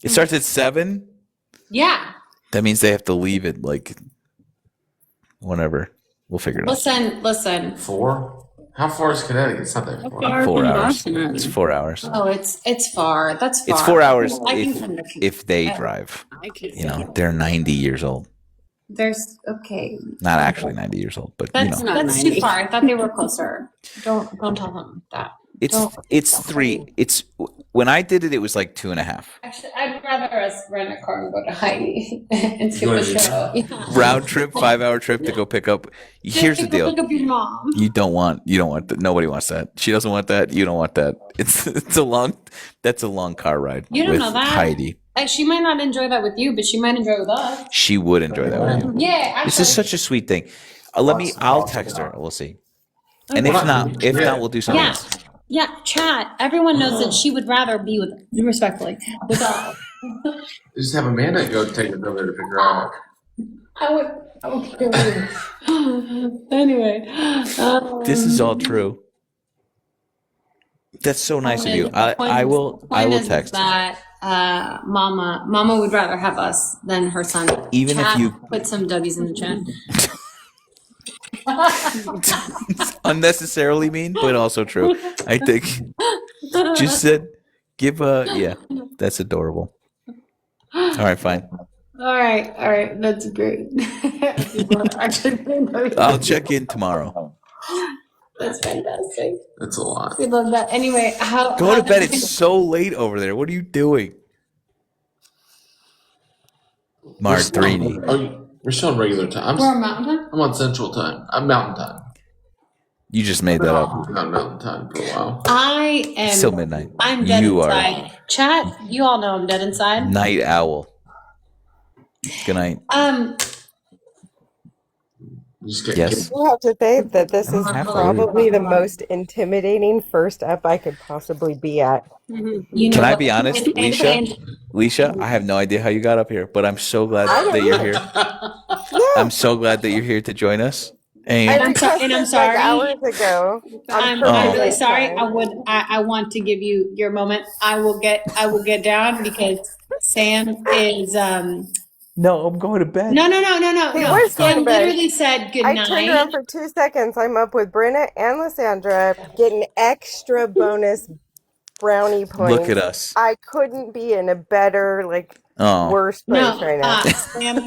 it starts at 7. Yeah. That means they have to leave it like whenever. We'll figure it out. Listen. 4? How far is Connecticut? It's not that far. 4 hours. It's 4 hours. Oh, it's far. That's far. It's 4 hours I can come to if they drive. They're 90 years old. There's okay. Not actually 90 years old, but That's you know. that's too far. I thought they were closer. Don't tell them that. It's 3. It's when I did it, it was like 2.5. Actually, I'd rather us rent a car and go to Heidi and skip a show. Yeah. Round trip, 5-hour trip to go pick up. Here's the deal. Pick up your mom. You don't want that. Nobody wants that. She doesn't want that. You don't want that. That's a long car ride You don't with know that. Heidi. She might not enjoy that with you, but she might enjoy it with us. She would enjoy that with you. Yeah, actually. This is such a sweet thing. I'll text her. We'll see. And if not, we'll do something else. Yeah, chat. Everyone knows that she would rather be with, respectfully, with us. Just have Amanda go take it over there to pick her up. I would kill you. Anyway. This is all true. That's so nice of you. I will text. That Mama would rather have us than her son. Even if Chat, you- put some W's in the chat. Unnecessarily mean, but also true. I think. Just said, that's adorable. All right, fine. All right, that's great. I'll check in tomorrow. That's fantastic. That's a lot. We love that. Anyway, Go to bed. It's so late over there. What are you doing? Mardrini. We're still on regular time. We're on Mountain Time? I'm on Central Time. I'm Mountain Time. You just made that up. I'm on Mountain Time for a while. I am Still midnight. I'm dead You inside. Chat, you all know I'm dead inside. Night owl. Good night. Yes. I have to say that this is probably the most intimidating first up I could possibly be at. Can I be honest, Leisha? I have no idea how you got up here, but I'm so glad that you're here. I'm so glad that you're here to join us. And I'm sorry. Hours ago. I'm really sorry. I want to give you your moment. I will get down because Sam is No, I'm going to bed. No. He was going to Sam bed. literally said good I night. turned around for 2 seconds. I'm up with Brenna and Lysandra getting extra bonus brownie points. Look at us. I couldn't be in a better, worse place right now.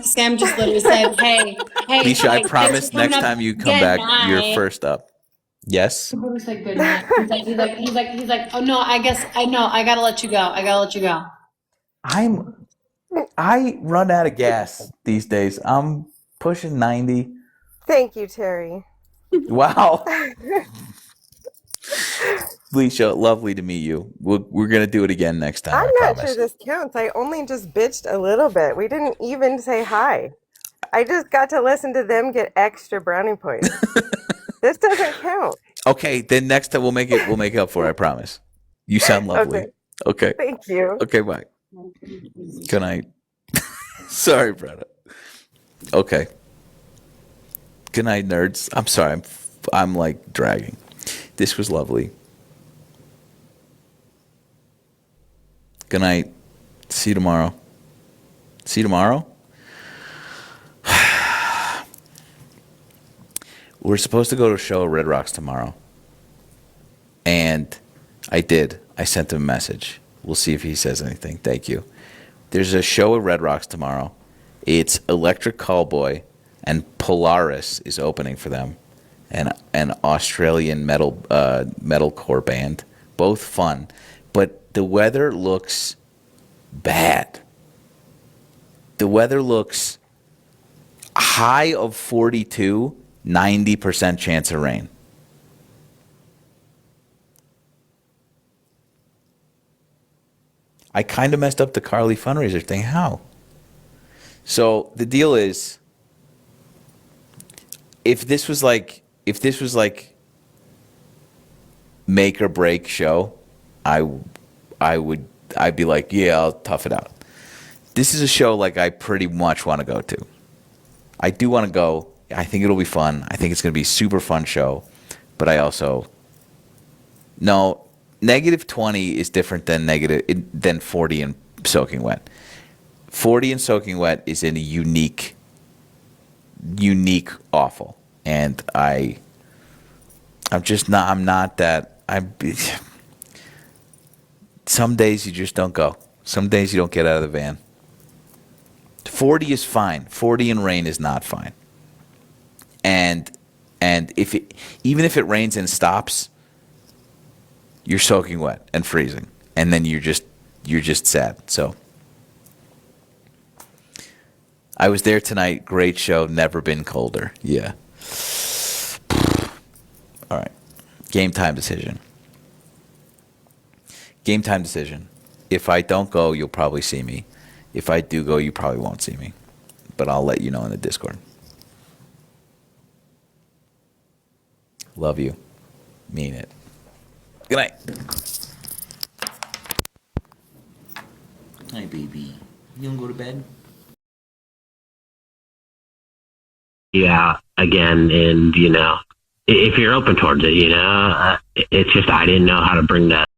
Sam just literally said, hey, Misha, I thanks promise for coming next up. time you come Good back, night. you're first up. Yes? He literally said good night. He's like, oh no, I guess, I know, I gotta let you go. I run out of gas these days. I'm pushing 90. Thank you, Terry. Wow. Felicia, lovely to meet you. We're going to do it again next time. I'm I not promise. sure this counts. I only just bitched a little bit. We didn't even say hi. I just got to listen to them get extra brownie points. This doesn't count. Okay, then next time we'll make it up for it, I promise. You sound lovely. Okay. Thank you. Okay, bye. Good night. Sorry, Brenna. Okay. Good night, nerds. I'm sorry. I'm like dragging. This was lovely. Good night. See you tomorrow. See you tomorrow? We're supposed to go to a show at Red Rocks tomorrow. And I did. I sent him a message. We'll see if he says anything. Thank you. There's a show at Red Rocks tomorrow. It's Electric Callboy and Polaris is opening for them. An Australian metalcore band. Both fun. But the weather looks bad. The weather looks high of 42, 90% chance of rain. I kind of messed up the Carly fundraiser thing. How? So the deal is, if this was like make or break show, I'd be like, yeah, I'll tough it out. This is a show like I pretty much want to go to. I do want to go. I think it'll be fun. I think it's going to be a super fun show. But I also, no, -20 is different than 40 and soaking wet. 40 and soaking wet is in a unique awful. And I'm not that. Some days you just don't go. Some days you don't get out of the van. 40 is fine. 40 in rain is not fine. And even if it rains and stops, you're soaking wet and freezing, and then you're just sad. So I was there tonight. Great show. Never been colder. Yeah. All right. Game time decision. Game time decision. If I don't go, you'll probably see me. If I do go, you probably won't see me. But I'll let you know in the Discord. Love you. Mean it. Good night. Hi, baby. You gonna go to bed? Yeah, again, and if you're open towards it, it's just I didn't know how to bring that